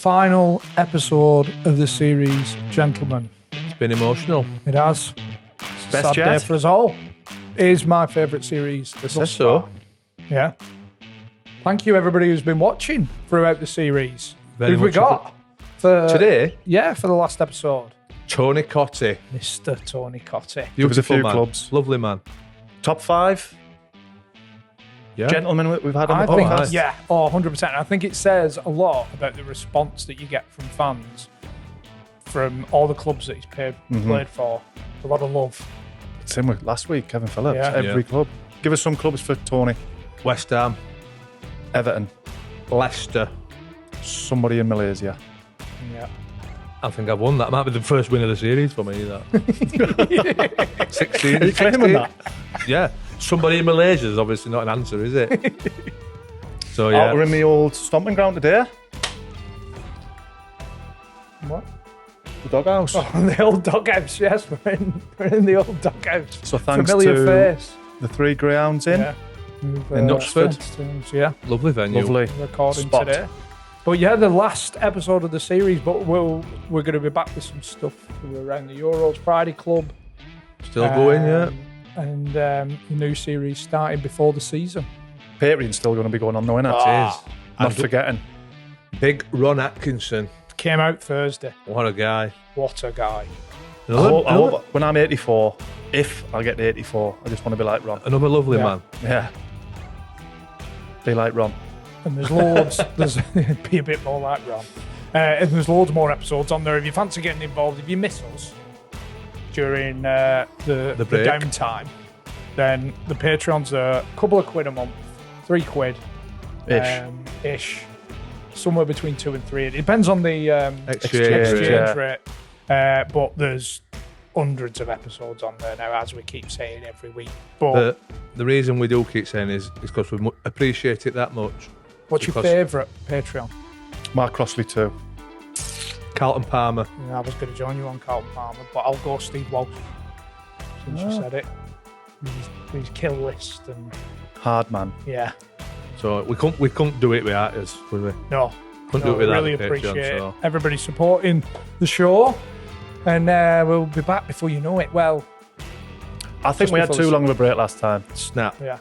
final episode of the series, gentlemen. It's been emotional. It has. Best Sad day yet. for us all. It is my favourite series. Says so. Yeah. Thank you, everybody who's been watching throughout the series. Very Who've we much got for Today, Yeah, for the last episode. Tony Cottee. Mr. Tony Cottee. There was a few man. clubs. Lovely man. Top 5 Yeah. gentlemen we've had on I the think, podcast. yeah, 100%. I think it says a lot about the response that you get from fans from all the clubs that he's played for. A lot of love. Same with last week, Kevin Phillips. Yeah. Every club. Give us some clubs for Tony. West Ham. Everton. Leicester. Somebody in Malaysia. Yeah. I think I've won that. Might be the first win of the series for me, that. 16. Are you claiming that? Yeah. Somebody in Malaysia is obviously not an answer, is it? So, yeah. Oh, we're in the old stomping ground today. What? The doghouse. Oh, the old doghouse, yes. We're in the old doghouse. So thanks Familiar to face. the 3 greyhounds in. Yeah. In Knutsford. Yeah. Lovely venue. Lovely. Recording Spot. today. But yeah, the last episode of the series, but we're going to be back with some stuff around the Euros Friday Club. Still going, yeah. And the new series starting before the season. Patreon's still going to be going on though, innit? It is. Not And forgetting. Big Ron Atkinson. Came out Thursday. What a guy. What a guy. I hope when I'm 84, if I get to 84, I just want to be like Ron. Another lovely Yeah. man. Yeah. Be like Ron. And there's loads, be a bit more like Ron. And there's loads more episodes on there. If you fancy getting involved, if you miss us during the break. downtime, then the Patreon's a couple of quid a month, £3 Ish. ish, somewhere between 2 and 3. It depends on the Exchange. yeah. rate. But there's hundreds of episodes on there now, as we keep saying every week. But The reason we do keep saying is because we appreciate it that much. what's your because- favourite Patreon? Mark Crossley too. Carlton Palmer. Yeah, I was going to join you on Carlton Palmer, but I'll go Steve Walsh, since you said it. His kill list and Hard man. yeah, So we couldn't do it without us, would we? no, Couldn't do it without really the Patreon, appreciate so. everybody supporting the show, and we'll be back before you know it. Well, I think Just we had before too the long of a break last time. Snap. yeah,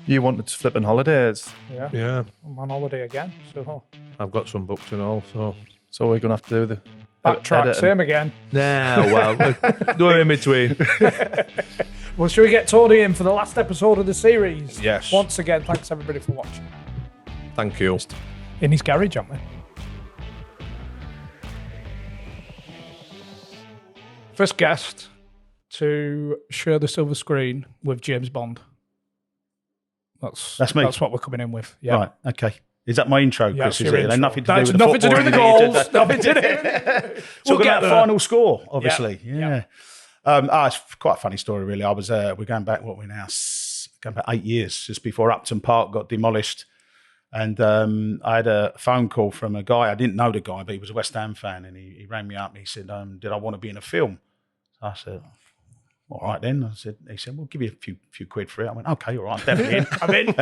You wanted to flip on holidays. yeah, Yeah. I'm on holiday again, so I've got some books and all, so. So we're going to have to do the backtrack, editing. same again. Nah, well, do it in between. Well, should we get Tony in for the last episode of the series? Yes. Once again, thanks everybody for watching. Thank you. In his garage, aren't we? First guest to share the silver screen with James Bond. That's me. That's what we're coming in with. Yeah. Right, okay. Is that my intro, Yeah, Chris? it's Is your it? intro. Nothing to That's do with the nothing to do with the football, you goals. did Nothing to do with it. So we're going to have there. final score, obviously. Yeah. Yeah. It's quite a funny story, really. We're going back, what we're now, going back 8 years, just before Upton Park got demolished. And I had a phone call from a guy. I didn't know the guy, but he was a West Ham fan. And he rang me up and he said, did I want to be in a film? So I said, all right then. He said, we'll give you a few quid for it. I went, okay, all right, definitely in. I'm in.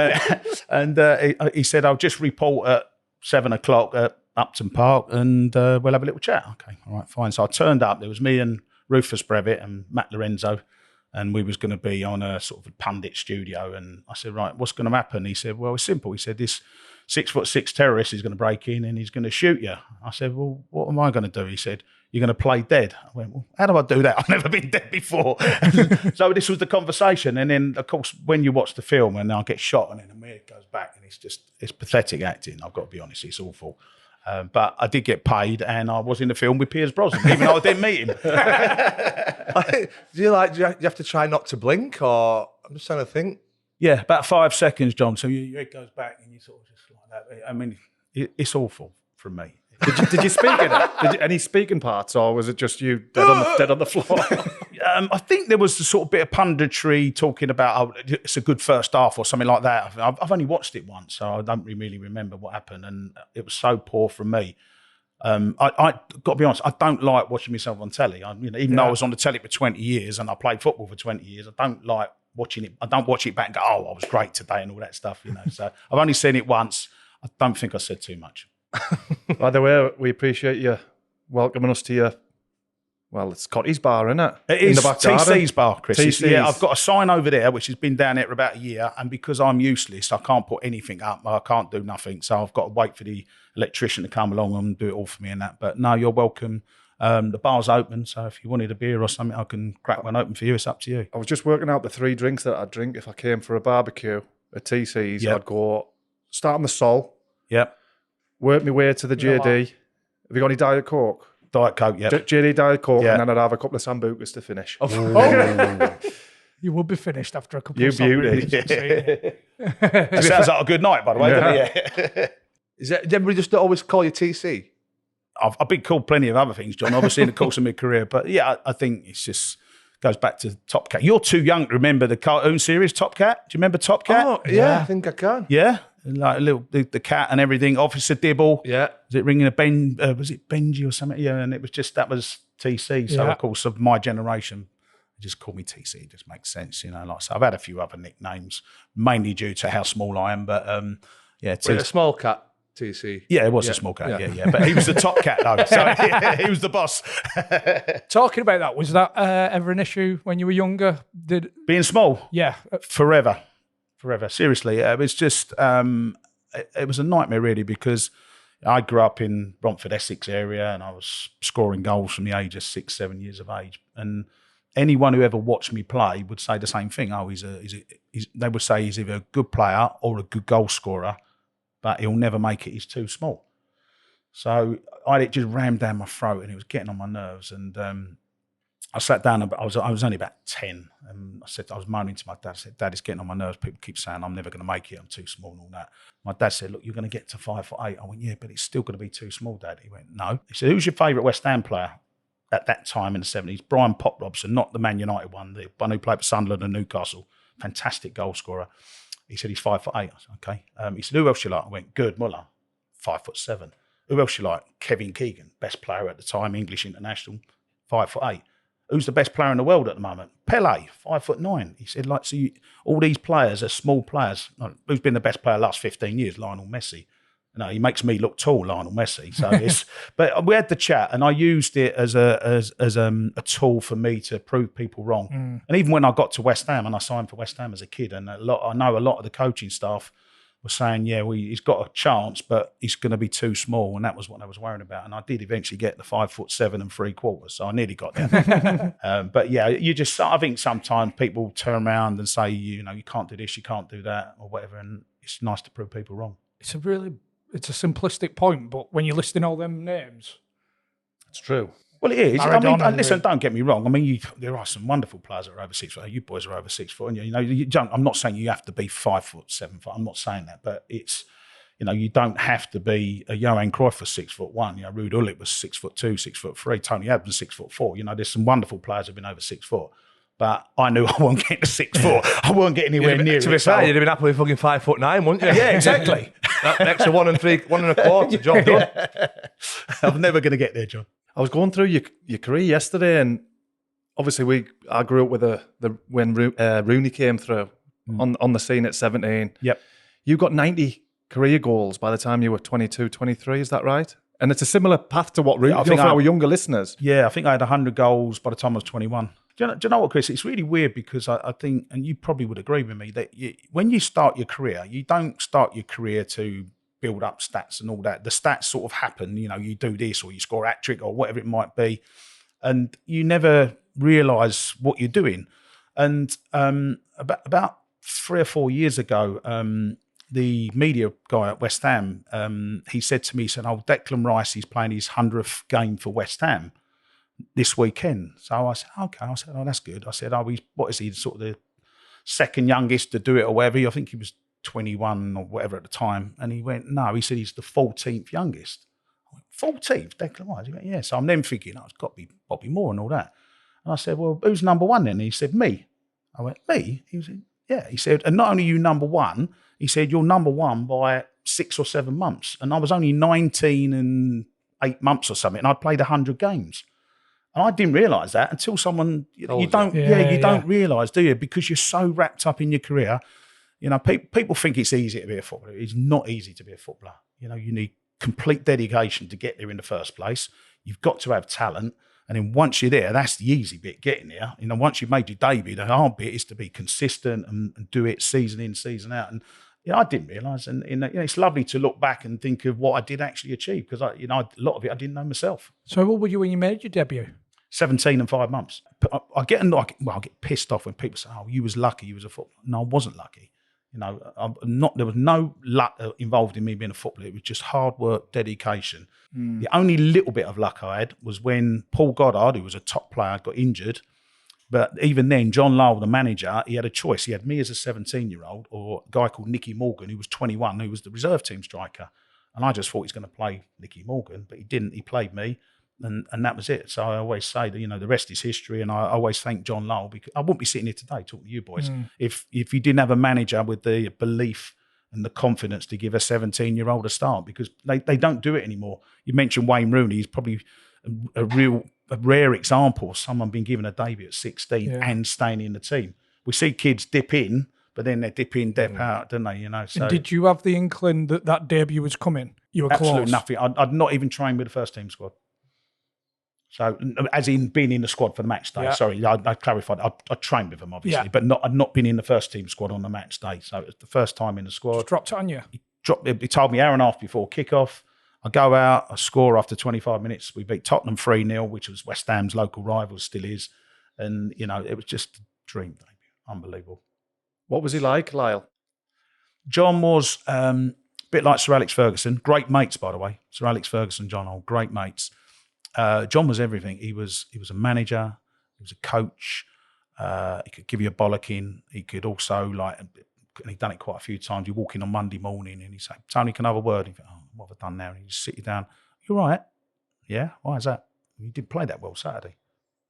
And he said, I'll just report at 7 o'clock at Upton Park and we'll have a little chat. Okay, all right, fine. So I turned up. There was me and Rufus Brevitt and Matt Lorenzo, and we was going to be on a sort of a pundit studio. And I said, right, what's going to happen? He said, well, it's simple. He said, this 6'6" terrorist is going to break in and he's going to shoot you. I said, well, what am I going to do? He said, you're going to play dead. I went, well, how do I do that? I've never been dead before. So this was the conversation. And then, of course, when you watch the film and I get shot and then Amir goes back and it's pathetic acting. I've got to be honest, it's awful. But I did get paid and I was in the film with Piers Brosnan, even though I didn't meet him. Do you have to try not to blink, or I'm just trying to think. Yeah, about 5 seconds, John. So your head goes back and you sort of just like that. I mean, it's awful from me. Did you speak in it? Any speaking parts, or was it just you dead on the floor? I think there was a sort of bit of punditry talking about it's a good first half or something like that. I've only watched it once, so I don't really remember what happened, and it was so poor from me. I got to be honest, I don't like watching myself on telly. Even though I was on the telly for 20 years and I played football for 20 years, I don't like watching it. I don't watch it back and go, oh, I was great today and all that stuff, So I've only seen it once. I don't think I said too much. By the way, we appreciate you welcoming us to your. Well, it's Cottee's bar, isn't it? It is in the back garden. TC's bar, Chris. TC's. Yeah, I've got a sign over there which has been down there for about a year, and because I'm useless, I can't put anything up. I can't do nothing, so I've got to wait for the electrician to come along and do it all for me and that. But no, you're welcome. The bar's open, so if you wanted a beer or something, I can crack one open for you. It's up to you. I was just working out the 3 drinks that I'd drink if I came for a barbecue at TC's. Yep. I'd go start on the Sol, Yep. work my way to the JD. Have you got any Diet Coke? Diet Coke, yep. JD Diet Coke, Yeah. and then I'd have a couple of Sambucas to finish. You will be finished after a couple You of beauty. It sounds like a good night, by the way, doesn't it? Yeah. Does everybody just always call you TC? I've been called plenty of other things, John, obviously in the course of my career. But yeah, I think it's just goes back to Top Cat. You're too young to remember the cartoon series Top Cat. Do you remember Top Cat? Oh, yeah, I think I can. Yeah, like a little the cat and everything. Officer Dibble. Yeah. Was it ringing a was it Benji or something? Yeah, and it was just that was TC. So Yeah. of course of my generation, they just call me TC. It just makes sense, you know. Like so, I've had a few other nicknames, mainly due to how small I am. But yeah, Was it a small cat, TC? yeah, it was Yeah. a small cat. Yeah. Yeah. But he was the top cat though, so he was the boss. Talking about that, was that ever an issue when you were younger? Being small. Yeah. Forever. Seriously, it was just it was a nightmare really because I grew up in Romford, Essex area, and I was scoring goals from the age of 6, 7 years of age. And anyone who ever watched me play would say the same thing. Oh, they would say he's either a good player or a good goal scorer, but he'll never make it. He's too small. So I had it just rammed down my throat, and it was getting on my nerves. And I sat down. I was only about 10, and I was moaning to my dad. I said, "Dad, it's getting on my nerves. People keep saying I'm never going to make it. I'm too small and all that." My dad said, "Look, you're going to get to 5'8". I went, "Yeah, but it's still going to be too small, Dad." He went, "No." He said, "Who's your favourite West Ham player at that time in the 70s?" Brian Pop Robson, not the Man United one, the one who played for Sunderland and Newcastle. Fantastic goal scorer. He said he's 5'8". I said, "Okay." He said, "Who else you like?" I went, "Gerd Muller, 5'7". "Who else you like?" Kevin Keegan, best player at the time, English international, 5'8". "Who's the best player in the world at the moment?" "Pele, 5'9". He said, "Like, so all these players are small players. Like, who's been the best player the last 15 years? Lionel Messi." No, he makes me look tall, Lionel Messi. So it's, but we had the chat, and I used it as a tool for me to prove people wrong. And even when I got to West Ham, and I signed for West Ham as a kid, and I know a lot of the coaching staff were saying, "Yeah, he's got a chance, but he's going to be too small," and that was what I was worrying about. And I did eventually get the 5'7" 3/4, so I nearly got there. But yeah, I think sometimes people turn around and say, you can't do this, you can't do that, or whatever, and it's nice to prove people wrong. It's a simplistic point, but when you're listing all them names, It's true. Well, it is. Maradona, Listen, don't get me wrong. I mean, there are some wonderful players that are over 6 foot. You boys are over 6 foot, and you don't. I'm not saying you have to be 5 foot, 7 foot. I'm not saying that, but it's, you don't have to be a Johan Cruyff was 6'1". Ruud Gullit was 6'2", 6'3". Tony Adams 6'4". There's some wonderful players who've been over 6 foot. But I knew I wasn't getting to 6 foot. I wasn't getting anywhere near it. To be fair, you'd have been happy with fucking 5'9", wouldn't you? Yeah, exactly. That extra 1 1/4, job done. I'm never going to get there, John. I was going through your career yesterday, and obviously I grew up with when Rooney came through on the scene at 17. Yep. You got 90 career goals by the time you were 22, 23. Is that right? And it's a similar path to what Rooney. I I think think for our younger listeners. Yeah, I think I had 100 goals by the time I was 21. Do you know what, Chris? It's really weird because I think, and you probably would agree with me, that when you start your career, you don't start your career to build up stats and all that. The stats sort of happen, you do this or you score a hat-trick or whatever it might be, and you never realise what you're doing. And about 3 or 4 years ago, the media guy at West Ham, he said to me, he said, "Oh, Declan Rice, he's playing his 100th game for West Ham this weekend." So I said, "Okay." I said, "Oh, that's good." I said, "Oh, what is he, sort of the second youngest to do it or whatever?" I think he was 21 or whatever at the time. And he went, "No." He said, "He's the 14th youngest." I went, 14th? Declan Rice? He went, "Yeah." So I'm then thinking, it's got to be Bobby Moore and all that. And I said, "Well, who's number one then?" And he said, "Me." I went, "Me?" He said, "Yeah." He said, "And not only you number one," he said, "you're number one by 6 or 7 months." And I was only 19 and 8 months or something, and I'd played 100 games. And I didn't realise that until someone, you don't realise, do you? Because you're so wrapped up in your career. People think it's easy to be a footballer. It's not easy to be a footballer. You need complete dedication to get there in the first place. You've got to have talent. And then once you're there, that's the easy bit, getting there. Once you've made your debut, the hard bit is to be consistent and do it season in, season out. And I didn't realise. And it's lovely to look back and think of what I did actually achieve, because a lot of it I didn't know myself. So what were you when you made your debut? 17 and 5 months. I get pissed off when people say, "Oh, you was lucky, you was a footballer." No, I wasn't lucky. There was no luck involved in me being a footballer. It was just hard work, dedication. The only little bit of luck I had was when Paul Goddard, who was a top player, got injured. But even then, John Lyall, the manager, he had a choice. He had me as a 17-year-old or a guy called Nicky Morgan, who was 21, who was the reserve team striker. And I just thought he was going to play Nicky Morgan, but he didn't. He played me. And that was it. So I always say that, the rest is history. And I always thank John Lyall, because I wouldn't be sitting here today talking to you boys if you didn't have a manager with the belief and the confidence to give a 17-year-old a start, because they don't do it anymore. You mentioned Wayne Rooney. He's probably a rare example of someone being given a debut at 16 and staying in the team. We see kids dip in, but then they dip in, dip out, don't they? So, and did you have the inkling that debut was coming? You were absolutely close? Nothing. I'd not even trained with the first team squad. So, as in being in the squad for the match day. Yeah. Sorry, I clarified. I trained with them, obviously, but I'd not been in the first team squad on the match day. So, it was the first time in the squad. Just dropped it on you? He told me hour and a half before kickoff. I go out, I score after 25 minutes. We beat Tottenham 3-0, which was West Ham's local rival, still is. And, it was just a dream debut. Unbelievable. What was he like, Lyall? John was a bit like Sir Alex Ferguson. Great mates, by the way. Sir Alex Ferguson, John Hall, great mates. John was everything. He was a manager. He was a coach. He could give you a bollocking. He could also, and he'd done it quite a few times. You walk in on Monday morning and he'd say, "Tony, can I have a word?" And you go, "Oh, what have I done now?" And he'd just sit you down. "You all right?" "Yeah." "Why is that?" "You didn't play that well Saturday."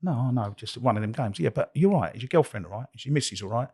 No, just one of them games." "Yeah, but you're right. Is your girlfriend all right? Is your missus all right?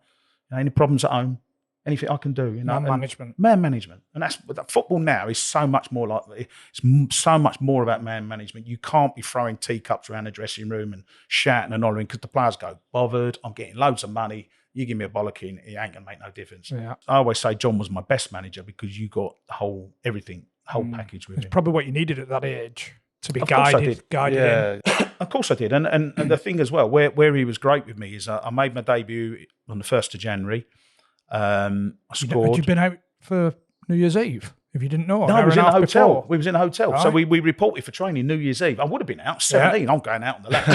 Any problems at home? Anything I can do?" Man management. Man management. And that's football now is so much more like, it's so much more about man management. You can't be throwing teacups around the dressing room and shouting and hollering, because the players go, "Bothered, I'm getting loads of money. You give me a bollocking, it ain't going to make no difference." Yeah. I always say John was my best manager, because you got the whole package with him. It's probably what you needed at that age, to be Of course I guided in. Of course I did. And the thing as well, where he was great with me is I made my debut on the 1st of January. I scored. Had you been out for New Year's Eve? If you didn't know, no, we was in a hotel. Before. We was in a hotel, right. So we reported for training New Year's Eve. I would have been out 17. I'm going out on the left.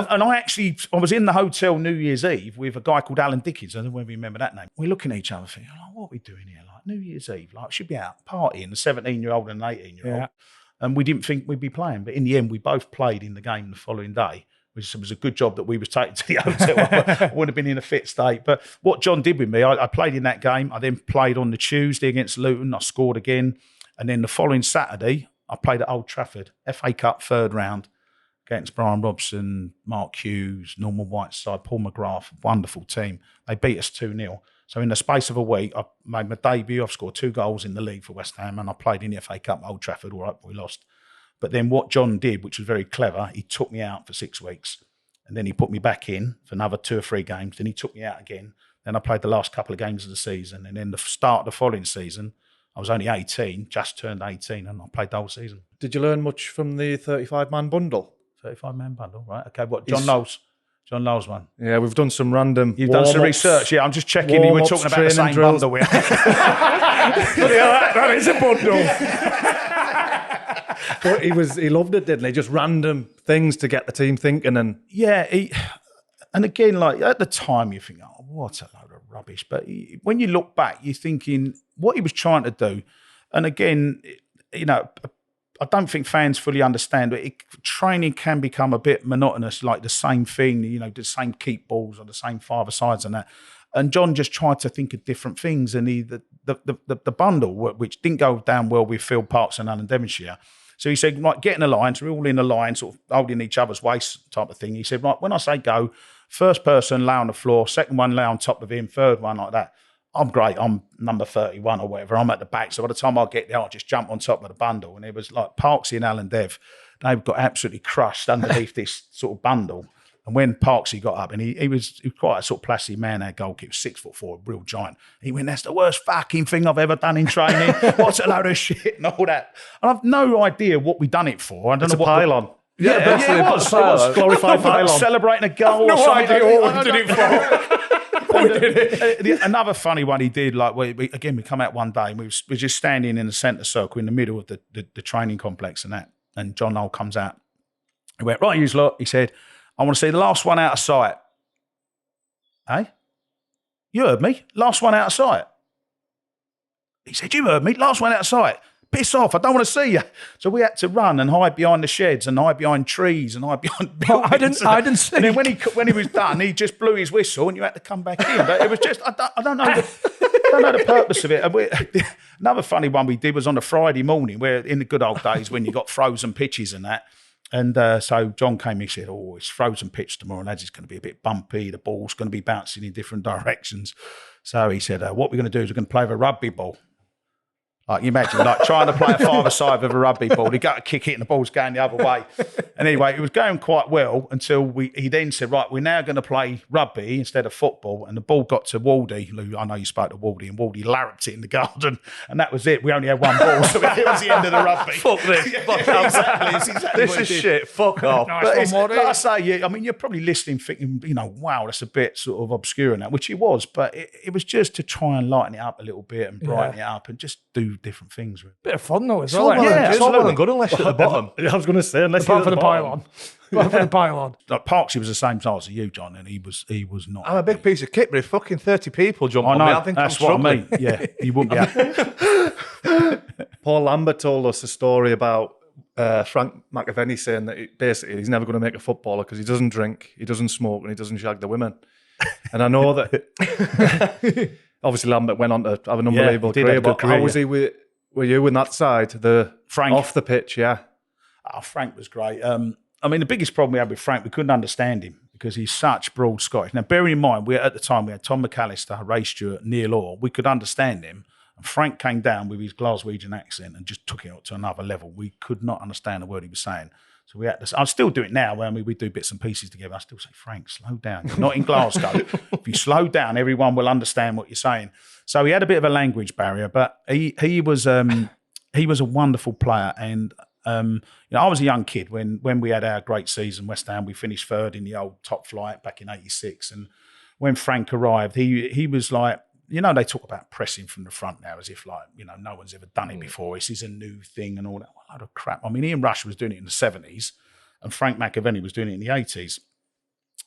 And I was in the hotel New Year's Eve with a guy called Alan Dickens. I don't know if you remember that name. We're looking at each other, thinking, "What are we doing here? New Year's Eve, should be out partying." The 17-year-old and an 18-year-old, and we didn't think we'd be playing. But in the end, we both played in the game the following day, which was a good job that we was taken to the hotel. I would have been in a fit state. But what John did with me, I played in that game. I then played on the Tuesday against Luton. I scored again. And then the following Saturday, I played at Old Trafford, FA Cup 3rd round against Brian Robson, Mark Hughes, Norman Whiteside, Paul McGrath, wonderful team. They beat us 2-0. So in the space of a week, I made my debut. I've scored 2 goals in the league for West Ham, and I played in the FA Cup at Old Trafford. All right, we lost. But then what John did, which was very clever, he took me out for 6 weeks. And then he put me back in for another 2 or 3 games. Then he took me out again. Then I played the last couple of games of the season. And then the start of the following season, I was only 18, just turned 18, and I played the whole season. Did you learn much from the 35-man bundle? 35-man bundle, right? Okay, what? John Knowles one. Yeah, we've done some random. You've done some research. Yeah, I'm just checking. You were talking about the same drills. bundle. That is a bundle. But he loved it, didn't he? Just random things to get the team thinking. And yeah, and again, at the time, you think, "Oh, what a load of rubbish." But when you look back, you're thinking what he was trying to do. And again, I don't think fans fully understand, but training can become a bit monotonous, like the same thing, the same keep balls or the same 5-a-sides and that. And John just tried to think of different things. And the bundle, which didn't go down well with Phil Parks and Alan Devonshire. So he said, "Right, get in a line." So we're all in a line, sort of holding each other's waist type of thing. He said, "Right, when I say go, first person lay on the floor, second one lay on top of him, third one like that." I'm great. I'm number 31 or whatever. I'm at the back. So by the time I get there, I'll just jump on top of the bundle. And it was like Parksy and Alan Dev, they've got absolutely crushed underneath this sort of bundle. And when Parksy got up, and he was quite a sort of placid man, our goalkeeper, 6'4", a real giant. He went, "That's the worst fucking thing I've ever done in training. What's a load of shit," and all that. And I've no idea what we done it for. I don't know what pylon. Yeah, it was glorified pylon. Celebrating a goal. No or something. idea what we did it for. Another funny one he did, like we come out one day and we were just standing in the centre circle in the middle of the training complex and that. And John Lyall comes out. He went, "Right, you lot," he said, "I want to see the last one out of sight." "Hey? You heard me? Last one out of sight." He said, "You heard me? Last one out of sight. Piss off, I don't want to see you." So we had to run and hide behind the sheds and hide behind trees and hide behind buildings. I didn't see. And then when he was done, he just blew his whistle and you had to come back in. But it was just, I don't know the purpose of it. And another funny one we did was on a Friday morning, where in the good old days when you got frozen pitches and that. And so John came, he said, "Oh, it's frozen pitch tomorrow, lads. It's going to be a bit bumpy. The ball's going to be bouncing in different directions." So he said, "What we're going to do is we're going to play with a rugby ball." Like, you imagine, like trying to play a five-a-side with a rugby ball. You got to kick it and the ball's going the other way. And anyway, it was going quite well until he then said, "Right, we're now going to play rugby instead of football." And the ball got to Waldy, who I know you spoke to Waldy, and Waldy larruped it in the garden. And that was it. We only had one ball, so it was the end of the rugby. Fuck this. Exactly. It's exactly This is shit. Fuck off. Nice one, Morty. Like I say, I mean, you're probably listening thinking, wow, that's a bit sort of obscure and that, which it was. But it was just to try and lighten it up a little bit and brighten it up and just do different things with it. Bit of fun though as It's all well. well and good unless you're at the bottom. I was going to say, unless Apart you're from at the the bottom. pylon. Apart from the pylon. Like Parksy was the same size as you, John, and he was not. I'm a big piece of kit, but if fucking 30 people jump I on know. me, I think That's I'm what I struggling. mean. Yeah, you wouldn't be happy. Paul Lambert told us a story about Frank McAvennie saying that basically he's never going to make a footballer because he doesn't drink, he doesn't smoke, and he doesn't shag the women. And I know that obviously Lambert went on to have an unbelievable he did have career, a good but career, how was he were you in that side, Frank. off the pitch, yeah? Oh, Frank was great. I mean, the biggest problem we had with Frank, we couldn't understand him because he's such broad Scottish. Now, bearing in mind, at the time we had Tom McAllister, Ray Stewart, Neil Orr. We could understand him. And Frank came down with his Glaswegian accent and just took it up to another level. We could not understand a word he was saying. So we had to. I still do it now. I mean, we do bits and pieces together. I still say, "Frank, slow down. You're not in Glasgow. If you slow down, everyone will understand what you're saying." So he had a bit of a language barrier, but he was a wonderful player. And I was a young kid when we had our great season. West Ham, we finished third in the old top flight back in '86. And when Frank arrived, he was like, they talk about pressing from the front now as if like, no one's ever done it before. This is a new thing and all that. What a load of crap. I mean, Ian Rush was doing it in the 70s and Frank McAvennie was doing it in the 80s.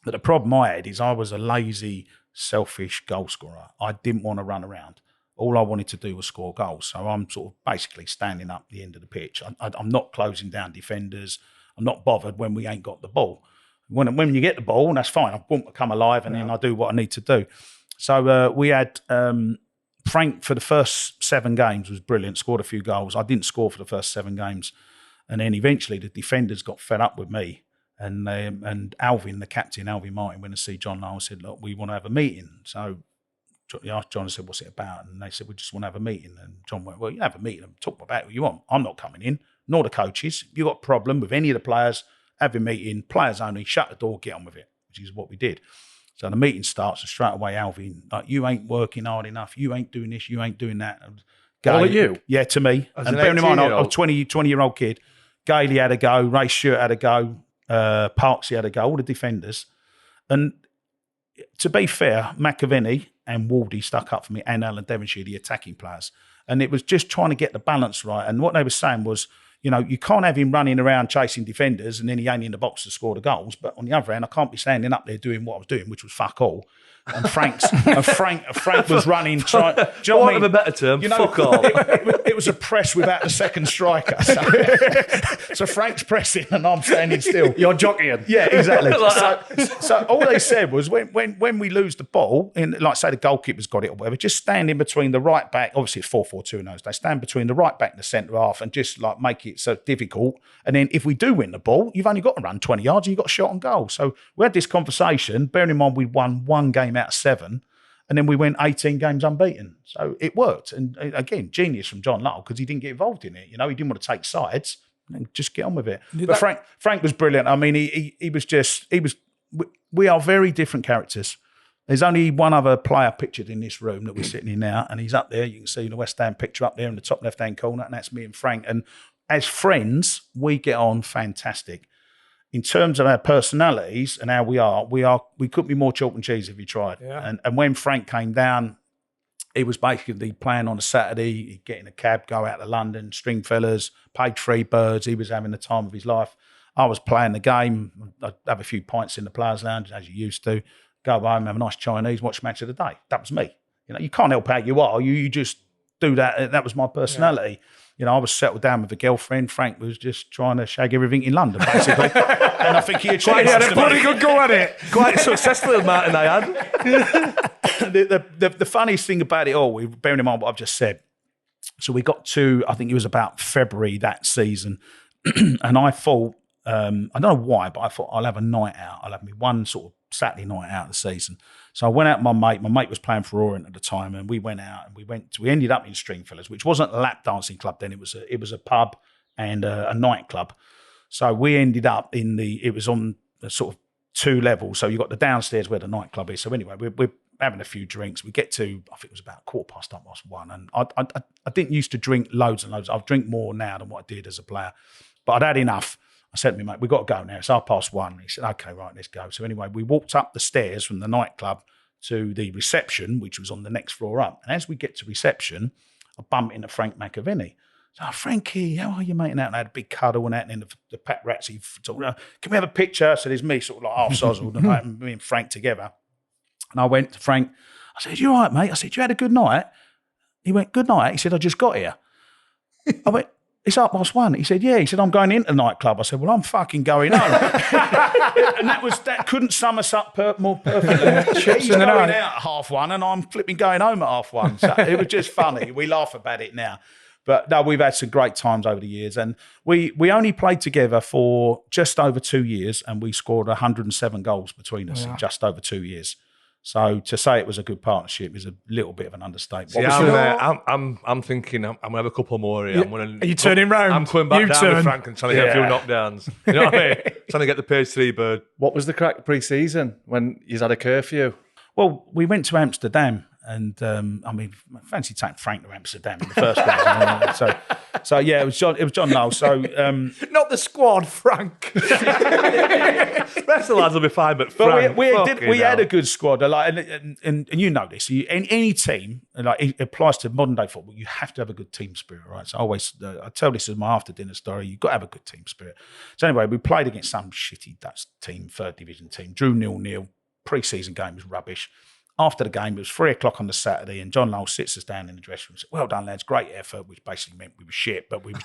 But the problem I had is I was a lazy, selfish goal scorer. I didn't want to run around. All I wanted to do was score goals. So I'm sort of basically standing up the end of the pitch. I'm not closing down defenders. I'm not bothered when we ain't got the ball. When you get the ball, that's fine. I want to come alive and then I do what I need to do. So we had Frank for the first 7 games was brilliant, scored a few goals. I didn't score for the first 7 games. And then eventually the defenders got fed up with me. And Alvin, the captain, Alvin Martin, went to see John Lyall and said, "Look, we want to have a meeting." So he asked John and said, "What's it about?" And they said, "We just want to have a meeting." And John went, "Well, you have a meeting and talk about what you want. I'm not coming in, nor the coaches. If you've got a problem with any of the players, have a meeting, players only, shut the door, get on with it," which is what we did. So the meeting starts and straight away Alvin, like, "You ain't working hard enough. You ain't doing this. You ain't doing that." All at you? Yeah, to me. As and an bearing in mind, I was 18-year-old? 20-year-old kid. Gailey had a go. Ray Stewart had a go. Parksy had a go. All the defenders. And to be fair, McAvennie and Waldy stuck up for me and Alan Devonshire, the attacking players. And it was just trying to get the balance right. And what they were saying was, you can't have him running around chasing defenders and then he ain't in the box to score the goals. But on the other hand, I can't be standing up there doing what I was doing, which was fuck all. And Frank was running. Do you know what I mean? a better term, fuck all. It was a press without the second striker. So Frank's pressing and I'm standing still. You're jockeying. Yeah, exactly. So all they said was when we lose the ball, like say the goalkeeper's got it or whatever, just stand in between the right back. Obviously it's 4-4-2 in those days. Stand between the right back and the centre half and just like make it so difficult. And then if we do win the ball, you've only got to run 20 yards and you've got a shot on goal. So we had this conversation, bearing in mind we won 1 game out of 7. And then we went 18 games unbeaten. So it worked. And again, genius from John Lyall because he didn't get involved in it. He didn't want to take sides and just get on with it. But Frank was brilliant. I mean, he was we are very different characters. There's only one other player pictured in this room that we're sitting in now, and he's up there. You can see the West Ham picture up there in the top left-hand corner, and that's me and Frank. And as friends, we get on fantastic. In terms of our personalities and how we couldn't be more chalk and cheese if you tried. Yeah. And when Frank came down, he was basically playing on a Saturday, he'd get in a cab, go out to London, Stringfellows, paid 3 birds. He was having the time of his life. I was playing the game. I'd have a few pints in the Players' Lounge, as you used to. Go home, have a nice Chinese, watch Match of the Day. That was me. You can't help how you are. You just do that. That was my personality. Yeah. I was settled down with a girlfriend. Frank was just trying to shag everything in London, basically. And I think he achieved it. He had a pretty good go at it. Quite successful, Martin, I had. The funniest thing about it all, bearing in mind what I've just said, so we got to, I think it was about February that season, and I thought, I don't know why, but I thought I'll have a night out. I'll have me one sort of Saturday night out of the season. So I went out with my mate. My mate was playing for Orient at the time, and we went out and we ended up in Stringfellows, which wasn't a lap dancing club then. It was a pub and a nightclub. So we ended up it was on the sort of 2 levels. So you got the downstairs where the nightclub is. So anyway, we're having a few drinks. We get to, I think it was about 1:15, and I didn't used to drink loads and loads. I drink more now than what I did as a player, but I'd had enough. I said to me, mate, we've got to go now. It's 1:30. He said, okay, right, let's go. So anyway, we walked up the stairs from the nightclub to the reception, which was on the next floor up. And as we get to reception, I bump into Frank McAvennie. So, Frankie, how are you, mate? And I had a big cuddle and that. And then the Pat Ratsy talked, can we have a picture? So there's me sort of like half sozzled and me and Frank together. And I went to Frank. I said, you all right, mate? I said, you had a good night? He went, good night. He said, I just got here. I went, it's 1:30. He said, yeah. He said, I'm going into the nightclub. I said, well, I'm fucking going home. And that couldn't sum us up more perfectly. He's going out at 1:30 and I'm flipping going home at 1:30. So it was just funny. We laugh about it now. But no, we've had some great times over the years. And we only played together for just over 2 years, and we scored 107 goals between us in just over 2 years. So to say it was a good partnership is a little bit of an understatement. See, I'm thinking I'm gonna have a couple more here. Are you turning round? I'm coming back down with Frank and trying to get a few knockdowns. You know what I mean? Trying to get the page 3 bird. What was the crack pre-season when you had a curfew? Well, we went to Amsterdam, and I fancy taking Frank to Amsterdam in the first place. So yeah, it was John Lyall. So not the squad, Frank. The rest of the lads will be fine, but Frank, we had a good squad. And you know this. Any team, like it applies to modern day football. You have to have a good team spirit, right? So I tell this as my after dinner story. You've got to have a good team spirit. So anyway, we played against some shitty Dutch team, 3rd division team. Drew 0-0. Pre-season game was rubbish. After the game, it was 3:00 on the Saturday, and John Lyall sits us down in the dressing room and said, well done, lads, great effort, which basically meant we were shit, but we were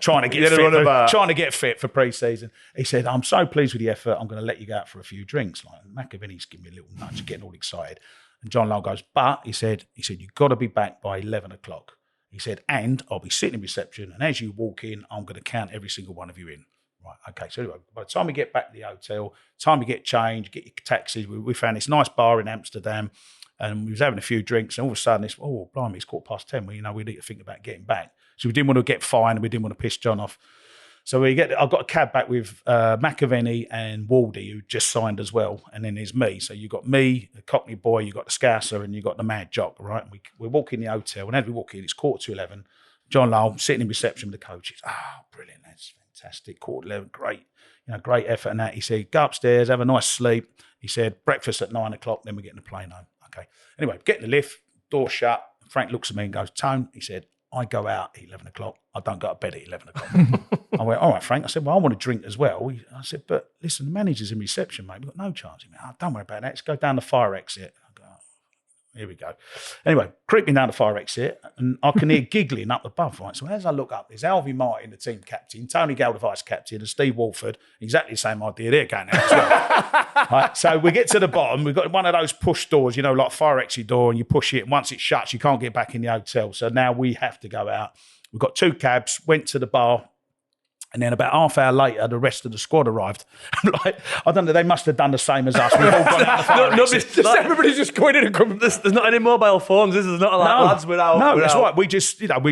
trying to get fit for pre-season. He said, I'm so pleased with the effort, I'm going to let you go out for a few drinks. Like McAvennie's giving me a little nudge, getting all excited. And John Lyall goes, but, he said, you've got to be back by 11:00. He said, and I'll be sitting in reception, and as you walk in, I'm going to count every single one of you in. Right, okay, so anyway, by the time we get back to the hotel, time we get changed, get your taxis, we found this nice bar in Amsterdam, and we was having a few drinks, and all of a sudden it's, oh, blimey, it's 10:15. Well, we need to think about getting back. So we didn't want to get fined, and we didn't want to piss John off. So I got a cab back with McAvennie and Waldy, who just signed as well, and then there's me. So you got me, the Cockney boy, you got the Scouser, and you got the Mad Jock, right? And we're walking the hotel, and as we walk in, it's 11:15. John Lyall sitting in reception with the coaches. Brilliant, that's fantastic. 11:15, great, great effort and that. He said, go upstairs, have a nice sleep. He said, breakfast at 9:00, then we're getting the plane home. Okay. Anyway, get in the lift, door shut. Frank looks at me and goes, Tone, he said, I go out at 11:00. I don't go to bed at 11:00. I went, all right, Frank. I said, well, I want to drink as well. I said, but listen, the manager's in reception, mate. We've got no chance. He went, don't worry about that. Let's go down the fire exit. I go, here we go. Anyway, creeping down the fire exit, and I can hear giggling up above, right? So as I look up, there's Alvy Martin, the team captain, Tony Gale, the vice captain, and Steve Walford, exactly the same idea. They're going out as well. Right, so we get to the bottom. We've got one of those push doors, like fire exit door, and you push it, and once it shuts, you can't get back in the hotel. So now we have to go out. We've got 2 cabs, went to the bar, And then about half hour later, the rest of the squad arrived. Like, I don't know, they must have done the same as us. We've all gone out the fire exit. Everybody's just going in and coming. There's not any mobile phones. This is not like lads without. No, that's without. right. We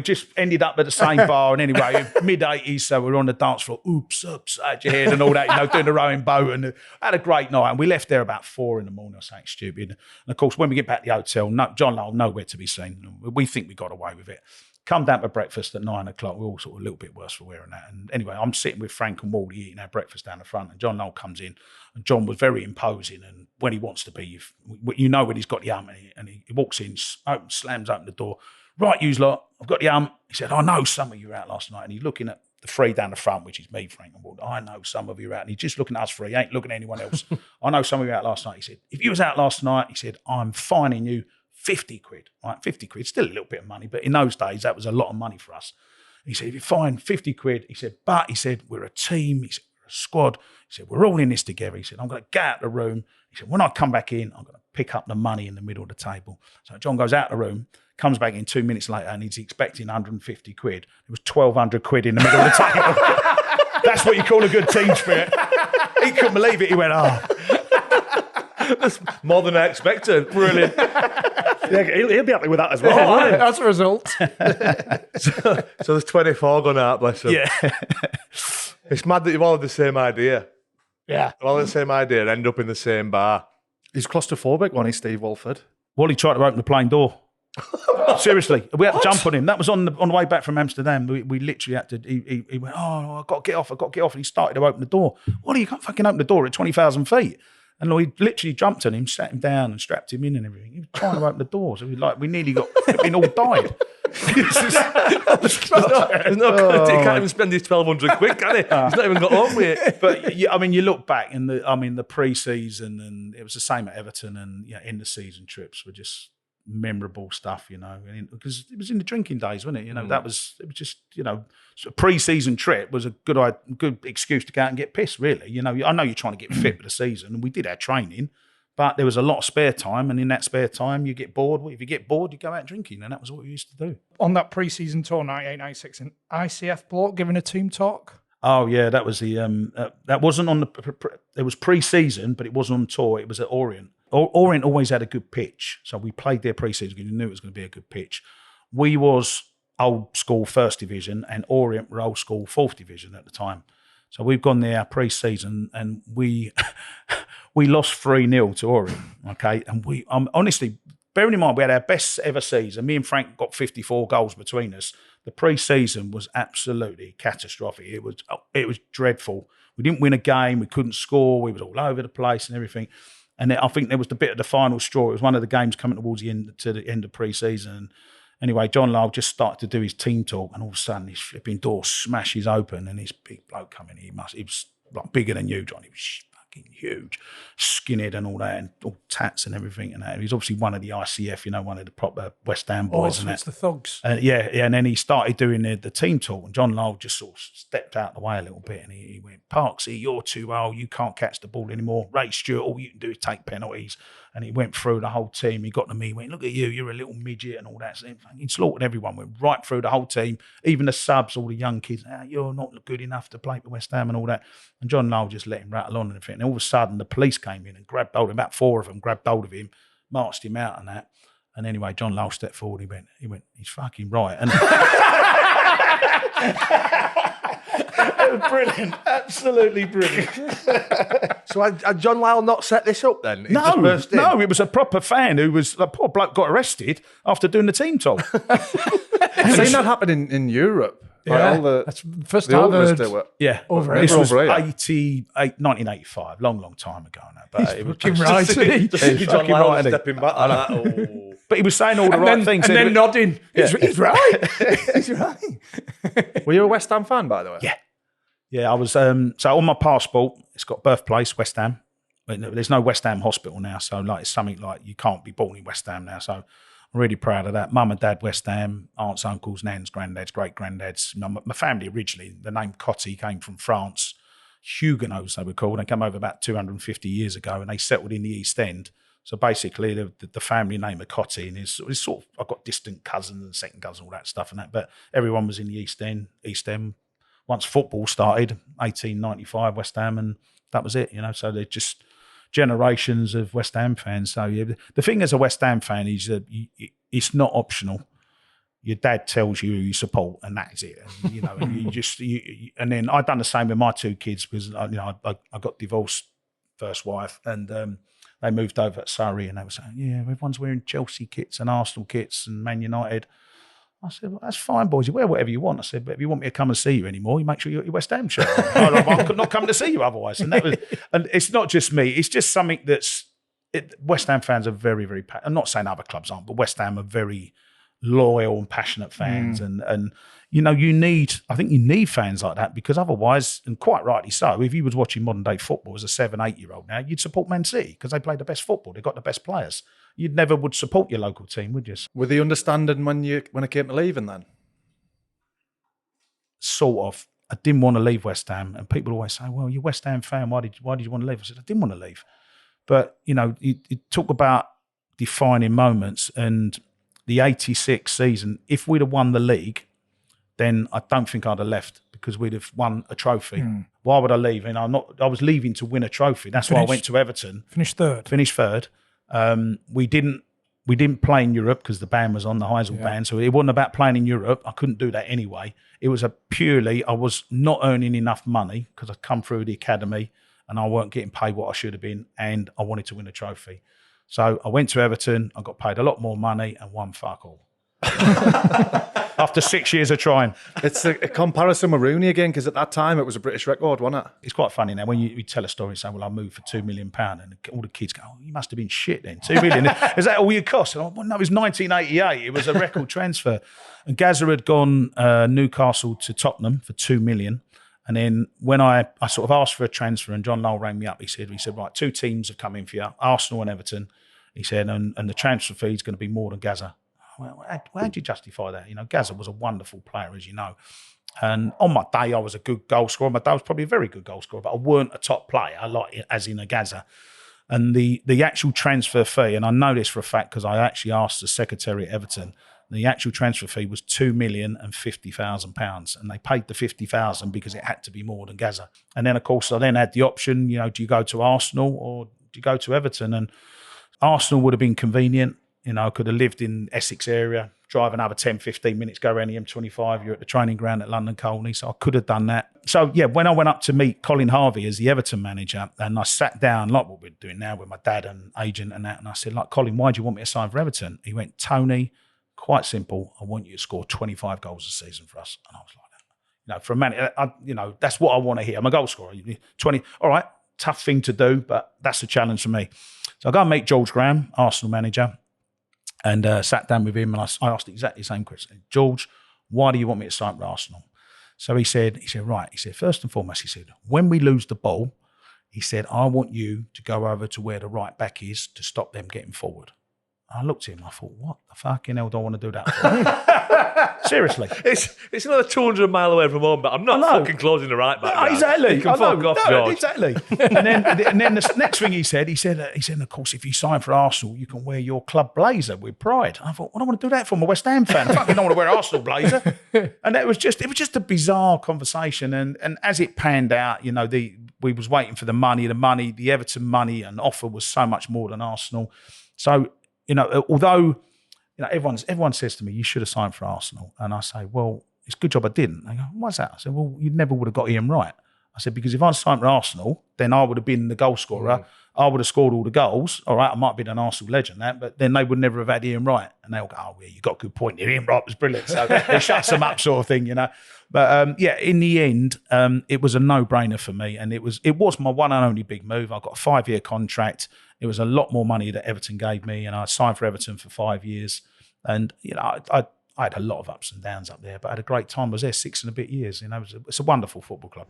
just ended up at the same bar. And anyway, mid-80s, so we were on the dance floor. Oops, upside your head and all that, doing the rowing boat. And had a great night. And we left there about 4 a.m. or something stupid. And of course, when we get back to the hotel, John Lyall nowhere to be seen. We think we got away with it. Come down to breakfast at 9 o'clock. We're all sort of a little bit worse for wearing that. And anyway, I'm sitting with Frank and Wally eating our breakfast down the front, and John Lyall comes in, and John was very imposing. And when he wants to be, when he's got the and he walks in, slams open the door. Right, you lot, I've got the He said, I know some of you were out last night. And he's looking at the three down the front, which is me, Frank and Wally. I know some of you were out. And he's just looking at us three. He ain't looking at anyone else. I know some of you were out last night. He said, if you was out last night, he said, I'm fining you 50 quid, right? 50 quid, still a little bit of money, but in those days, that was a lot of money for us. He said, if you fine 50 quid, he said, but he said, we're a team, he said, we're a squad. He said, we're all in this together. He said, I'm going to get out of the room. He said, when I come back in, I'm going to pick up the money in the middle of the table. So John goes out of the room, comes back in 2 minutes later, and he's expecting 150 quid. It was 1,200 quid in the middle of the table. That's what you call a good team spirit. He couldn't believe it. He went, That's more than I expected. Brilliant. Yeah, he'll be happy with that as well. Won't he? That's a result. So there's 24 gone out, bless them. Yeah. It's mad that you've all had the same idea. Yeah. All had the same idea and end up in the same bar. He's claustrophobic, wasn't he, Steve Walford? Wally tried to open the plane door. Seriously, we had to jump on him. That was on the way back from Amsterdam. We literally had to. He went, oh, I've got to get off. And he started to open the door. Wally, you can't fucking open the door at 20,000 feet. And we literally jumped on him, sat him down, and strapped him in and everything. He was trying to open the door, so we nearly got all died. There's no, he can't even spend his 1,200 quid, can he? He's not even got home with it. But you look back, and the pre-season, and it was the same at Everton, and end of season trips were just memorable stuff, because it was in the drinking days, wasn't it? It was just, a pre-season trip was a good excuse to go out and get pissed, really. I know you're trying to get fit for the season, and we did our training, but there was a lot of spare time, and in that spare time, you get bored. If you get bored, you go out drinking, and that was what we used to do. On that pre-season tour, 98-96, an ICF bloke giving a team talk. Oh yeah, that was the that wasn't on the. It was pre-season, but it wasn't on tour. It was at Orient. Orient always had a good pitch, so we played their pre-season because we knew it was going to be a good pitch. We was old school first division, and Orient were old school fourth division at the time. So we've gone there pre-season, and we lost 3-0 to Orient. Okay, and we honestly, bearing in mind we had our best ever season. Me and Frank got 54 goals between us. The pre-season was absolutely catastrophic. It was dreadful. We didn't win a game. We couldn't score. We was all over the place and everything. And then I think there was the bit of the final straw. It was one of the games coming towards the end of pre-season. Anyway, John Lyall just started to do his team talk, and all of a sudden his flipping door smashes open, and this big bloke coming. He was like bigger than you, John. He was fucking huge, skinhead and all that, and all tats and everything and that. He's obviously one of the ICF, one of the proper West Ham boys. So and it's the thugs. Yeah, and then he started doing the team talk, and John Lyall just sort of stepped out the way a little bit, and he went, Parksy, you're too old, you can't catch the ball anymore. Ray Stewart, all you can do is take penalties. And he went through the whole team. He got to me, he went, look at you, you're a little midget and all that. So he slaughtered everyone, went right through the whole team, even the subs, all the young kids. You're not good enough to play for West Ham and all that. And John Lyall just let him rattle on and everything. And all of a sudden, the police came in and grabbed hold of him. About 4 of them grabbed hold of him, marched him out and that. And anyway, John Lyall stepped forward. He went, he's fucking right. And it was brilliant, absolutely brilliant. So had John Lyall not set this up then? He No, just burst in? it was a proper fan who was, the poor bloke got arrested after doing the team talk. I've seen that happen in Europe. Yeah. All That's the first the time owners I've do it. Yeah, Over this here. was Over here. 1985, long time ago now. But it was fucking right, isn't he? He's John fucking Lyall right, isn't he? stepping back like that. Oh. But he was saying all the right things. And then nodding. Yeah. He's right. He's right. Were you a West Ham fan, by the way? Yeah. Yeah, I was. So on my passport, it's got birthplace West Ham. But there's no West Ham hospital now, so it's something like you can't be born in West Ham now. So I'm really proud of that. Mum and dad West Ham, aunts, uncles, nans, granddads, great granddads. My family originally, the name Cottee came from France. Huguenots they were called. They came over about 250 years ago, and they settled in the East End. So basically, the family name of Cottee, and it's sort of, I've got distant cousins and second cousins, all that stuff and that. But everyone was in the East End. once football started, 1895 West Ham, and that was it. So they're just generations of West Ham fans. So the thing as a West Ham fan is that it's not optional. Your dad tells you who you support, and that is it. And, and you just and then I done the same with my 2 kids because I got divorced, first wife, and they moved over to Surrey, and they were saying, "Yeah, everyone's wearing Chelsea kits and Arsenal kits and Man United." I said, "Well, that's fine, boys. You wear whatever you want." I said, "But if you want me to come and see you anymore, you make sure you got your West Ham shirt on." I could not come to see you otherwise. And it's not just me. It's just something West Ham fans are very, very. I'm not saying other clubs aren't, but West Ham are very loyal and passionate fans, and I think you need fans like that, because otherwise, and quite rightly so, if you was watching modern day football as a 7-8-year-old now, you'd support Man City because they play the best football, they've got the best players. You never would support your local team, would you? Were they understanding when it came to leaving then? Sort of. I didn't want to leave West Ham, and people always say, "Well, you're a West Ham fan. Why did you want to leave?" I said, "I didn't want to leave," but you talk about defining moments, and the 86 season, if we'd have won the league, then I don't think I'd have left, because we'd have won a trophy. Why would I leave? I was leaving to win a trophy. That's why I went to Everton. Finished third. We didn't play in Europe because the ban was on, the Heysel ban. So it wasn't about playing in Europe. I couldn't do that anyway. It was I was not earning enough money because I'd come through the academy and I weren't getting paid what I should have been, and I wanted to win a trophy. So I went to Everton, I got paid a lot more money and won fuck all. After 6 years of trying. It's a comparison with Rooney again, because at that time it was a British record, wasn't it? It's quite funny now when you tell a story and say, "Well, I moved for £2 million," and all the kids go, "Oh, you must have been shit then. 2 million. Is that all you cost?" And well, no, it was 1988. It was a record transfer. And Gazza had gone Newcastle to Tottenham for 2 million. And then when I sort of asked for a transfer, and John Lyall rang me up, he said, "Right, 2 teams have come in for you, Arsenal and Everton." He said, and the transfer fee is going to be more than Gazza. Well, how do you justify that? Gazza was a wonderful player, as you know. And on my day, I was a good goal scorer. My dad was probably a very good goal scorer, but I weren't a top player, as in a Gazza. And the actual transfer fee, and I know this for a fact because I actually asked the secretary at Everton, the actual transfer fee was £2,050,000, and they paid the 50,000 because it had to be more than Gazza. And then, of course, I then had the option, do you go to Arsenal or do you go to Everton? And Arsenal would have been convenient. I could have lived in Essex area, drive another 10, 15 minutes, go around the M25. You're at the training ground at London Colney. So I could have done that. So, when I went up to meet Colin Harvey as the Everton manager, and I sat down, like what we're doing now with my dad and agent and that, and I said, Colin, why do you want me to sign for Everton? He went, "Tony, quite simple. I want you to score 25 goals a season for us." And I was like, for a manager, that's what I want to hear. I'm a goal scorer. 20, all right, tough thing to do, but that's a challenge for me. So I go and meet George Graham, Arsenal manager, and sat down with him, and I asked exactly the same question. "George, why do you want me to sign for Arsenal?" So he said, right. He said, "First and foremost," he said, "when we lose the ball," he said, "I want you to go over to where the right back is to stop them getting forward." I looked at him, I thought, what the fucking hell do I want to do that for? Seriously. It's another 200 mile away from home, but I'm not fucking closing the right back. No, exactly. You can fuck off, George. Exactly. and then the next thing he said, of course, if you sign for Arsenal, you can wear your club blazer with pride. I thought, I don't want to do that for a West Ham fan. I fucking don't want to wear an Arsenal blazer. And it was just a bizarre conversation. And as it panned out, we was waiting for the money, the Everton money and offer was so much more than Arsenal. So, although everyone says to me, "You should have signed for Arsenal," and I say, "Well, it's a good job I didn't." They go, "Why's that?" I said, "Well, you never would have got Ian Wright." I said, "Because if I'd signed for Arsenal, then I would have been the goal scorer. I would have scored all the goals. All right, I might have been an Arsenal legend, but then they would never have had Ian Wright." And they'll go, "Oh, yeah, you got a good point there. Ian Wright was brilliant." So it shuts them up, sort of thing, But in the end, it was a no-brainer for me, and it was my one and only big move. I got a 5-year contract. It was a lot more money that Everton gave me, and I signed for Everton for 5 years. And I had a lot of ups and downs up there, but I had a great time. I was there 6 and a bit years. It's a wonderful football club.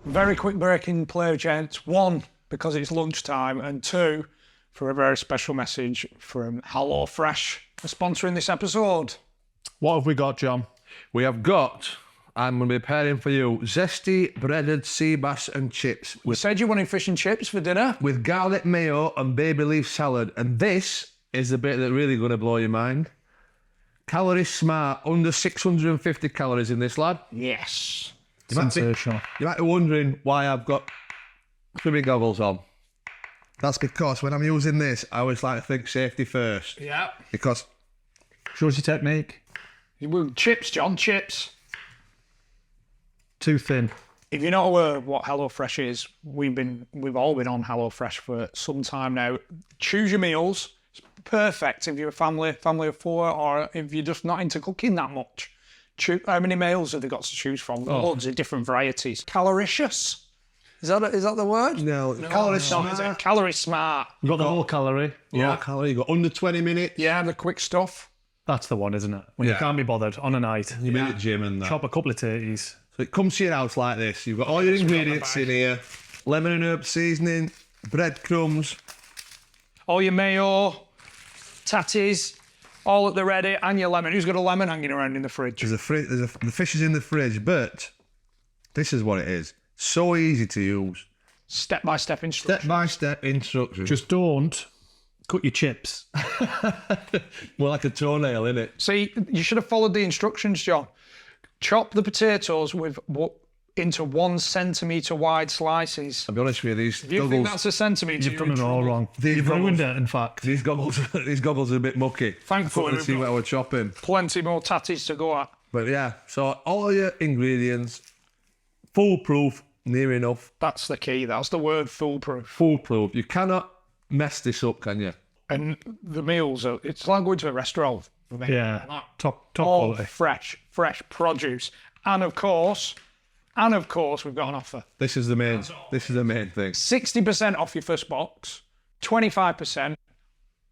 Very quick breaking play, gents. 1, because it's lunchtime, and 2, for a very special message from HelloFresh, sponsoring this episode. What have we got, John? We have got, I'm going to be preparing for you, zesty breaded sea bass and chips. You said you wanted fish and chips for dinner? With garlic mayo and baby leaf salad. And this is the bit that's really going to blow your mind. calorie smart, under 650 calories in this, lad. Yes. Sensational. You might be wondering why I've got swimming goggles on. That's because when I'm using this, I always like to think safety first. Yeah. Because Shows your technique. Chips, John, chips. Too thin. If you're not aware of what HelloFresh is, we've all been on HelloFresh for some time now. Choose your meals. It's perfect if you're a family of four, or if you're just not into cooking that much. How many meals have they got to choose from? Loads of different varieties. Caloricious. Is that the word? no, Calorie smart. Is it? Calorie smart. You've got the whole calorie. yeah, calorie. You got under 20 minutes. Yeah, the quick stuff. That's the one, isn't it? When you Yeah. can't be bothered on a night. You've been at the gym and that. Chop a couple of turkeys. So it comes to your house like this. You've got all your ingredients in here. Lemon and herb seasoning, breadcrumbs. All your mayo, tatties, all at the ready, and your lemon. Who's got a lemon hanging around in the fridge? The fish is in the fridge, but this is what it is. So easy to use. Step-by-step instructions. Step-by-step instructions. Just don't cut your chips. More like a toenail, innit? See, you should have followed the instructions, John. Chop the potatoes into 1 centimetre wide slices. I'll be honest with you, these If you think goggles, that's a centimetre, You've done it all wrong. You've ruined it, in fact. these goggles are a bit mucky. Thankfully, Let's see we've what got we're chopping. plenty more tatties to go at. But yeah, so all your ingredients, foolproof, near enough. That's the key. That's the word, foolproof. Foolproof. You cannot mess this up, can you? And the meals it's like going to a restaurant. Yeah. Top All quality. fresh produce. And of course, we've got an offer. This is the main thing. 60% off your first box, 25%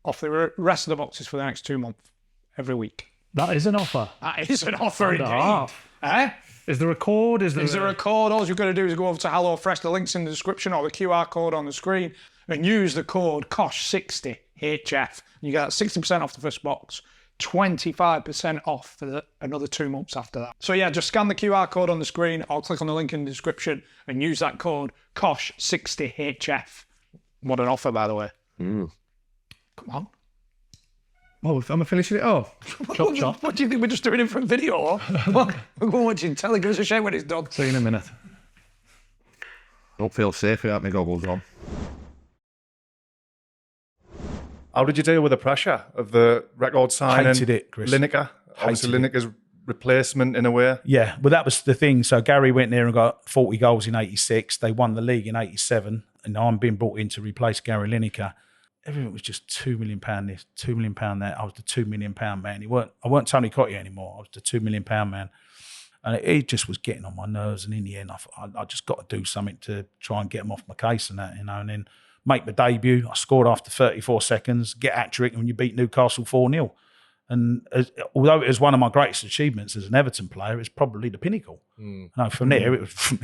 off the rest of the boxes for the next 2 months, every week. That is an offer. That is an offer And a indeed. half. Eh? Is there a code? Is there a code? All you've got to do is go over to HelloFresh, the link's in the description, or the QR code on the screen, and use the code COSH60HF. You get 60% off the first box, 25% off for another 2 months after that. So yeah, just scan the QR code on the screen or click on the link in the description and use that code COSH60HF. What an offer, by the way. Come on. Oh, am I finishing it off? Chop, chop. What do you think? We're just doing it for a video? Or? We're going watching telly. Give us a shout when it's done. See you in a minute. Don't feel safe without my goggles on. How did you deal with the pressure of the record signing? Hated it, Chris. Lineker. Obviously, Hated it. Lineker's replacement in a way. Yeah, well, that was the thing. So Gary went there and got 40 goals in 86. They won the league in 87. And I'm being brought in to replace Gary Lineker. Everything was just £2 million this, £2 million that. I was the £2 million man. I weren't Tony Cottee anymore. I was the £2 million man. And it just was getting on my nerves. And in the end, I just got to do something to try and get them off my case and that, and then make my debut. I scored after 34 seconds, get hat-trick when you beat Newcastle 4-0. And although it was one of my greatest achievements as an Everton player, it's probably the pinnacle. From there, it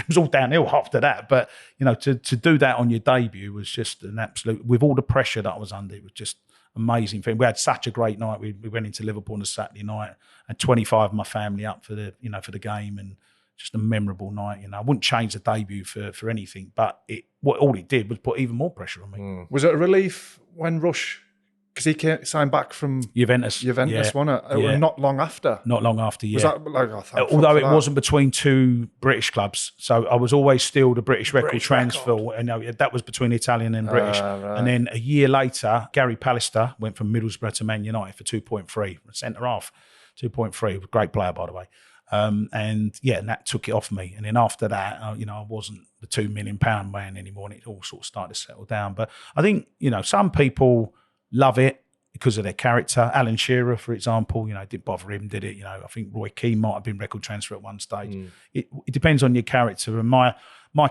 was all downhill after that. But, to do that on your debut was just an absolute, with all the pressure that I was under, it was just amazing thing. We had such a great night. We went into Liverpool on a Saturday night and 25 of my family up for the game, and just a memorable night. I wouldn't change the debut for anything, but all it did was put even more pressure on me. Was it a relief when Rush, because he signed back from Juventus, wasn't it? Yeah. Not long after. Not long after, yeah. Was that like, although it wasn't between two British clubs, so I was always still the British record transfer, and that was between Italian and British. Right. And then a year later, Gary Pallister went from Middlesbrough to Man United for 2.3, centre half, 2.3. Great player, by the way. And that took it off me. And then after that, I wasn't the £2 million man anymore, and it all sort of started to settle down. But I think some people love it because of their character. Alan Shearer, for example, it didn't bother him, did it? I think Roy Keane might have been record transfer at one stage. It depends on your character. And my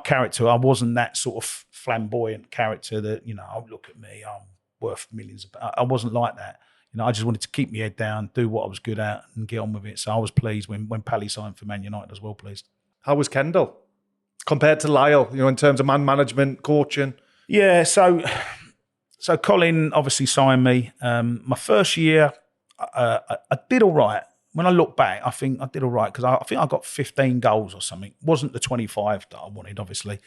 character, I wasn't that sort of flamboyant character that, oh, look at me, I'm worth millions. I wasn't like that. I just wanted to keep my head down, do what I was good at, and get on with it. So I was pleased when Pally signed for Man United. I was well pleased. How was Kendal compared to Lyall, in terms of man management, coaching? Yeah, so Colin obviously signed me. My first year, I did all right. When I look back, I think I did all right because I think I got 15 goals or something. It wasn't the 25 that I wanted, obviously.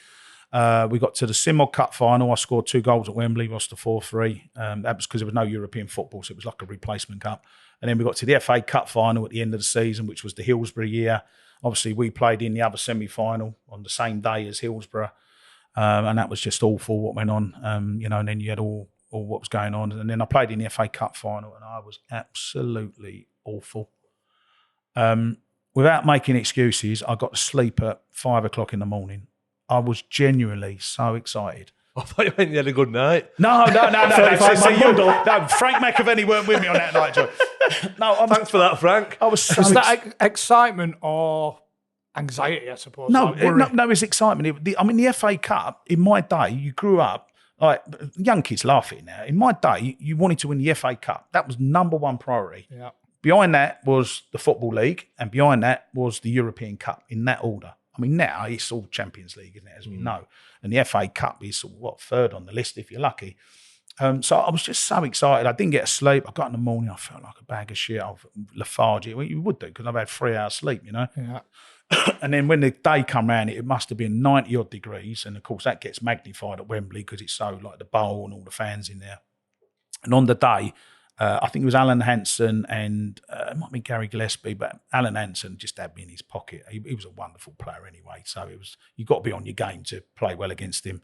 We got to the Simod Cup final. I scored 2 goals at Wembley, lost to 4-3. That was because there was no European football, so it was like a replacement cup. And then we got to the FA Cup final at the end of the season, which was the Hillsborough year. Obviously, we played in the other semi-final on the same day as Hillsborough. And that was just awful what went on, and then you had all what was going on. And then I played in the FA Cup final and I was absolutely awful. Without making excuses, I got to sleep at 5 o'clock in the morning. I was genuinely so excited. I thought you meant you had a good night. No. Frank McAvennie weren't with me on that night, Joe. Thanks for that, Frank. I was so Is that excitement or anxiety, I suppose? No, it's excitement. The FA Cup, in my day, you grew up, like young kids laugh at it now. In my day, you wanted to win the FA Cup. That was number one priority. Yeah. Behind that was the Football League, and behind that was the European Cup, in that order. I mean, now it's all Champions League, isn't it, as we know. And the FA Cup is, third on the list if you're lucky. So I was just so excited. I didn't get a sleep. I got in the morning, I felt like a bag of shit. I was lethargic. Well, you would do, because I've had 3 hours sleep, Yeah. And then when the day come round, it must have been 90 odd degrees. And of course, that gets magnified at Wembley because it's so like the bowl and all the fans in there. And on the day, I think it was Alan Hansen and it might be Gary Gillespie, but Alan Hansen just had me in his pocket. He was a wonderful player anyway. So you've got to be on your game to play well against him.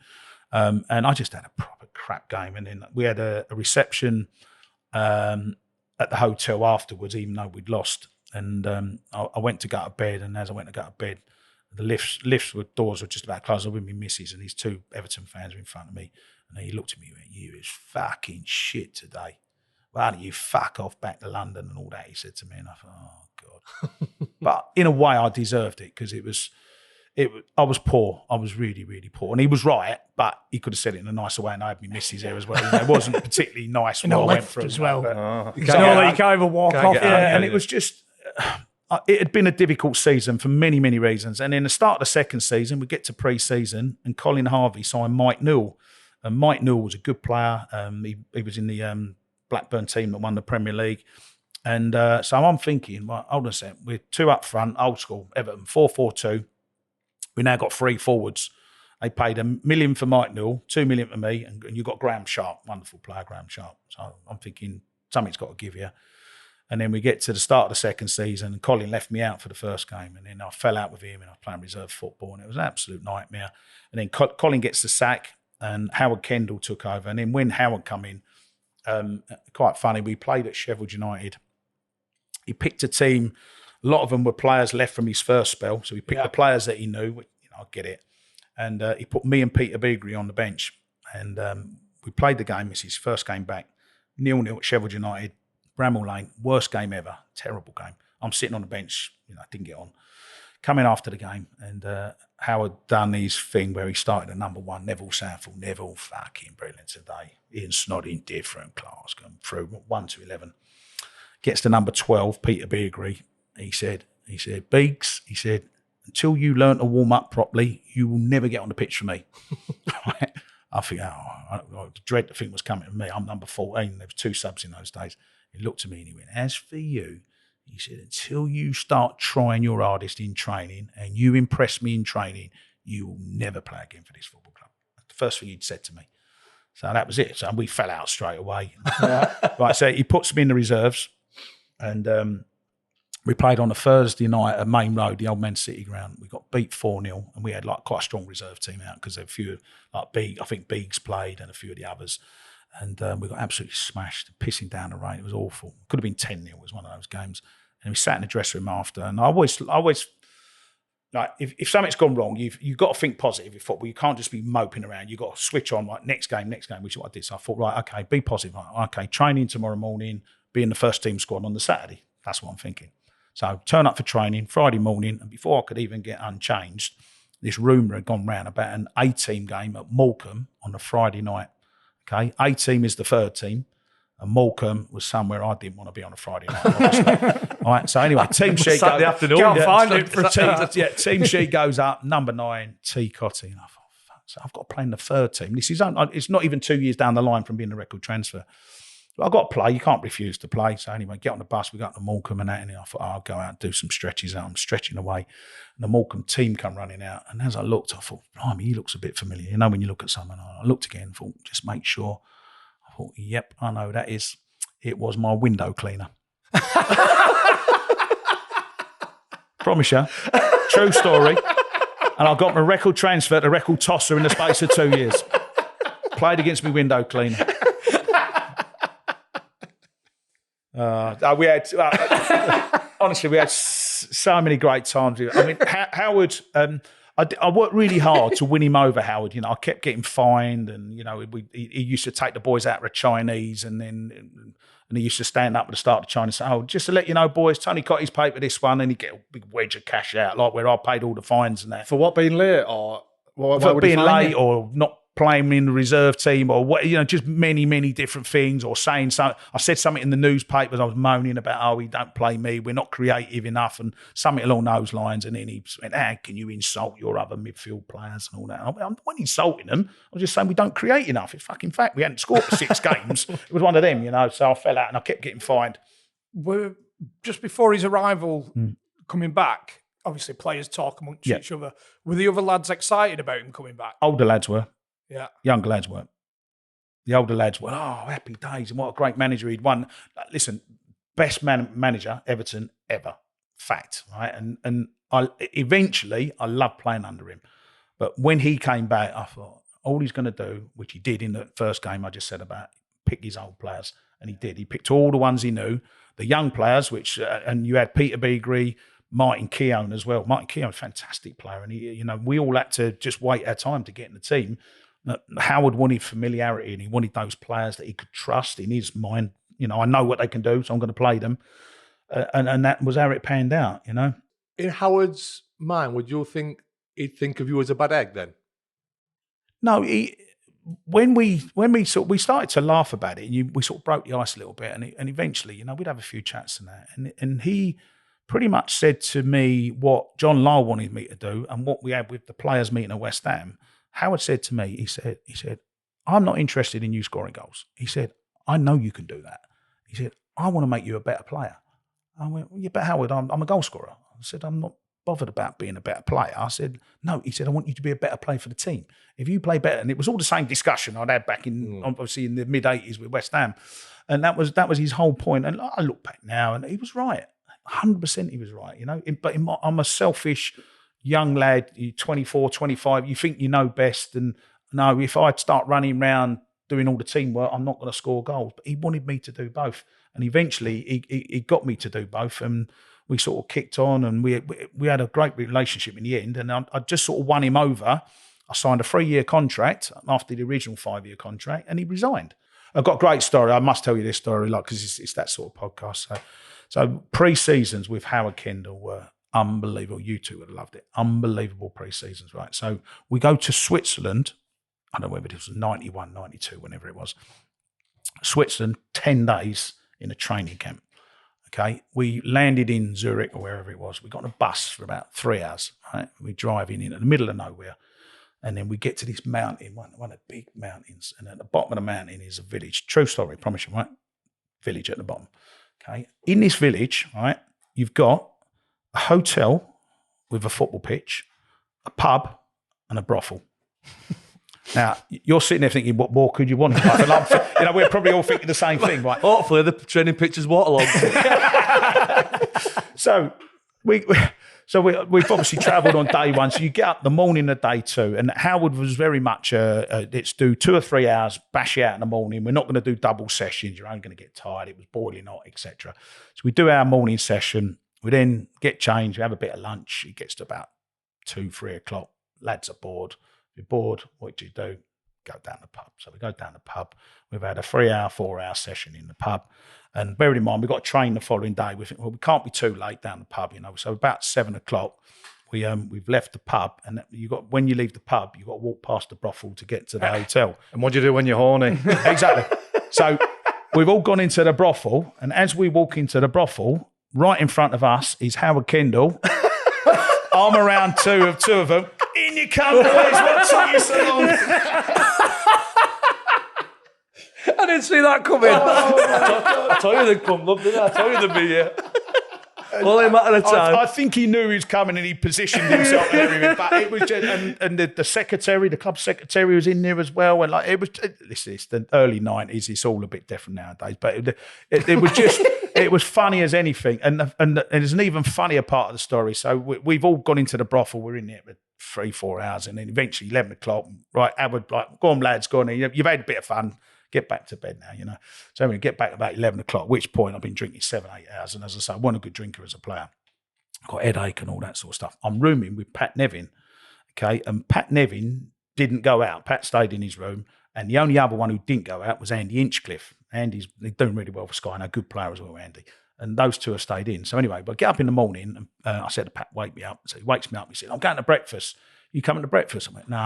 And I just had a proper crap game. And then we had a reception at the hotel afterwards, even though we'd lost. And I went to go to bed, and as I went to go to bed, the doors were just about closed. I was with my missus, and these 2 Everton fans were in front of me. And he looked at me and went, "You is fucking shit today. Why don't you fuck off back to London," and all that, he said to me. And I thought, oh, God. But in a way, I deserved it, because I was poor. I was really, really poor. And he was right, but he could have said it in a nicer way, and I had my missus there as well. It wasn't particularly nice what I went through. As well. You can't even walk off. And it was just... it had been a difficult season for many, many reasons. And in the start of the second season, we get to pre-season, and Colin Harvey signed Mike Newell. And Mike Newell was a good player. He was in the Blackburn team that won the Premier League. And so I'm thinking, well, hold on a second. We're 2 up front, old school, Everton, 4-4-2. We now got 3 forwards. They paid $1 million for Mike Newell, $2 million for me, and you got Graham Sharp, wonderful player, Graham Sharp. So I'm thinking something's got to give you. And then we get to the start of the second season, and Colin left me out for the first game, and then I fell out with him, and I was playing reserve football, and it was an absolute nightmare. And then Colin gets the sack, and Howard Kendall took over. And then when Howard come in, quite funny, we played at Sheffield United. He picked a team. A lot of them were players left from his first spell, so he picked the players that he knew. I get it. And he put me and Peter Beagrie on the bench, and we played the game. It's his first game back. 0-0 at Sheffield United. Bramall Lane, worst game ever, terrible game. I'm sitting on the bench, didn't get on. Coming after the game, and Howard done his thing where he started at number 1, Neville Southall. Neville, fucking brilliant today. Ian Snodding, different class, going through 1 to 11. Gets to number 12, Peter Beagrie. He said, Beegs, he said, until you learn to warm up properly, you will never get on the pitch for me. Right? I think, I dread the thing was coming to me. I'm number 14. There was 2 subs in those days. He looked at me and he went, as for you, he said, until you start trying your hardest in training and you impress me in training, you will never play again for this football club. That's the first thing he'd said to me. So that was it. So we fell out straight away. Right, so he puts me in the reserves, and we played on a Thursday night at Main Road, the Old Man City ground. We got beat 4-0, and we had quite a strong reserve team out because a few, I think Beegs played and a few of the others. And we got absolutely smashed, pissing down the rain. It was awful. Could have been 10-0. It was one of those games. And we sat in the dressing room after. And I always like, if something's gone wrong, you've got to think positive in football. You can't just be moping around. You've got to switch on, like, next game, which is what I did. So I thought, right, okay, be positive. Right, okay, training tomorrow morning, be in the first team squad on the Saturday. That's what I'm thinking. So turn up for training Friday morning. And before I could even get unchanged, this rumour had gone round about an A-team game at Morecambe on a Friday night. Okay, A-team is the 3rd team, and Morecambe was somewhere I didn't want to be on a Friday night. All right, so anyway, team sheet Saturday afternoon. Can't find it for a team. Team sheet goes up, number 9, T. Cottee. And I thought, fuck, so I've got to play in the 3rd team. It's not even 2 years down the line from being a record transfer. I've got to play. You can't refuse to play. So anyway, get on the bus. We got to Morecambe and that. And I thought, I'll go out and do some stretches out. I'm stretching away. And the Morecambe team come running out. And as I looked, I thought, blimey, he looks a bit familiar. You know, when you look at someone, I looked again and thought, just make sure. I thought, yep, I know that is. It was my window cleaner. Promise you. True story. And I got my record transfer to record tosser in the space of 2 years. Played against me window cleaner. We had honestly, we had so many great times. I mean, Howard. I worked really hard to win him over, Howard. You know, I kept getting fined, and you know, he used to take the boys out for a Chinese, and he used to stand up at the start of the Chinese. Say, "Oh, just to let you know, boys, Tony Cottee paid for this one," and he'd get a big wedge of cash out, like where I paid all the fines and that. For what, being late, or for being late, or not playing in the reserve team, or what, you know, just many different things, or saying something. I said something in the newspapers. I was moaning about, oh, he don't play me, we're not creative enough, and something along those lines. And then he went, can you insult your other midfield players and all that? I wasn't insulting them. I was just saying we don't create enough. It's fucking fact. We hadn't scored for 6 games. It was one of them, you know. So I fell out and I kept getting fined. Just before his arrival, coming back, obviously players talk amongst each other. Were the other lads excited about him coming back? Older lads were. Yeah. Younger lads weren't. The older lads were, oh, happy days, and what a great manager he'd won. Listen, best manager Everton ever. Fact, right? And I loved playing under him. But when he came back, I thought, all he's going to do, which he did in the first game I just said about, pick his old players. And he did. He picked all the ones he knew. The young players, which, and you had Peter Beagrie, Martin Keown as well. Martin Keown, fantastic player. And, he, you know, we all had to just wait our time to get in the team. Howard wanted familiarity, and he wanted those players that he could trust in his mind. You know, I know what they can do, so I'm going to play them. And that was how it panned out, you know. In Howard's mind, would you think he'd think of you as a bad egg then? No, when we started to laugh about it, and we sort of broke the ice a little bit, and eventually, you know, we'd have a few chats and that. And he pretty much said to me what John Lyall wanted me to do, and what we had with the players meeting at West Ham. Howard said to me, he said, I'm not interested in you scoring goals. He said, I know you can do that. He said, I want to make you a better player. I went, well, yeah, but Howard, I'm a goal scorer. I said, I'm not bothered about being a better player. I said, no. He said, I want you to be a better player for the team. If you play better, and it was all the same discussion I'd had back in, obviously in the mid-'80s with West Ham. And that was his whole point. And I look back now, and he was right. 100% he was right, you know. I'm a selfish young lad, you're 24, 25, you think you know best. And no, if I'd start running around doing all the teamwork, I'm not going to score goals. But he wanted me to do both. And eventually he got me to do both. And we sort of kicked on, and we had a great relationship in the end. And I just sort of won him over. I signed a 3-year contract after the original 5-year contract, and he resigned. I've got a great story. I must tell you this story, like, because it's that sort of podcast. So pre-seasons with Howard Kendall were unbelievable. You two would have loved it. Unbelievable pre-seasons, right? So we go to Switzerland. I don't know whether it was 91, 92, whenever it was. Switzerland, 10 days in a training camp. Okay. We landed in Zurich or wherever it was. We got on a bus for about 3 hours, right? We're driving in the middle of nowhere. And then we get to this mountain, one of the big mountains. And at the bottom of the mountain is a village. True story, promise you, right? Village at the bottom. Okay. In this village, right, you've got a hotel with a football pitch, a pub, and a brothel. Now, you're sitting there thinking, what more could you want? You know, we're probably all thinking the same thing, right? Hopefully the training pitch is waterlogged. So we've obviously travelled on day one. So you get up the morning of day two, and Howard was very much let's do 2 or 3 hours, bash you out in the morning. We're not going to do double sessions. You're only going to get tired. It was boiling hot, etc. So we do our morning session. We then get changed. We have a bit of lunch. It gets to about 2, 3 o'clock. Lads are bored. If you're bored, what do? Go down the pub. So we go down the pub. We've had a 3-hour, 4-hour session in the pub. And bearing in mind, we've got to train the following day. We think, well, we can't be too late down the pub, you know. So about 7 o'clock, we've left the pub. And when you leave the pub, you've got to walk past the brothel to get to the hotel. And what do you do when you're horny? Exactly. So we've all gone into the brothel. And as we walk into the brothel, right in front of us is Howard Kendall. Arm around two of them. In you come, boys. What took you so long? I didn't see that coming. I told you they'd come, didn't I? I told you they'd be here. Only a matter of time. I think he knew he was coming and he positioned himself and everything. But it was just, and the secretary, the club secretary was in there as well. And like it's the early 90s. It's all a bit different nowadays. But it was just, it was funny as anything. And there's an even funnier part of the story. So we've all gone into the brothel. We're in there for 3-4 hours. And then eventually 11 o'clock, right, Howard, like, go on, lads, go on. You've had a bit of fun. Get back to bed now, So we get back about 11 o'clock, at which point I've been drinking 7-8 hours. And as I say, I wasn't a good drinker as a player. I've got a headache and all that sort of stuff. I'm rooming with Pat Nevin, okay? And Pat Nevin didn't go out. Pat stayed in his room. And the only other one who didn't go out was Andy Hinchcliffe. Andy's doing really well for Sky, and a good player as well, Andy. And those two have stayed in. So anyway, but I get up in the morning, and I said to Pat, wake me up. So he wakes me up. He said, I'm going to breakfast. You coming to breakfast? I went, no,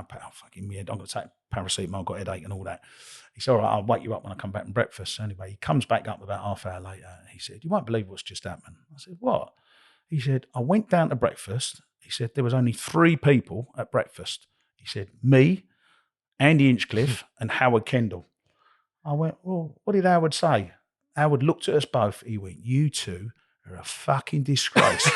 Pat, I'm fucking weird. I'm going to take paracetamol, I've got a headache and all that. He said, all right, I'll wake you up when I come back from breakfast. So anyway, he comes back up about half hour later. And he said, you won't believe what's just happened. I said, what? He said, I went down to breakfast. He said, there was only 3 people at breakfast. He said, me, Andy Hinchcliffe and Howard Kendall. I went, well, what did Howard say? Howard looked at us both. He went, you two are a fucking disgrace.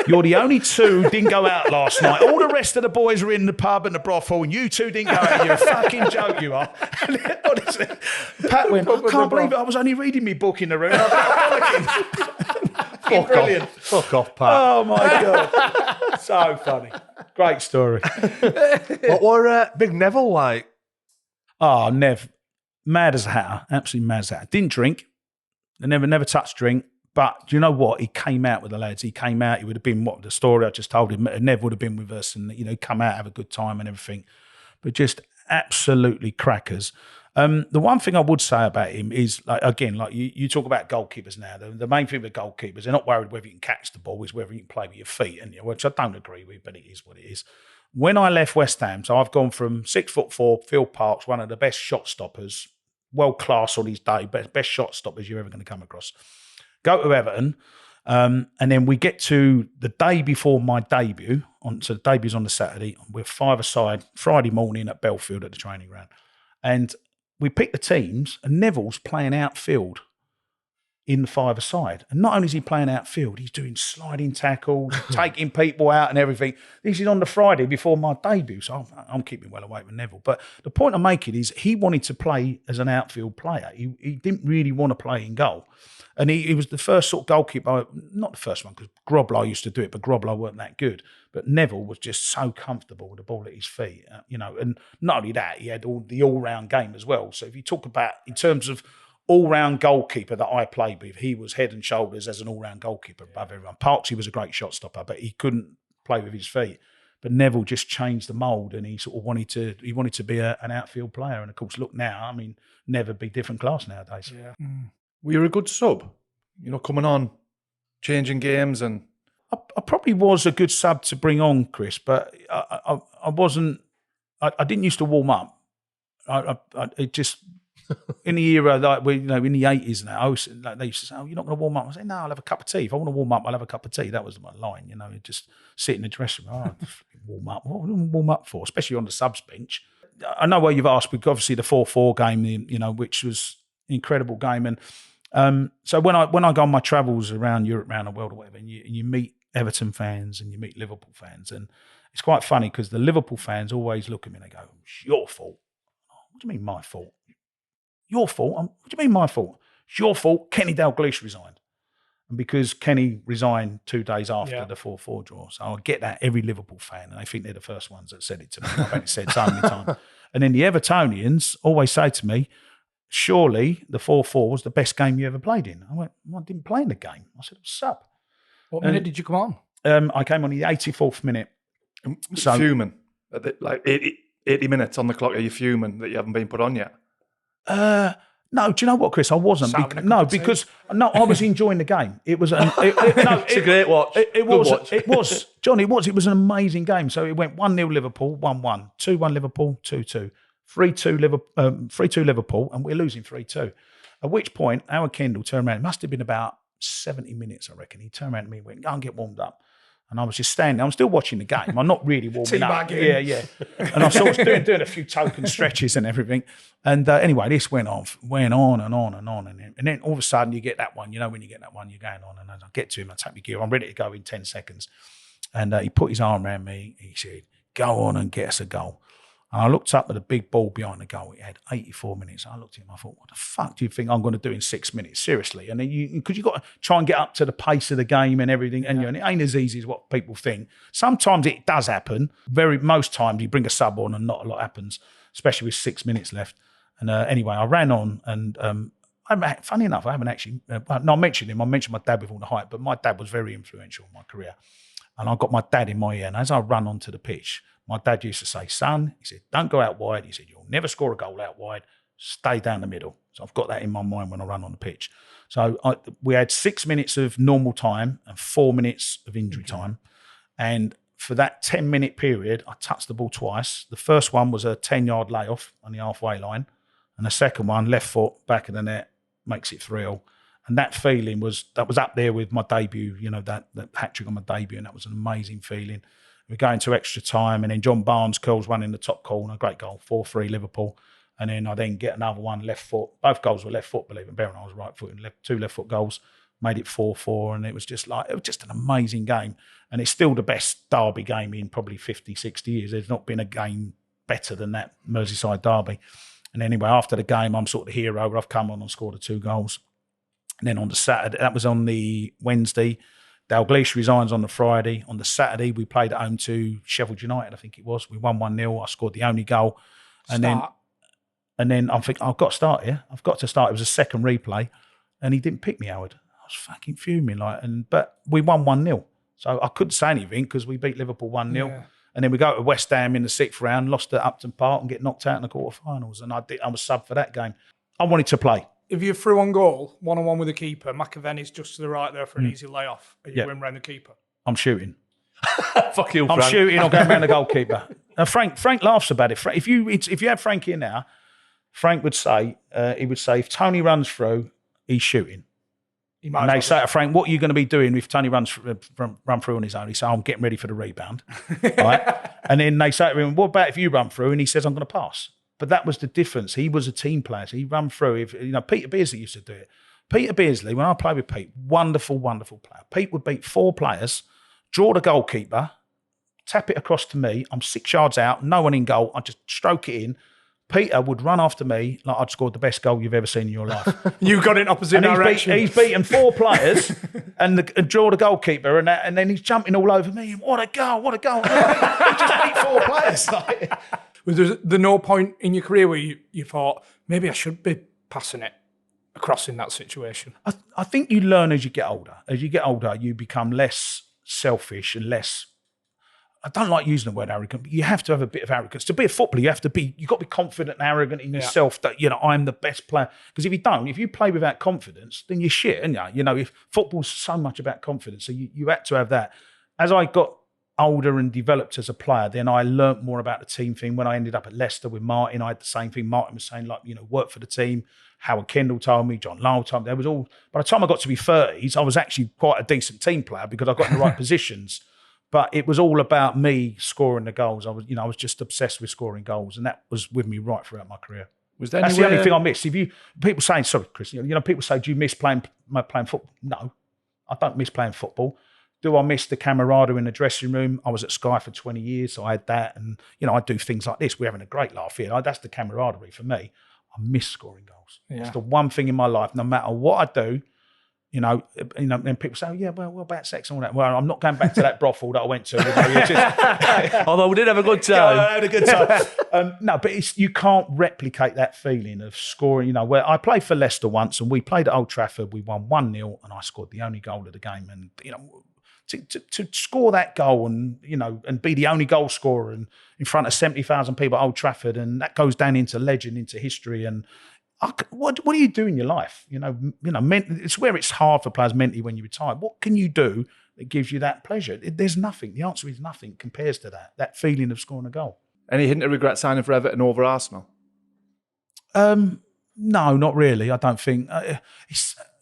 You're the only 2 who didn't go out last night. All the rest of the boys were in the pub and the brothel, and you 2 didn't go out. You're a fucking joke, you are. Honestly, Pat went, I can't believe it. I was only reading my book in the room. Fuck off, Pat. Oh, my God. So funny. Great story. What were Big Neville like? Oh, Nev, mad as a hatter. Absolutely mad as a hatter. Didn't drink. They never touched drink. But do you know what? He came out with the lads. He came out. He would have been what the story I just told him. Nev would have been with us, and come out, have a good time and everything. But just absolutely crackers. The one thing I would say about him is, like you talk about goalkeepers now. The main thing with goalkeepers, they're not worried whether you can catch the ball, is whether you can play with your feet, which I don't agree with, but it is what it is. When I left West Ham, so I've gone from 6'4", Phil Parkes, one of the best shot stoppers, world class on his day, best shot stoppers you're ever going to come across. Go to Everton, and then we get to the day before my debut. So the debu's on the Saturday. We're 5-a-side Friday morning at Belfield at the training ground. And we pick the teams, and Neville's playing outfield in the 5-a-side. And not only is he playing outfield, he's doing sliding tackles, taking people out and everything. This is on the Friday before my debut, so I'm keeping well away with Neville. But the point I'm making is he wanted to play as an outfield player. He didn't really want to play in goal. And he was the first sort of goalkeeper, not the first one, because Grobler used to do it, but Grobler weren't that good. But Neville was just so comfortable with the ball at his feet, and not only that, he had the all-round game as well. So if you talk about, in terms of all-round goalkeeper that I played with, he was head and shoulders as an all-round goalkeeper above everyone. Parks, he was a great shot stopper, but he couldn't play with his feet. But Neville just changed the mould, and he sort of wanted to be an outfield player. And of course, look now, I mean, never be different class nowadays. Yeah. Were you a good sub? Coming on, changing games, and I probably was a good sub to bring on, Chris, but I wasn't. I didn't used to warm up. It just in the era like we, in the 80s now, they used to say, "Oh, you're not going to warm up." I say, "No, I'll have a cup of tea. If I want to warm up, I'll have a cup of tea." That was my line, Just sit in the dressing room. Oh, warm up. What do I warm up for? Especially on the subs bench. I know why you've asked, because obviously the 4-4 game, which was an incredible game, and. So when I go on my travels around Europe, around the world, or whatever, and you meet Everton fans and you meet Liverpool fans, and it's quite funny because the Liverpool fans always look at me and they go, "It's your fault." What do you mean my fault? Your fault? What do you mean my fault? It's your fault. Kenny Dalglish resigned, and because Kenny resigned 2 days after the 4-4 draw, so I get that every Liverpool fan, and they think they're the first ones that said it to me. I've had it said so many times, and then the Evertonians always say to me, "Surely the 4-4 was the best game you ever played in." I went, "Well, I didn't play in the game." I said, "What's up?" What minute did you come on? I came on the 84th minute. So, fuming. Like 80 minutes on the clock, are you fuming that you haven't been put on yet? No, do you know what, Chris? I wasn't. Because I was enjoying the game. It was it's a great watch. It was, John. It was an amazing game. So it went 1-0 Liverpool, 1-1, 2-1 Liverpool, 2-2. 3-2 Liverpool, and we're losing 3-2. At which point, Howard Kendall turned around. It must have been about 70 minutes, I reckon. He turned around to me and went, "Go and get warmed up." And I was just standing. I'm still watching the game. I'm not really warming up. Teabagging. Yeah. And I'm sort of doing a few token stretches and everything. And anyway, this went on and on. And then all of a sudden you get that one. You know, when you get that one, you're going on. And I get to him, I take my gear. I'm ready to go in 10 seconds. And he put his arm around me. He said, go on and get us a goal. And I looked up at the big ball behind the goal. It had 84 minutes. I looked at him. I thought, what the fuck do you think I'm going to do in 6 minutes? Seriously. And then because you've got to try and get up to the pace of the game and everything. And, and it ain't as easy as what people think. Sometimes it does happen. Most times you bring a sub on and not a lot happens, especially with 6 minutes left. And anyway, I ran on and funny enough, I haven't actually, I mentioned him. I mentioned my dad with all the hype, but my dad was very influential in my career. And I got my dad in my ear. And as I run onto the pitch, my dad used to say, son, he said, don't go out wide. He said, you'll never score a goal out wide. Stay down the middle. So I've got that in my mind when I run on the pitch. So we had 6 minutes of normal time and 4 minutes of injury time. And for that 10-minute period, I touched the ball twice. The first one was a 10-yard layoff on the halfway line. And the second one, left foot, back of the net, makes it 3-0. And that feeling was up there with my debut, that hat-trick on my debut. And that was an amazing feeling. We go into extra time, and then John Barnes curls one in the top corner, great goal, 4-3 Liverpool. And then I get another one, left foot. Both goals were left foot, believe it. Bear in mind, I was right foot, and two left foot goals, made it 4-4. And it was just an amazing game. And it's still the best derby game in probably 50, 60 years. There's not been a game better than that Merseyside derby. And anyway, after the game, I'm sort of the hero. I've come on and scored the 2 goals. And then on the Saturday, that was on the Wednesday, Dalglish resigns on the Friday. On the Saturday, we played at home to Sheffield United, I think it was. We won 1-0. I scored the only goal. And then I'm thinking, I've got to start here. I've got to start. It was a second replay. And he didn't pick me, Howard. I was fucking fuming. But we won 1-0. So I couldn't say anything because we beat Liverpool 1-0. Yeah. And then we go to West Ham in the 6th round, lost at Upton Park and get knocked out in the quarterfinals. And I was sub for that game. I wanted to play. If you're through on goal, one-on-one with the keeper, McAvennie's just to the right there for an easy layoff, and you win round the keeper. I'm shooting. Fuck you, Frank. I'm shooting. I'm going round the goalkeeper. Frank laughs about it. If you had Frank here now, Frank would say, if Tony runs through, he's shooting. And they say to Frank, what are you going to be doing if Tony run through on his own? He says, I'm getting ready for the rebound. Right? And then they say to him, what about if you run through? And he says, I'm going to pass. But that was the difference. He was a team player. So he ran through. Peter Beardsley used to do it. Peter Beardsley, when I played with Pete, wonderful, wonderful player. Pete would beat 4 players, draw the goalkeeper, tap it across to me. I'm 6 yards out, no one in goal. I just stroke it in. Peter would run after me like I'd scored the best goal you've ever seen in your life. You got in opposite direction. He's beaten 4 players and draw the goalkeeper, and then he's jumping all over me. What a goal! What a goal! He just beat 4 players. Was there no point in your career where you thought, maybe I should be passing it across in that situation? I think you learn as you get older. As you get older, you become less selfish and less... I don't like using the word arrogant, but you have to have a bit of arrogance. To be a footballer, you've got to be confident and arrogant in yourself that, I'm the best player. Because if you play without confidence, then you're shit, aren't you? If football's so much about confidence, so you had to have that. As I got older and developed as a player, then I learnt more about the team thing. When I ended up at Leicester with Martin, I had the same thing. Martin was saying, work for the team. Howard Kendall told me, John Lyall told me. There was all. By the time I got to be 30s, I was actually quite a decent team player because I got in the right positions. But it was all about me scoring the goals. I was just obsessed with scoring goals, and that was with me right throughout my career. That's the only thing I miss. People saying, sorry, Chris, people say, do you miss playing football? No, I don't miss playing football. Do I miss the camaraderie in the dressing room? I was at Sky for 20 years, so I had that. And, I do things like this. We're having a great laugh here. That's the camaraderie for me. I miss scoring goals. Yeah. It's the one thing in my life, no matter what I do, and people say, what about sex and all that? Well, I'm not going back to that brothel that I went to. Although we did have a good time. I had a good time. No, but you can't replicate that feeling of scoring. Where I played for Leicester once, and we played at Old Trafford. We won 1-0, and I scored the only goal of the game. And to score that goal and and be the only goal scorer in front of 70,000 people at Old Trafford, and that goes down into legend, into history. And what do you do in your life? It's where it's hard for players mentally when you retire. What can you do that gives you that pleasure? There's nothing. The answer is nothing compares to that feeling of scoring a goal. Any hint of regret signing for Everton over Arsenal? No, not really. I don't think.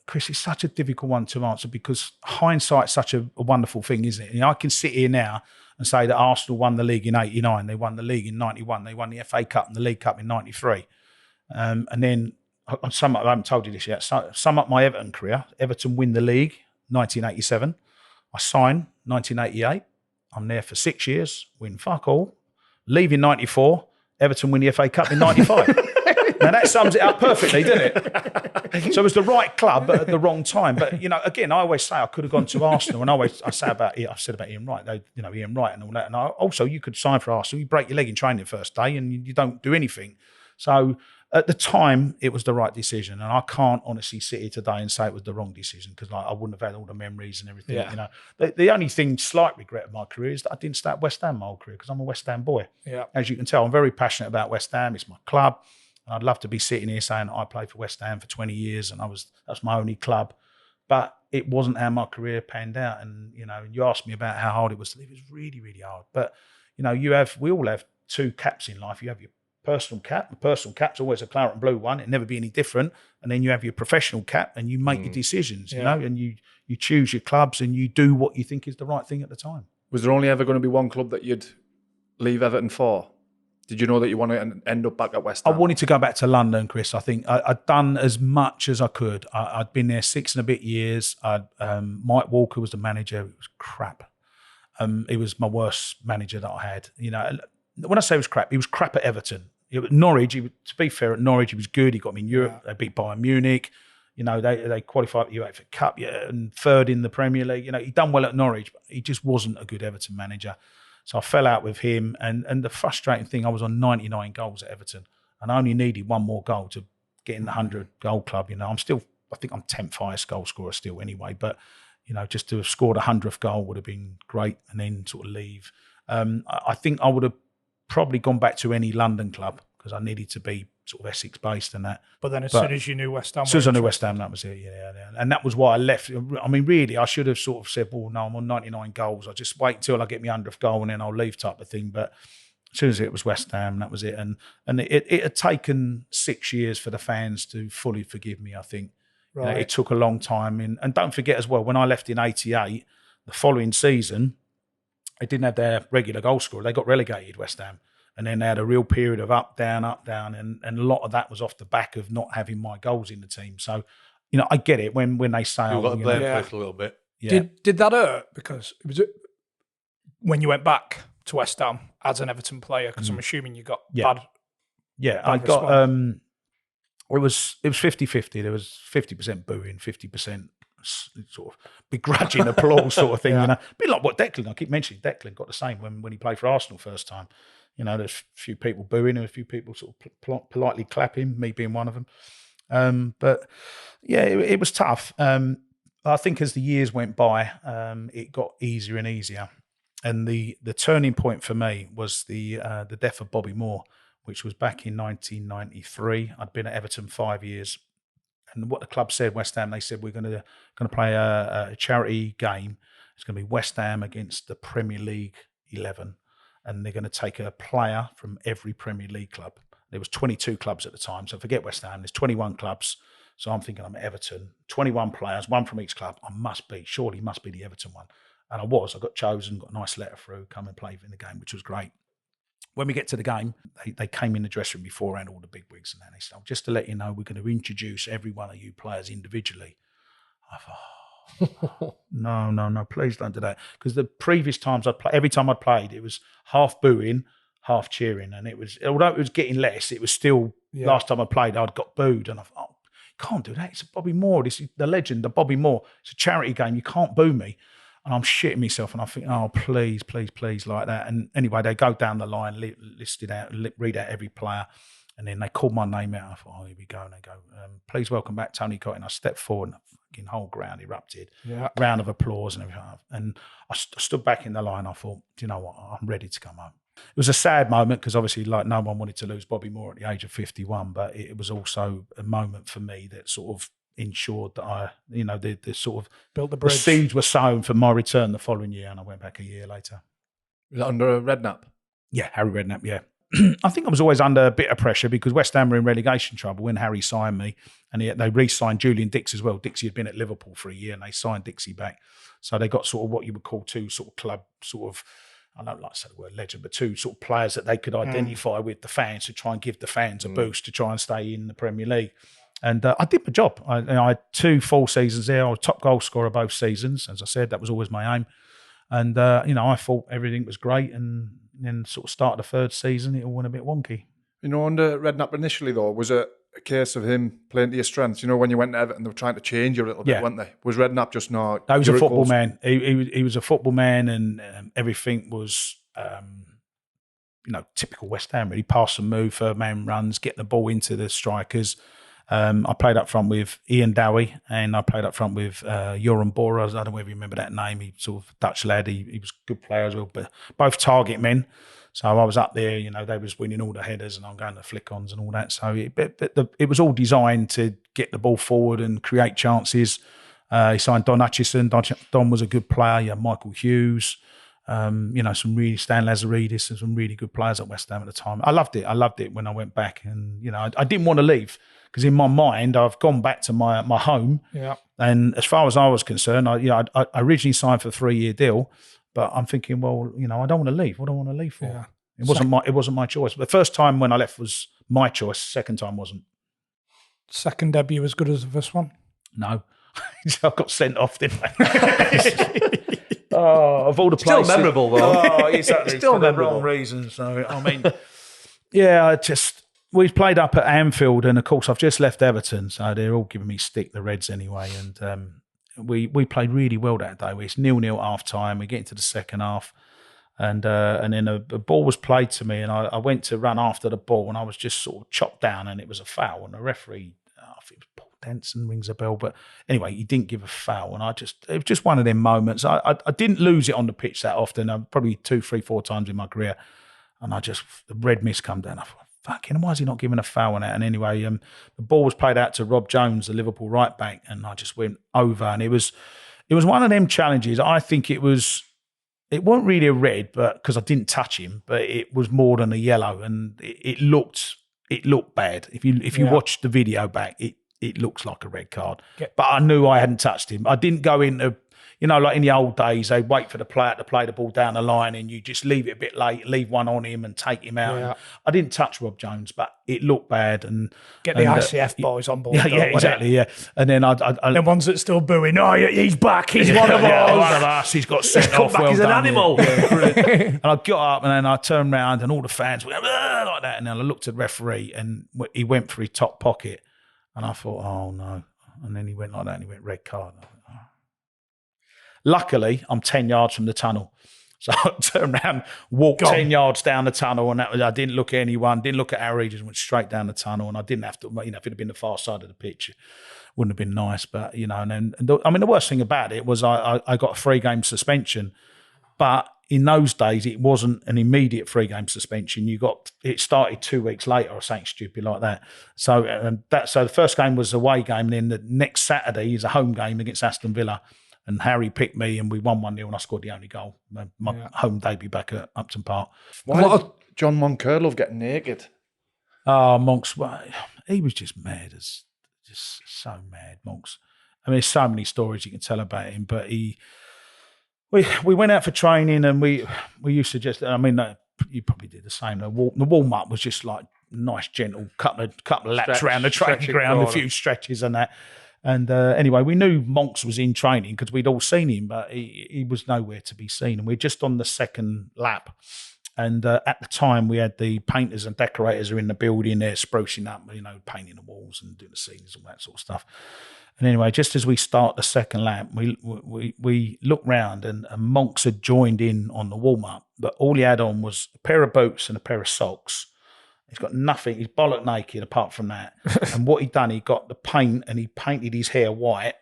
Chris, it's such a difficult one to answer because hindsight's such a wonderful thing, isn't it? I can sit here now and say that Arsenal won the league in 89, they won the league in 91, they won the FA Cup and the League Cup in 93. And then, I haven't told you this yet, sum up my Everton career. Everton win the league, 1987. I sign, 1988. I'm there for 6 years, win fuck all. Leave in 94, Everton win the FA Cup in 95. Now that sums it up perfectly, doesn't it? So it was the right club, but at the wrong time. But, again, I always say I could have gone to Arsenal, and I said about Ian Wright, Ian Wright and all that. And also, you could sign for Arsenal, you break your leg in training the first day, and you don't do anything. So at the time, it was the right decision, and I can't honestly sit here today and say it was the wrong decision because I wouldn't have had all the memories and everything. Yeah. The only slight regret of my career is that I didn't start West Ham my whole career because I'm a West Ham boy. Yeah. As you can tell, I'm very passionate about West Ham. It's my club. And I'd love to be sitting here saying I played for West Ham for 20 years and that's my only club. But it wasn't how my career panned out. And, you asked me about how hard it was to live. It was really, really hard. But, we all have two caps in life. You have your personal cap. The personal cap's always a claret and blue one. It'll never be any different. And then you have your professional cap and you make your decisions, and you choose your clubs and you do what you think is the right thing at the time. Was there only ever going to be one club that you'd leave Everton for? Did you know that you want to end up back at West Ham? I wanted to go back to London, Chris. I think I'd done as much as I could. I'd been there 6 and a bit years. Mike Walker was the manager. It was crap. He was my worst manager that I had. When I say it was crap, he was crap at Everton. Norwich, to be fair, at Norwich, he was good. He got me in Europe. They beat Bayern Munich. They qualified the UEFA Cup and third in the Premier League. He'd done well at Norwich, but he just wasn't a good Everton manager. So I fell out with him. And the frustrating thing, I was on 99 goals at Everton and I only needed one more goal to get in the 100-goal club. I think I'm 10th highest goal scorer still anyway. But, just to have scored a 100th goal would have been great and then sort of leave. I think I would have probably gone back to any London club because I needed to be sort of Essex-based and that. But then as soon as you knew West Ham... As soon as I knew West Ham, that was it, yeah. And that was why I left. I mean, really, I should have sort of said, well, no, I'm on 99 goals. I'll just wait until I get my 100th goal and then I'll leave type of thing. But as soon as it was West Ham, that was it. And it had taken 6 years for the fans to fully forgive me, I think. Right. It took a long time. And don't forget as well, when I left in 88, the following season, they didn't have their regular goal scorer. They got relegated, West Ham. And then they had a real period of up, down, and a lot of that was off the back of not having my goals in the team. So, I get it when they say... You've got to blame for it a little bit. Yeah. Did that hurt? Because it was when you went back to West Ham as an Everton player, because I'm assuming you got bad... Yeah, I got... It was 50-50. There was 50% booing, 50% sort of begrudging applause sort of thing. A bit like what Declan, I keep mentioning, Declan got the same when he played for Arsenal first time. There's a few people booing and a few people sort of politely clapping, me being one of them. But yeah, it was tough. I think as the years went by, it got easier and easier. And the turning point for me was the death of Bobby Moore, which was back in 1993. I'd been at Everton 5 years. And what the club said, West Ham, they said, we're going to play a charity game. It's going to be West Ham against the Premier League 11. And they're going to take a player from every Premier League club. There was 22 clubs at the time, so forget West Ham. There's 21 clubs. So I'm thinking I'm at Everton. 21 players, one from each club. Surely must be the Everton one. And I got chosen, got a nice letter through, come and play in the game, which was great. When we get to the game, they came in the dressing room beforehand, all the big wigs, and they said, just to let you know, we're going to introduce every one of you players individually. I thought, no, please don't do that. Because the previous times every time I'd played, it was half booing, half cheering. And it was, although it was getting less, it was still, last time I played, I'd got booed. And I thought, can't do that. It's Bobby Moore. This is the legend, the Bobby Moore. It's a charity game. You can't boo me. And I'm shitting myself. And I think, oh, please, like that. And anyway, they go down the line, read out every player. And then they called my name out. I thought, oh, here we go. And they go, please welcome back Tony Cottee. And I stepped forward and the fucking whole ground erupted. Yeah. Round of applause and everything. And I stood back in the line. I thought, do you know what? I'm ready to come home. It was a sad moment because obviously like no one wanted to lose Bobby Moore at the age of 51, but it was also a moment for me that sort of ensured that I, the sort of built the bridge. The seeds were sown for my return the following year, and I went back a year later. Was that under Redknapp? Yeah, Harry Redknapp, yeah. I think I was always under a bit of pressure because West Ham were in relegation trouble when Harry signed me, and they re-signed Julian Dix as well. Dixie had been at Liverpool for a year, and they signed Dixie back. So they got sort of what you would call two sort of club, sort of, I don't like to say the word legend, but two sort of players that they could identify with the fans to try and give the fans a boost to try and stay in the Premier League. And I did my job. I had 2 full seasons there. I was top goal scorer both seasons. As I said, that was always my aim. And, I thought everything was great. And then sort of started the 3rd season, it all went a bit wonky. Under Redknapp initially, though, was it a case of him playing to your strengths? When you went to Everton, they were trying to change you a little bit, weren't they? Was Redknapp just not... No, he was a football man. He was a football man, and everything was, typical West Ham, really. Pass and move, third man runs, get the ball into the strikers. I played up front with Ian Dowie, and I played up front with Joran Bora. I don't know if you remember that name. He sort of Dutch lad. He was a good player as well, but both target men. So I was up there, they was winning all the headers and I'm going to flick-ons and all that. So it was all designed to get the ball forward and create chances. He signed Don Hutchison. Don was a good player. You had Michael Hughes, some really, Stan Lazaridis, and some really good players at West Ham at the time. I loved it when I went back. And, I didn't want to leave because in my mind, I've gone back to my home. Yeah. And as far as I was concerned, I originally signed for a 3-year deal. But I'm thinking, well, I don't want to leave. What do I want to leave for? Yeah. It wasn't my choice. The first time when I left was my choice. Second time wasn't. Second debut as good as the first one? No. I got sent off, didn't I? Of all the places. Still memorable, though. Oh, exactly. Still for memorable. The wrong reasons. So, I mean, we played up at Anfield, and of course, I've just left Everton, so they're all giving me stick, the Reds anyway, and we played really well that day. It's 0-0 half time. We get into the second half, and then a ball was played to me, and I went to run after the ball, and I was just sort of chopped down, and it was a foul. And the referee, I think it was Paul Denson, rings a bell, but anyway, he didn't give a foul, and it was just one of them moments. I didn't lose it on the pitch that often. Probably 2, 3, 4 times in my career, and the red mist come down. I thought, fucking, why is he not giving a foul on that? And anyway, the ball was played out to Rob Jones, the Liverpool right back, and I just went over. And it was one of them challenges. I think it wasn't really a red, but because I didn't touch him, but it was more than a yellow, and it looked bad. If you watch the video back, it looks like a red card. Yeah. But I knew I hadn't touched him. I didn't go into, like in the old days, they wait for the player to play the ball down the line and you just leave it a bit late, leave one on him and take him out. Yeah. I didn't touch Rob Jones, but it looked bad. And get the ICF boys on board. Yeah, exactly, yeah. And then the ones that still booing, he's back, he's one of us. One of us, he's got sent off. Back, he's an animal. And I got up and then I turned around and all the fans went like that. And then I looked at the referee and he went for his top pocket. And I thought, oh no. And then he went like that and he went red card. Luckily, I'm 10 yards from the tunnel. So I turned around, walked 10 yards down the tunnel, and I didn't look at anyone, didn't look at Harry, just went straight down the tunnel, and I didn't have to, if it had been the far side of the pitch, it wouldn't have been nice. But, the worst thing about it was I got a 3-game suspension, but in those days, it wasn't an immediate 3-game suspension. It started 2 weeks later or something stupid like that. So the first game was a away game, and then the next Saturday is a home game against Aston Villa. And Harry picked me, and we won 1-0, and I scored the only goal. My home debut back at Upton Park. Why did John Moncurlove get naked? Oh, Monks, he was just mad, just so mad, Monks. I mean, there's so many stories you can tell about him, but we went out for training, and we used to just, you probably did the same. The warm-up was just like nice, gentle, couple of laps around the training ground, a few stretches and that. And anyway, we knew Monks was in training because we'd all seen him, but he was nowhere to be seen. And we're just on the second lap. And at the time, we had the painters and decorators are in the building there, sprucing up, painting the walls and doing the scenes, all that sort of stuff. And anyway, just as we start the second lap, we look round and Monks had joined in on the warm-up, but all he had on was a pair of boots and a pair of socks. He's got nothing. He's bollock naked apart from that. And what he'd done, he got the paint and he painted his hair white,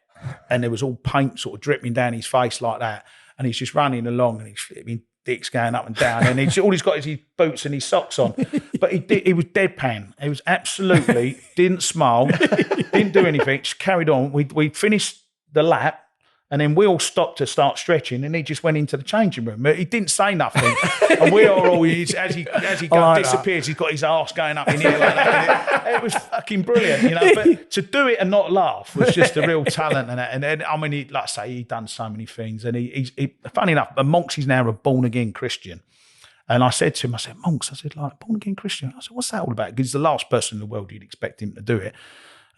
and there was all paint sort of dripping down his face like that. And he's just running along, and his dick's going up and down, and all he's got is his boots and his socks on. But he was deadpan. He was absolutely didn't smile, didn't do anything. Just carried on. We finished the lap, And then we all stopped to start stretching, and he just went into the changing room. He didn't say nothing, and we are all as he disappears. He's got his arse going up in here like that. It was fucking brilliant, you know. But to do it and not laugh was just a real talent. And then I mean, like I say, he'd done so many things, and he's funny enough. But Monks is now a born again Christian. And I said to him, Monks, like, born again Christian. I said, what's that all about? Because he's the last person in the world you'd expect him to do it.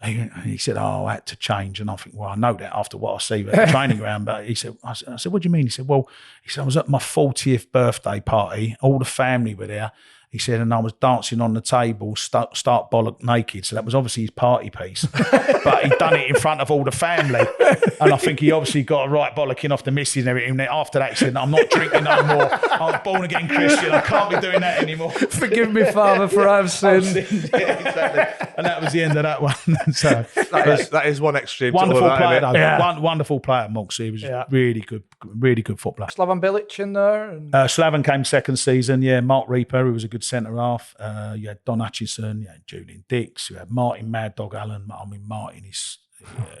And he said, I had to change. And I think, well, I know that after what I see at the training ground. But he said, I said, what do you mean? He said, I was at my 40th birthday party. All the family were there. He said, and I was dancing on the table, start bollock naked. So that was obviously his party piece. But he'd done it in front of all the family. And I think he obviously got a right bollocking off the missus and everything. After that, he said, I'm not drinking no more. I'm born again Christian. I can't be doing that anymore. Forgive me, Father, for I've sinned. Yeah, exactly. And that was the end of that one. So that is one extreme. Wonderful player, though. Yeah. Wonderful player, Monks. He was really good footballer. Slaven Bilic in there. And... Slaven came second season. Yeah, Mark Reaper, who was a good centre half. You had Don Hutchinson. You had Julian Dix. You had Martin Mad Dog Allen. I mean, Martin is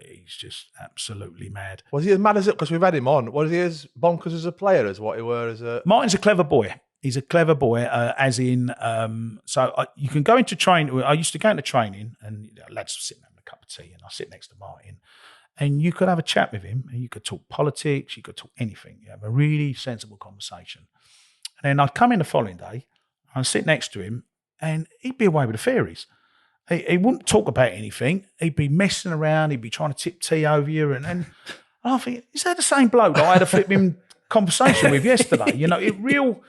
he's just absolutely mad. Was he as mad as it? Because we've had him on. Was he as bonkers as a player as what he were as a? Martin's a clever boy. He's a clever boy, as in. You can go into training. I used to go into training, and lads were sitting having a cup of tea, and I sit next to Martin. And you could have a chat with him, and you could talk politics, you could talk anything. You have a really sensible conversation. And then I'd come in the following day, I'd sit next to him, and he'd be away with the fairies. He wouldn't talk about anything. He'd be messing around. He'd be trying to tip tea over you. And I think, is that the same bloke that I had a flipping conversation with yesterday? You know, it real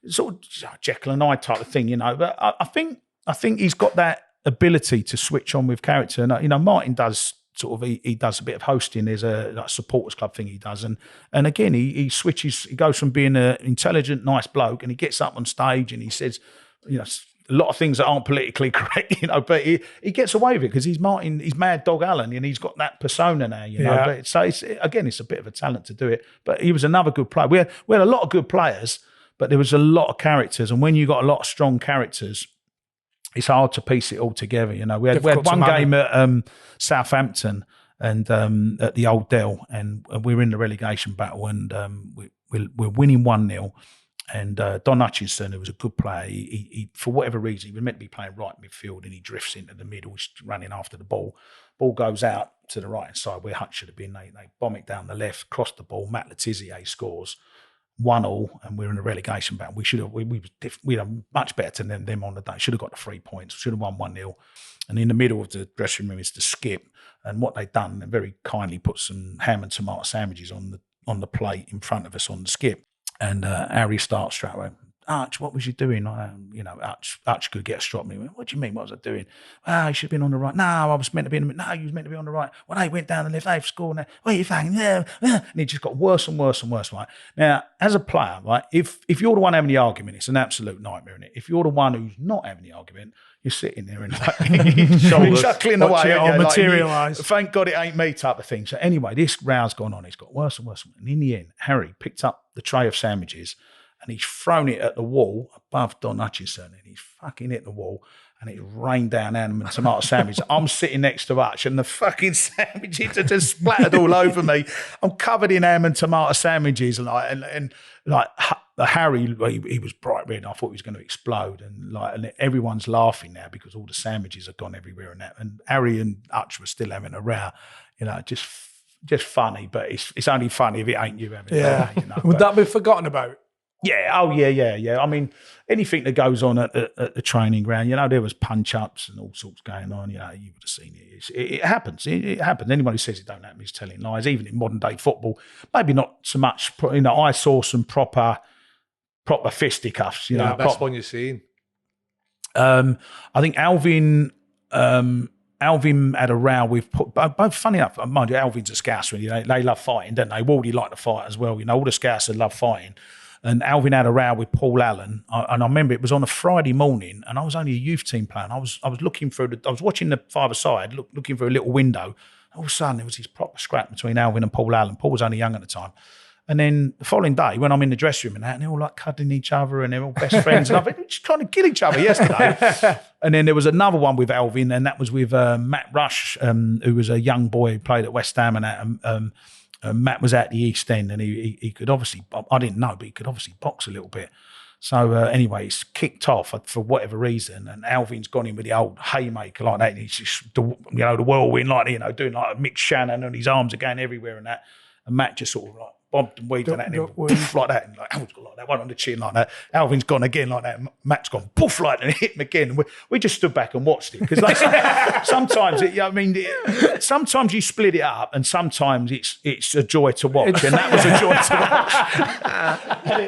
sort of Jekyll and Hyde type of thing, you know. But I think he's got that ability to switch on with character. And, you know, Martin does sort of, he does a bit of hosting. There's a like supporters club thing he does. And again, he switches, he goes from being an intelligent, nice bloke, and he gets up on stage and he says, you know, a lot of things that aren't politically correct, you know, but he gets away with it because he's Mad Dog Allen, and he's got that persona now, you know. But so it's a bit of a talent to do it. But he was another good player. We had a lot of good players, but there was a lot of characters, and when you got a lot of strong characters, it's hard to piece it all together, you know. We had one game at Southampton and at the Old Dell, and we were in the relegation battle, and we're winning 1-0. And Don Hutchinson, who was a good player, he for whatever reason, he was meant to be playing right midfield, and he drifts into the middle, he's running after the ball. Ball goes out to the right-hand side where Hutch should have been. They bomb it down the left, cross the ball. Matt Letizia scores 1-1, and we're in a relegation battle. We were much better than them on the day. Should have got the 3 points. Should have won 1-0. And in the middle of the dressing room is the skip. And what they've done, they very kindly put some ham and tomato sandwiches on the plate in front of us on the skip. And Harry starts straight away, Arch, what was you doing? Arch could get a strop me. What do you mean? What was I doing? You should have been on the right. No, I was meant to be in the middle. No, you was meant to be on the right. Well, they went down the left. They've scored. What are you thinking? Yeah. And it just got worse and worse and worse. Right now, as a player, right, if you're the one having the argument, it's an absolute nightmare, isn't it? If you're the one who's not having the argument, you're sitting there and chuckling away or materialise. Thank God it ain't me type of thing. So anyway, this row's gone on. It's got worse and worse. And in the end, Harry picked up the tray of sandwiches and he's thrown it at the wall above Don Hutchinson, and he's fucking hit the wall, and it rained down ham and tomato sandwiches. I'm sitting next to Hutch, and the fucking sandwiches are just splattered all over me. I'm covered in ham and tomato sandwiches, and Harry, he was bright red. I thought he was going to explode, and everyone's laughing now because all the sandwiches have gone everywhere and that. And Harry and Hutch were still having a row, you know, just funny. But it's only funny if it ain't you having a row, you know. Would that be forgotten about? Yeah, oh yeah. I mean, anything that goes on at the training ground, you know, there was punch-ups and all sorts going on, you know, you would have seen it. It happens. It happens. Anyone who says it don't happen is telling lies, even in modern-day football. Maybe not so much, you know, I saw some proper fisticuffs, you know. Best one you've seen? I think Alvin had a row with both. Funny enough, mind you, Alvin's a Scouser, you know, they love fighting, don't they? Wardy like to fight as well, you know, all the Scousers love fighting. And Alvin had a row with Paul Allen, and I remember it was on a Friday morning, and I was only a youth team player. And I was looking through I was watching the five-a-side, looking through a little window. All of a sudden, there was this proper scrap between Alvin and Paul Allen. Paul was only young at the time. And then the following day, when I'm in the dressing room and they're all like cuddling each other, and they're all best friends. And I think we're just trying to kill each other yesterday. And then there was another one with Alvin, and that was with Matt Rush, who was a young boy who played at West Ham and that. Matt was at the East End, and he could obviously, I didn't know, but he could obviously box a little bit. So anyway, it's kicked off for whatever reason, and Alvin's gone in with the old haymaker like that. And he's just, the whirlwind, like, doing like a Mick Shannon, and his arms are going everywhere and that. And Matt just sort of like bobbed and weaved and that, and then poof like that, and like Alvin's got like that, one on the chin like that. Alvin's gone again like that. Matt's gone poof like that, and hit him again. And we just stood back and watched it because like, sometimes sometimes you split it up, and sometimes it's a joy to watch, and that was a joy to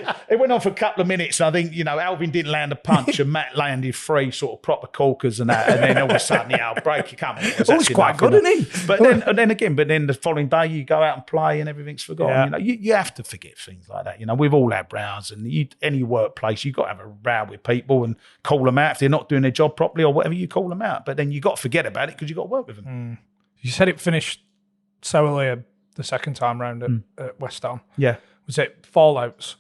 watch. It went on for a couple of minutes, and I think Alvin didn't land a punch, and Matt landed 3 sort of proper corkers and that, and then all of a sudden break, you come. He's quite good, isn't he? But then the following day you go out and play, and everything's forgotten. Yeah. You have to forget things like that. We've all had rows, and any workplace, you've got to have a row with people and call them out if they're not doing their job properly or whatever. You call them out, but then you got to forget about it because you got to work with them. You said it finished sourly the second time round at West Ham. Yeah, was it fallouts?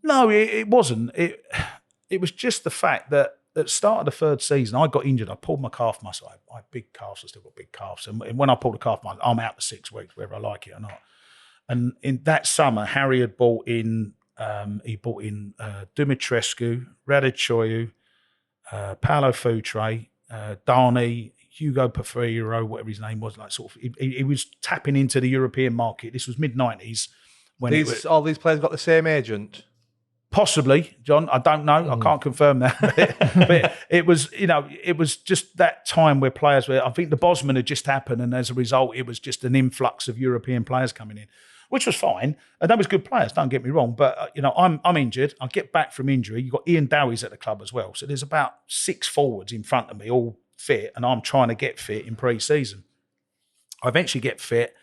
No, it wasn't. It was just the fact that at the start of the third season, I got injured. I pulled my calf muscle. I had big calves. I still got big calves, and when I pulled a calf muscle, I'm out for 6 weeks, whether I like it or not. And in that summer, Harry had brought in Dumitrescu, Radichoiu, Paolo Futre, Darnay, Hugo Porfirio, whatever his name was. Like sort of, he was tapping into the European market. This was mid-90s. All these players got the same agent? Possibly, John. I don't know. I can't confirm that. But it was, it was just that time where players were. I think the Bosman had just happened, and as a result, it was just an influx of European players coming in, which was fine. And they was good players. Don't get me wrong. But I'm injured. I get back from injury. You've got Ian Dowie's at the club as well. So there's about 6 forwards in front of me, all fit, and I'm trying to get fit in pre-season. I eventually get fit,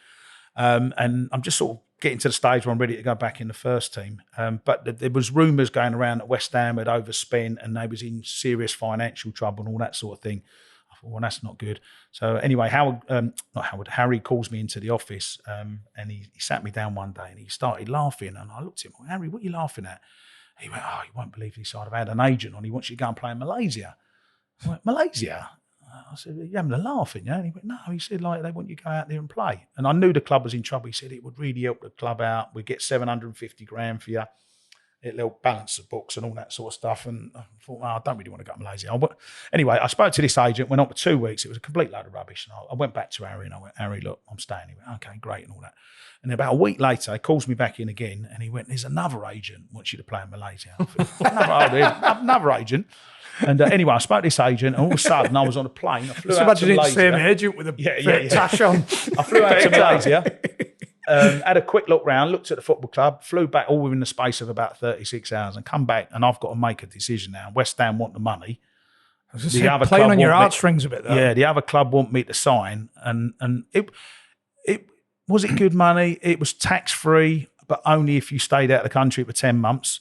and I'm just sort of getting to the stage where I'm ready to go back in the first team. But there was rumours going around that West Ham had overspent and they was in serious financial trouble and all that sort of thing. I thought, well, that's not good. So anyway, Harry calls me into the office, and he sat me down one day and he started laughing. And I looked at him, well, Harry, what are you laughing at? He went, you won't believe this. I've had an agent on. He wants you to go and play in Malaysia. I went, Malaysia? I said, you're having a laugh, yeah? And he went, no. He said, they want you to go out there and play. And I knew the club was in trouble. He said, it would really help the club out. We'd get 750 grand for you. It'll help balance the books and all that sort of stuff. And I thought, I don't really want to go to Malaysia. Anyway, I spoke to this agent, went on for 2 weeks. It was a complete load of rubbish. And I went back to Harry and I went, Harry, look, I'm staying. He went, okay, great and all that. And about a week later, he calls me back in again and he went, there's another agent wants you to play in Malaysia. I thought, another agent. And anyway, I spoke to this agent, and all of a sudden I was on a plane. I flew out to Malaysia. Same agent with a tash on. I flew out to Malaysia, had a quick look round, looked at the football club, flew back all within the space of about 36 hours, and come back, and I've got to make a decision now. West Ham want the money. Playing on your heartstrings a bit, though. Yeah, the other club want me to sign, and it was it good money. It was tax free, but only if you stayed out of the country for 10 months.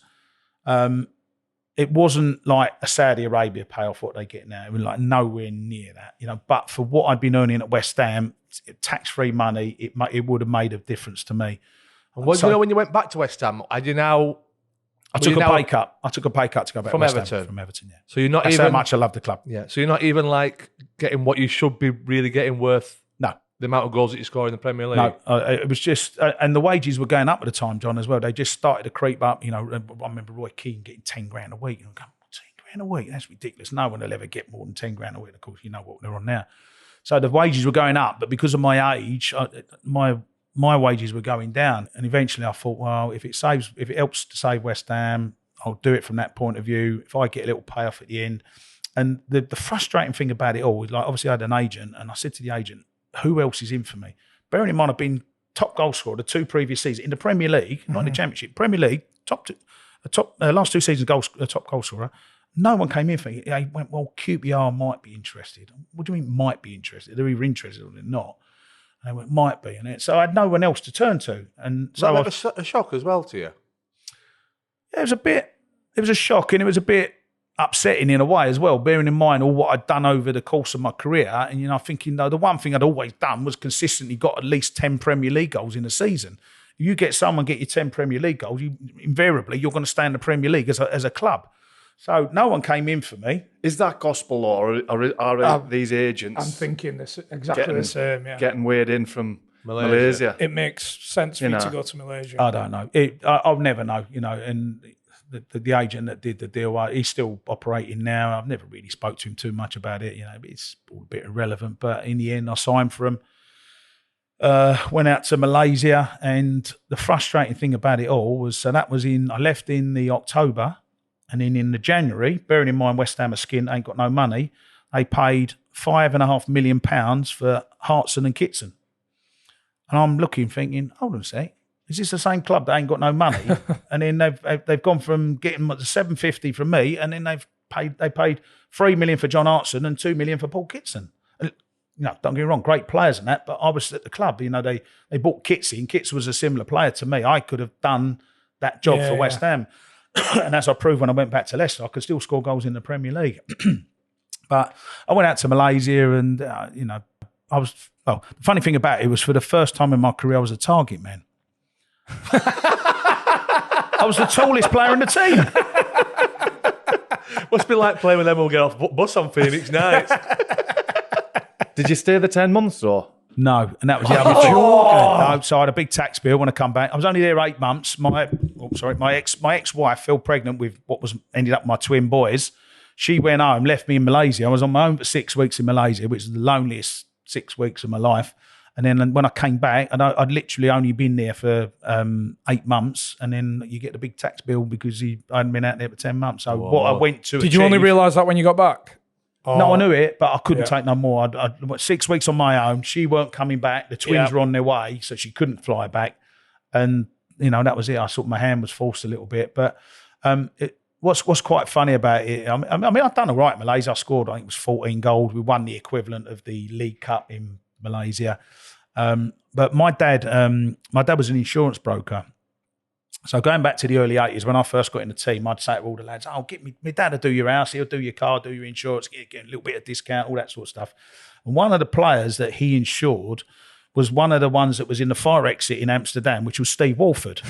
It wasn't like a Saudi Arabia payoff what they get now. It was like nowhere near that, But for what I'd been earning at West Ham, tax-free money, it would have made a difference to me. And what do you know when you went back to West Ham? I took a pay cut. I took a pay cut to go back from to West Everton. Ham. From Everton, yeah. So you're not That's even how much I love the club. Yeah. So you're not even like getting what you should be really getting worth. No. The amount of goals that you score in the Premier League. No, it was just, and the wages were going up at the time, John, as well. They just started to creep up. I remember Roy Keane getting 10 grand a week. I'm going, 10 grand a week? That's ridiculous. No one will ever get more than 10 grand a week. Of course, you know what they're on now. So the wages were going up, but because of my age, my wages were going down. And eventually I thought, well, if it helps to save West Ham, I'll do it from that point of view. If I get a little payoff at the end. And the frustrating thing about it all is, like, obviously I had an agent, and I said to the agent, who else is in for me? Bearing in mind, I've been top goal scorer the 2 previous seasons in the Premier League, not in the Championship. Premier League, last 2 seasons, top goal scorer. No one came in for me. He went, well, QPR might be interested. What do you mean might be interested? They're either interested or they're not. And I went, might be. So I had no one else to turn to. And so was that a shock as well to you? Yeah, it was a shock, and it was a bit upsetting in a way as well, bearing in mind all what I'd done over the course of my career. And, thinking, the one thing I'd always done was consistently got at least 10 Premier League goals in a season. If you get someone get you 10 Premier League goals, invariably you're going to stay in the Premier League as a club. So no one came in for me. Is that gospel, or are these agents? I'm thinking this exactly the same. Yeah, getting weighed in from Malaysia. It makes sense for you know. to go to Malaysia. I don't know. I'll never know, and the agent that did the deal, he's still operating now. I've never really spoke to him too much about it, but it's all a bit irrelevant. But in the end, I signed for him. Went out to Malaysia, and the frustrating thing about it all was, I left in the October, and then in the January, bearing in mind West Ham are skint, ain't got no money, they paid £5.5 million for Hartson and Kitson. And I'm looking, thinking, hold on a sec, is this the same club that ain't got no money? And then they've gone from getting the $750 from me, and then they paid $3 million for John Hartson and $2 million for Paul Kitson. Don't get me wrong, great players and that, but I was at the club. They bought Kitsy, and Kits was a similar player to me. I could have done that job for West Ham. And as I proved when I went back to Leicester, I could still score goals in the Premier League. But I went out to Malaysia, and, the funny thing about it was, for the first time in my career, I was a target man. I was the tallest player in the team. Must be like playing with them. We'll get off bus on Phoenix nights. Did you stay the 10 months or? No, and that was the other thing. No, so I had a big tax bill when I come back. I was only there 8 months. My ex-wife fell pregnant with what ended up my twin boys. She went home, left me in Malaysia. I was on my own for 6 weeks in Malaysia, which was the loneliest 6 weeks of my life. And then when I came back, I'd literally only been there for 8 months, and then you get the big tax bill because I hadn't been out there for 10 months. So what I went to Did you only realise that when you got back? No, I knew it, but I couldn't take no more. I 6 weeks on my own. She weren't coming back. The twins were on their way, so she couldn't fly back. And, that was it. I thought my hand was forced a little bit. But what's quite funny about it, I've done all right in Malaysia. I scored, I think it was 14 goals. We won the equivalent of the League Cup in Malaysia. But my dad was an insurance broker. So going back to the early 80s, when I first got in the team, I'd say to all the lads, get my dad will do your house, he'll do your car, do your insurance, get a little bit of discount, all that sort of stuff. And one of the players that he insured was one of the ones that was in the fire exit in Amsterdam, which was Steve Walford.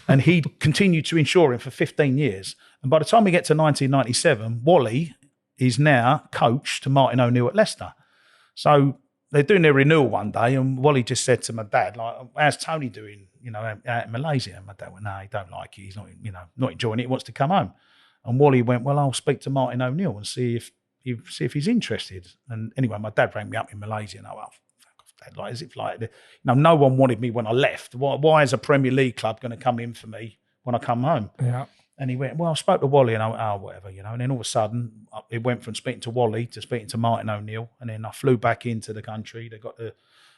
And he'd continued to insure him for 15 years. And by the time we get to 1997, Wally is now coach to Martin O'Neill at Leicester. So they're doing their renewal one day, and Wally just said to my dad, like, how's Tony doing, out in Malaysia? And my dad went, no, he don't like it. He's not, not enjoying it. He wants to come home. And Wally went, well, I'll speak to Martin O'Neill and see if he's interested. And anyway, my dad rang me up in Malaysia, and I went, Dad, like, as if like, no one wanted me when I left. Why is a Premier League club going to come in for me when I come home? Yeah. And he went, well, I spoke to Wally, and I went, whatever, And then all of a sudden, it went from speaking to Wally to speaking to Martin O'Neill. And then I flew back into the country. They got the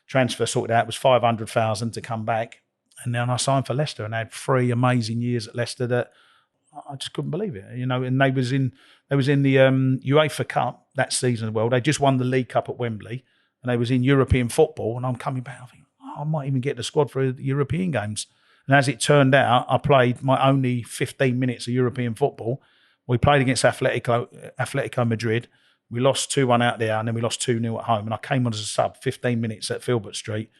transfer sorted out. It was 500,000 to come back. And then I signed for Leicester, and I had 3 amazing years at Leicester that I just couldn't believe it. And they was in the UEFA Cup that season as well. They just won the League Cup at Wembley, and they was in European football. And I'm coming back, I think, I might even get the squad for the European games. And as it turned out, I played my only 15 minutes of European football. We played against Atletico Madrid. We lost 2-1 out there, and then we lost 2-0 at home. And I came on as a sub, 15 minutes at Filbert Street,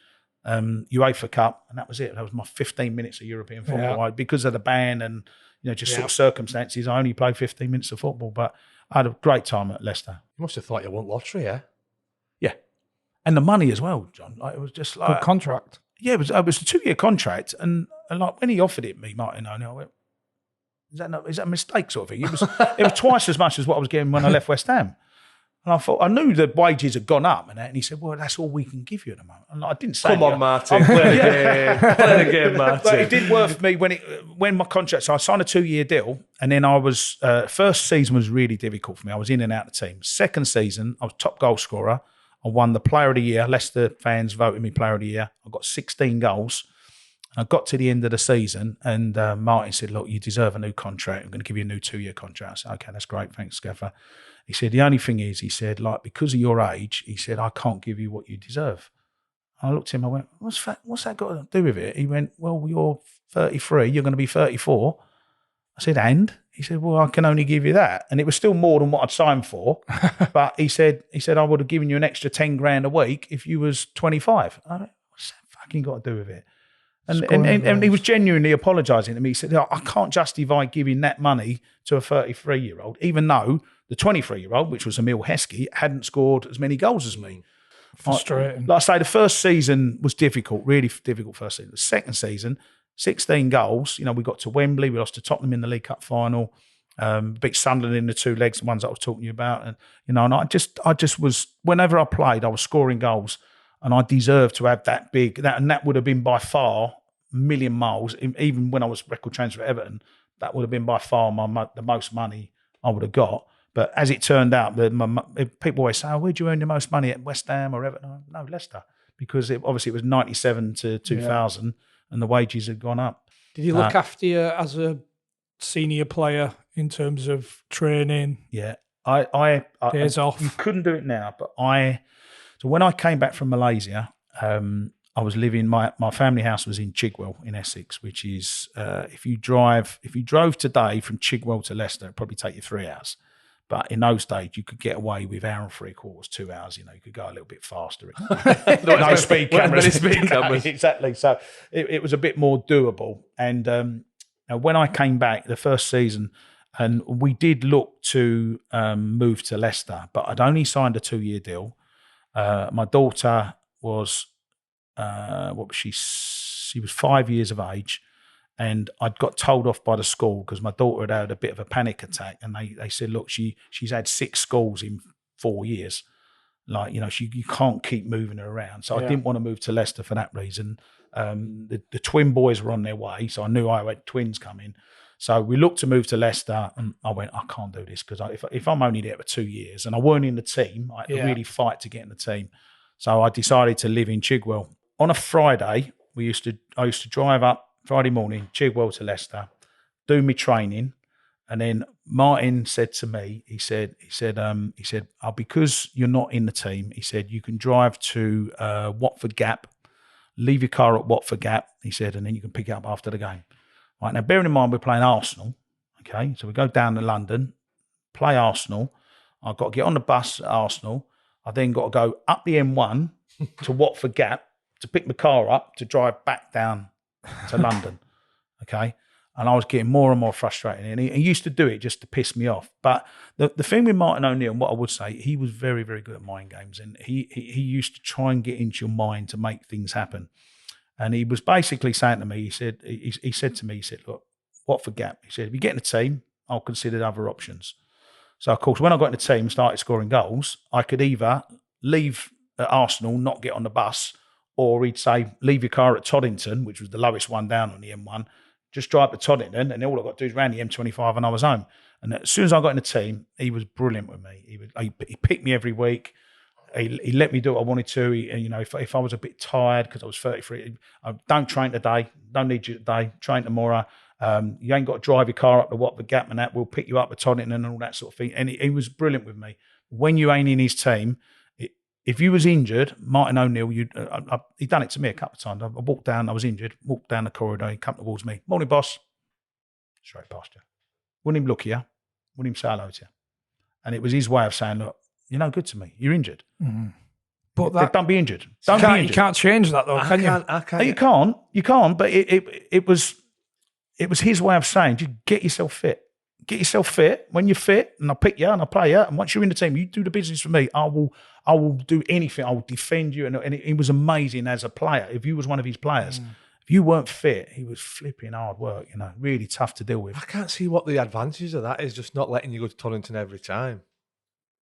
UEFA Cup, and that was it. That was my 15 minutes of European football. Because of the ban and sort of circumstances, I only played 15 minutes of football. But I had a great time at Leicester. You must have thought you won lottery, yeah? Yeah. And the money as well, John. Like, it was just like... Good contract. Yeah, it was a 2-year contract, and like when he offered it me, Martin O'Neill, I went, is that a mistake sort of thing? It was twice as much as what I was getting when I left West Ham. And I thought, I knew the wages had gone up and that, and he said, well, that's all we can give you at the moment. And like, I didn't say Come on, Martin. Play the game, Martin. But it did work for me when my contract, so I signed a 2-year deal, and then I was, first season was really difficult for me. I was in and out of the team. Second season, I was top goal scorer. I won the Player of the Year. Leicester fans voted me Player of the Year. I got 16 goals. I got to the end of the season, and Martin said, look, you deserve a new contract. I'm going to give you a new 2-year contract. I said, okay, that's great. Thanks, Scaffer. He said, the only thing is, he said, like, because of your age, he said, I can't give you what you deserve. I looked at him, I went, what's that got to do with it? He went, well, you're 33, you're going to be 34. I said, and? He said, well, I can only give you that. And it was still more than what I'd signed for. But he said, I would have given you an extra 10 grand a week if you was 25. I went, what's that fucking got to do with it? And he was genuinely apologising to me. He said, I can't justify giving that money to a 33-year-old, even though the 23-year-old, which was Emil Heskey, hadn't scored as many goals as me. Frustrating. Like I say, the first season was difficult, really difficult first season. The second season, 16 goals. You know, we got to Wembley. We lost to Tottenham in the League Cup final. Beat Sunderland in the 2 legs, the ones I was talking to you about. And, you know, and I just was, whenever I played, I was scoring goals. And I deserved to have that big, and that would have been by far a million miles. Even when I was record transfer for Everton, that would have been by far the most money I would have got. But as it turned out, people always say, "Oh, where'd you earn the most money, at West Ham or Everton?" No, Leicester, because obviously it was 97 to 2000, and the wages had gone up. Did you look after you as a senior player in terms of training? Yeah, I days off. You couldn't do it now, but So when I came back from Malaysia, I was living. My family house was in Chigwell in Essex, which is if you drove today from Chigwell to Leicester, it'd probably take you 3 hours. But in those days, you could get away with hour and 3/4, 2 hours. You know, you could go a little bit faster. No speed cameras. Exactly. So it was a bit more doable. And when I came back the first season, and we did look to move to Leicester, but I'd only signed a 2-year deal. My daughter was, what was she? She was 5 years of age. And I'd got told off by the school because my daughter had a bit of a panic attack. And they said, look, she's had 6 schools in 4 years. Like, you know, you can't keep moving her around. So I didn't want to move to Leicester for that reason. The twin boys were on their way. So I knew I had twins coming. So we looked to move to Leicester, and I went, I can't do this because if I'm only there for 2 years and I weren't in the team, I had to really fight to get in the team. So I decided to live in Chigwell. On a Friday, I used to drive up Friday morning, Chigwell to Leicester, do my training, and then Martin said to me, he said, oh, because you're not in the team, he said, you can drive to Watford Gap, leave your car at Watford Gap, he said, and then you can pick it up after the game. Right, now, bearing in mind we're playing Arsenal, okay, so we go down to London, play Arsenal. I've got to get on the bus at Arsenal. I then got to go up the M1 to Watford Gap to pick my car up to drive back down to London, okay? And I was getting more and more frustrated. And he used to do it just to piss me off. But the thing with Martin O'Neill, and what I would say, he was very, very good at mind games. And he used to try and get into your mind to make things happen. And he was basically saying to me, he said to me, look, Watford Gap. He said, if you get in the team, I'll consider other options. So, of course, when I got in the team and started scoring goals, I could either leave at Arsenal, not get on the bus, or he'd say, leave your car at Toddington, which was the lowest one down on the M1, just drive to Toddington, and all I've got to do is round the M25 and I was home. And as soon as I got in the team, he was brilliant with me. He picked me every week. He let me do what I wanted to. If I was a bit tired because I was 33, don't train today, don't need you today, train tomorrow. You ain't got to drive your car up to Watford Gap and that. We'll pick you up at Toddington and all that sort of thing. And he was brilliant with me. When you ain't in his team, if you was injured, Martin O'Neill, he done it to me a couple of times. I walked down, I was injured, walked down the corridor, he come towards me. Morning, boss. Straight past you. Wouldn't even look at you. Wouldn't even say hello to you. And it was his way of saying, look, you're no good to me. You're injured. Mm-hmm. But don't be injured. Don't be injured. You can't change that though, can you? I can't. You can't, but it was his way of saying, just get yourself fit. Get yourself fit. When you're fit, and I'll pick you and I'll play you. And once you're in the team, you do the business for me. I will do anything. I will defend you. And he was amazing as a player. If you was one of his players, if you weren't fit, he was flipping hard work. Really tough to deal with. I can't see what the advantages of that is. Just not letting you go to Toddington every time.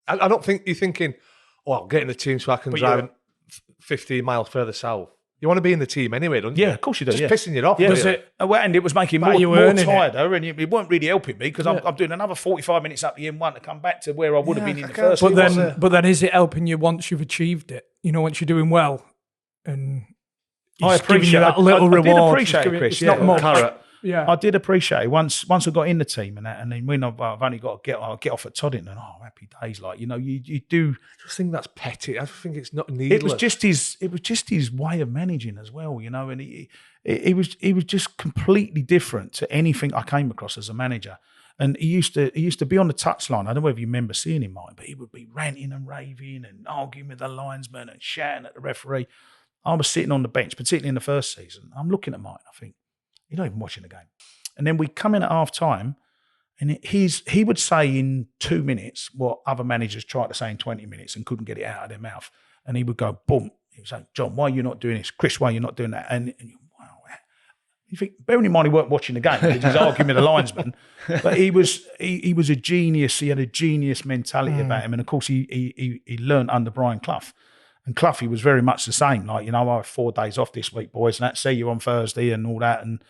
I don't think you're thinking, oh, I'll get in the team so I can drive 15 miles further south. You want to be in the team anyway, don't you? Yeah, of course you do. Just pissing you off. Yeah, and it was making more tighter, and it weren't really helping me because I'm doing another 45 minutes up the M1 to come back to where I would have been in the first. But then is it helping you once you've achieved it? Once you're doing well, and I appreciate that little reward. I did appreciate it, Chris. It's not much. Carrot. Yeah, I did appreciate it once I got in the team and that, and then when I've only got to get off at Toddington. Oh, happy days! You do. I just think that's petty. I think it's not needless. It was just his way of managing as well, and he was just completely different to anything I came across as a manager. And he used to be on the touchline. I don't know if you remember seeing him, Mike, but he would be ranting and raving and arguing with the linesman and shouting at the referee. I was sitting on the bench, particularly in the first season. I'm looking at Mike. I think, you're not even watching the game. And then we come in at half time, and he would say in 2 minutes what other managers tried to say in 20 minutes and couldn't get it out of their mouth. and he would go, boom. He was like, John, why are you not doing this? Chris, why are you not doing that? And you, wow. You think, bearing in mind he weren't watching the game, he was arguing with the linesman, but he was a genius. He had a genius mentality about him, and of course he learned under Brian Clough. And Cloughy was very much the same. Like, I have 4 days off this week, boys, and see you on Thursday and all that. And,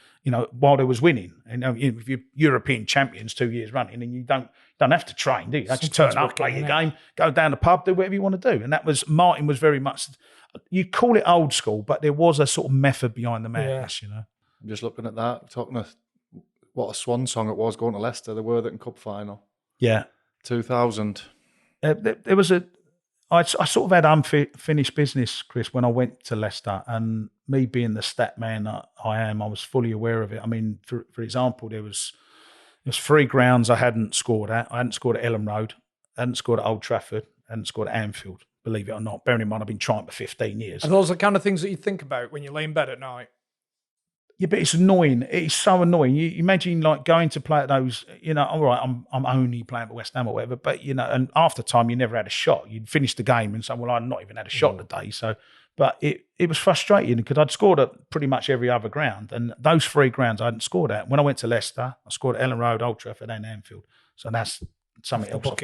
while they was winning, if you're European champions 2 years running, and you don't have to train, do you? Just turn up, play your game, go down the pub, do whatever you want to do. And Martin was very much, you'd call it old school, but there was a sort of method behind the madness, I'm just looking at that, talking of what a swan song it was going to Leicester, the Worthington Cup final. Yeah. 2000. There was I sort of had unfinished business, Chris, when I went to Leicester, and me being the stat man that I am, I was fully aware of it. I mean, for example, there was 3 grounds I hadn't scored at. I hadn't scored at Ellen Road, I hadn't scored at Old Trafford, I hadn't scored at Anfield, believe it or not. Bearing in mind, I've been trying for 15 years. And those are the kind of things that you think about when you lay in bed at night. Yeah, but it's annoying. It's so annoying. You imagine like going to play at those, all right, I'm only playing for West Ham or whatever, but and after time you never had a shot. You'd finish the game and say, well, I've not even had a shot today. So, but it was frustrating because I'd scored at pretty much every other ground, and those 3 grounds I hadn't scored at. When I went to Leicester, I scored at Ellen Road, Old Trafford, and Anfield. So that's something else I've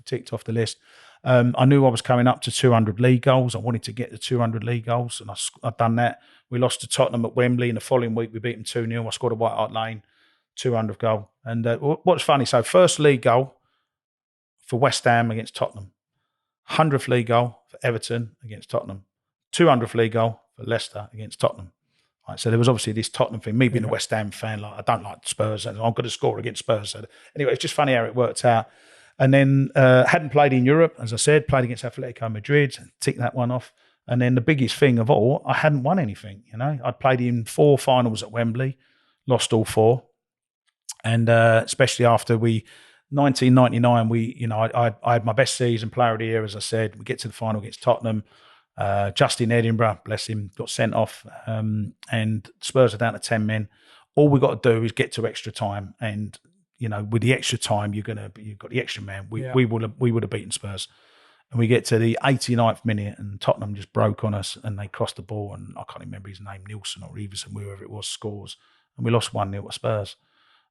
ticked off the list. I knew I was coming up to 200 league goals. I wanted to get the 200 league goals, and I'd done that. We lost to Tottenham at Wembley, and the following week we beat them 2-0. I scored a White Hart Lane, 200 goal. And what's funny, so first league goal for West Ham against Tottenham, 100th league goal for Everton against Tottenham, 200th league goal for Leicester against Tottenham. Right, so there was obviously this Tottenham thing. Me being a West Ham fan, like I don't like Spurs, and I'm going to score against Spurs. So anyway, it's just funny how it worked out. And then hadn't played in Europe, as I said, played against Atletico Madrid, ticked that one off. And then the biggest thing of all, I hadn't won anything. I'd played in 4 finals at Wembley, lost all 4, and especially after 1999, I had my best season, player of the year, as I said. We get to the final against Tottenham. Justin Edinburgh, bless him, got sent off, and Spurs are down to 10 men. All we got to do is get to extra time, and with the extra time, you've got the extra man. We would have beaten Spurs. And we get to the 89th minute, and Tottenham just broke on us, and they crossed the ball, and I can't remember his name, Nielsen or Everson, whoever it was, scores. And we lost 1-0 to Spurs.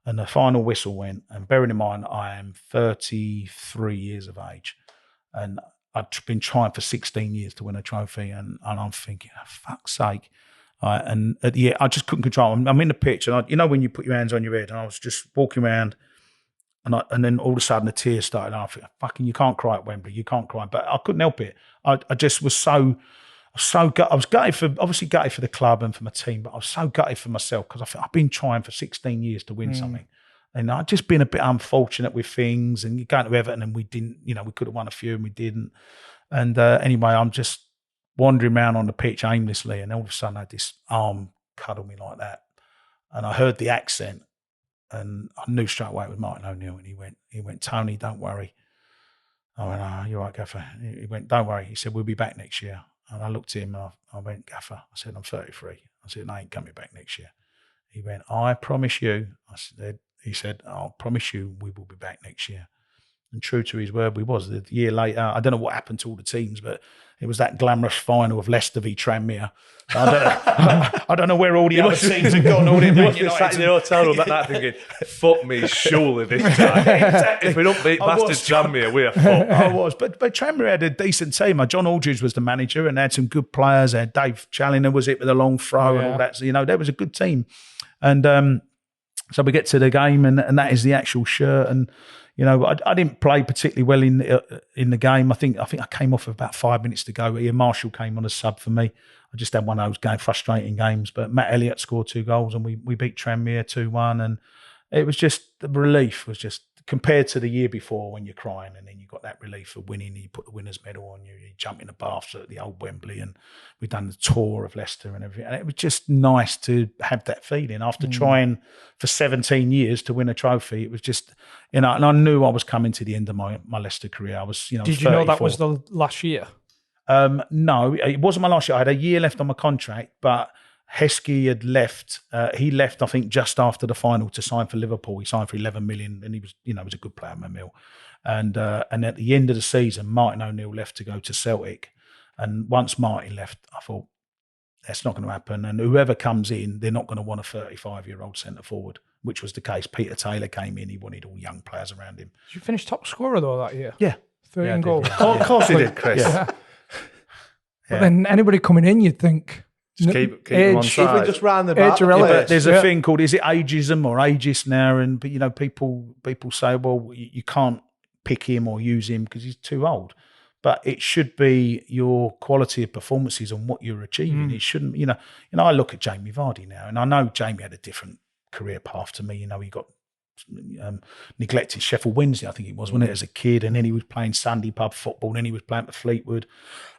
And the final whistle went, and bearing in mind, I am 33 years of age, and I've been trying for 16 years to win a trophy, and I'm thinking, oh, fuck's sake. And at the end, I just couldn't control. I'm in the pitch, and when you put your hands on your head, and I was just walking around, and then all of a sudden the tears started. And I thought, fucking, you can't cry at Wembley. You can't cry. But I couldn't help it. I just was I was gutted for the club and for my team, but I was so gutted for myself because I think I've been trying for 16 years to win something. And I've just been a bit unfortunate with things, and going to Everton and we didn't, we could have won a few and we didn't. And anyway, I'm just wandering around on the pitch aimlessly, and all of a sudden I had this arm cuddle me like that. And I heard the accent, and I knew straight away it was Martin O'Neill, and he went, Tony, don't worry. I went, oh, you're right, Gaffer. He went, don't worry. He said, we'll be back next year. And I looked at him, and I went, Gaffer. I said, I'm 33. I said, I ain't coming back next year. He went, I promise you. He said, I'll promise you we will be back next year. And true to his word, we was. The year later, I don't know what happened to all the teams, but it was that glamorous final of Leicester v Tranmere. I don't know where all the other teams had gone. All the Man United sat in the hotel room at that thinking, fuck me, surely this time. Exactly. If we don't beat bastard Tranmere, we're fucked. I was. But Tranmere had a decent team. John Aldridge was the manager, and they had some good players. They had Dave Challinor was it with a long throw and all that. So, there was a good team. And so we get to the game, and that is the actual shirt. And I didn't play particularly well in the game. I think I came off with about 5 minutes to go. Ian Marshall came on as sub for me. I just had one of those frustrating games. But Matt Elliott scored 2 goals, and we beat Tranmere 2-1. And it was just, the relief was just, compared to the year before when you're crying, and then you got that relief of winning, you put the winner's medal on you, you jump in the baths at the old Wembley, and we've done the tour of Leicester and everything. And it was just nice to have that feeling after trying for 17 years to win a trophy. It was just, and I knew I was coming to the end of my Leicester career. I was, Did you know that was the last year? No, it wasn't my last year. I had a year left on my contract, but Heskey had left. He left, I think, just after the final to sign for Liverpool. He signed for 11 million, and he was, was a good player, Mill. And at the end of the season, Martin O'Neill left to go to Celtic. And once Martin left, I thought, that's not going to happen. And whoever comes in, they're not going to want a 35-year-old centre forward, which was the case. Peter Taylor came in, he wanted all young players around him. Did you finish top scorer though that year? Yeah. 13 I did, goals. yeah. Of course he did, Chris. Yeah. But then anybody coming in, you'd think. Just keep him on If we side. just round the back, Age irrelevant. But there's a thing called, is it ageism or ageist now? And but people say, well, you can't pick him or use him because he's too old. But it should be your quality of performances and what you're achieving. It shouldn't, I look at Jamie Vardy now, and I know Jamie had a different career path to me. He got neglected Sheffield Wednesday, I think it was, wasn't it, as a kid, and then he was playing Sunday pub football, and then he was playing for Fleetwood.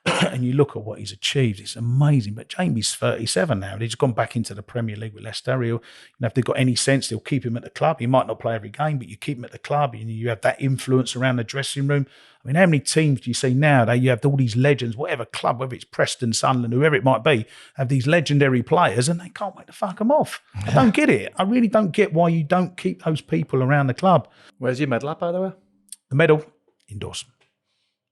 And you look at what he's achieved, it's amazing. But Jamie's 37 now, and he's gone back into the Premier League with Leicester. If they've got any sense, they'll keep him at the club. He might not play every game, but you keep him at the club, and you have that influence around the dressing room. I mean, how many teams do you see now that you have all these legends, whatever club, whether it's Preston, Sunderland, whoever it might be, have these legendary players and they can't wait to fuck them off. I don't get it. I really don't get why you don't keep those people around the club. Where's your medal at, by the way? The medal, indoors.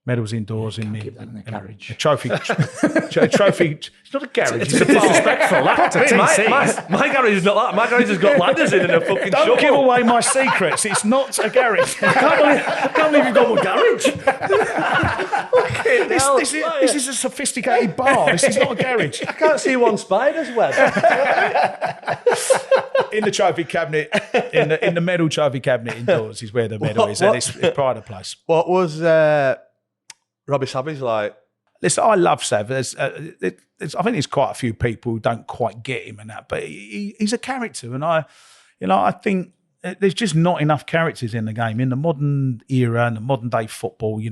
Medals indoors in the garage. A trophy. Trophy. It's not a garage. It's a bar. Disrespectful. That's a TC. My garage is not that. My garage has got ladders in and a fucking Don't shovel. give away my secrets. It's not a garage. I can't believe you've got one garage. This is a sophisticated bar. This is not a garage. I can't see one spider's web. In the trophy cabinet, in the medal trophy cabinet indoors is where the medal is, and it's pride of place. What was Robbie Savage like? Listen, I love Sav. I think there's quite a few people who don't quite get him and that, but he's a character, and I think there's just not enough characters in the game in the modern era and the modern day football. You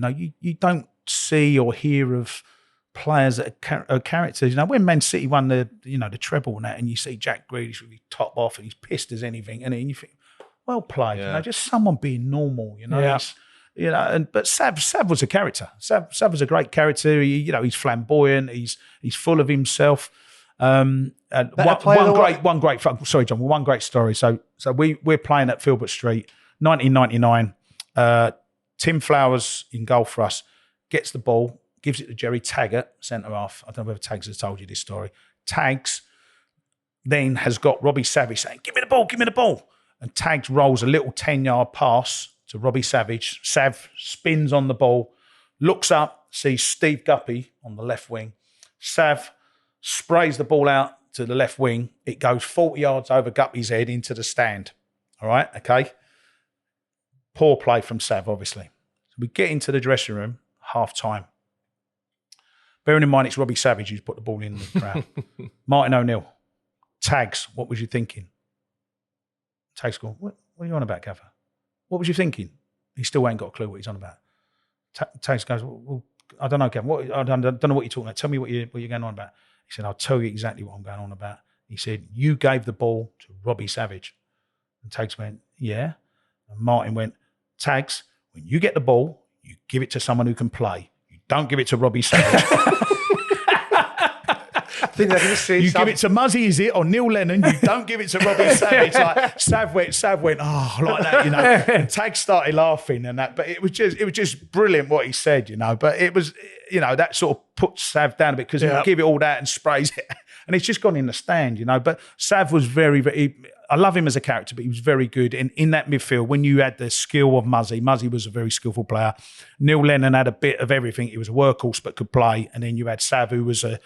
don't see or hear of players that are characters. When Man City won the treble and that, and you see Jack Grealish with his top off and he's pissed as anything, and then you think, well played. Just someone being normal. But Sav was a character. Sav was a great character. He's flamboyant. He's full of himself. And one great story. So we're playing at Filbert Street, 1999. Tim Flowers in goal for us gets the ball, gives it to Jerry Taggart, centre half. I don't know whether Tags has told you this story. Tags then has got Robbie Savage saying, "Give me the ball, give me the ball," and Tags rolls a little 10-yard pass to Robbie Savage. Sav spins on the ball, looks up, sees Steve Guppy on the left wing. Sav sprays the ball out to the left wing. It goes 40 yards over Guppy's head into the stand. All right, okay. Poor play from Sav, obviously. So we get into the dressing room, half time. Bearing in mind it's Robbie Savage who's put the ball in the crowd. Martin O'Neill, Tags, what was you thinking? Tags go, what are you on about, Gaffer? What was you thinking? He still ain't got a clue what he's on about. Tags goes, well, I don't know, Gavin. I don't know what you're talking about. Tell me what you're going on about. He said, I'll tell you exactly what I'm going on about. He said, you gave the ball to Robbie Savage. And Tags went, yeah. And Martin went, Tags, when you get the ball, you give it to someone who can play. You don't give it to Robbie Savage. You give it to Muzzy, is it, or Neil Lennon? You don't give it to Robbie Savage. Like Sav went, oh, like that, And Tag started laughing and that, but it was just brilliant what he said, But it was, that sort of puts Sav down a bit because he'll give it all that and sprays it, and it's just gone in the stand, But Sav was very, very. I love him as a character, but he was very good in that midfield. When you had the skill of Muzzy was a very skillful player. Neil Lennon had a bit of everything. He was a workhorse but could play, and then you had Sav, who was a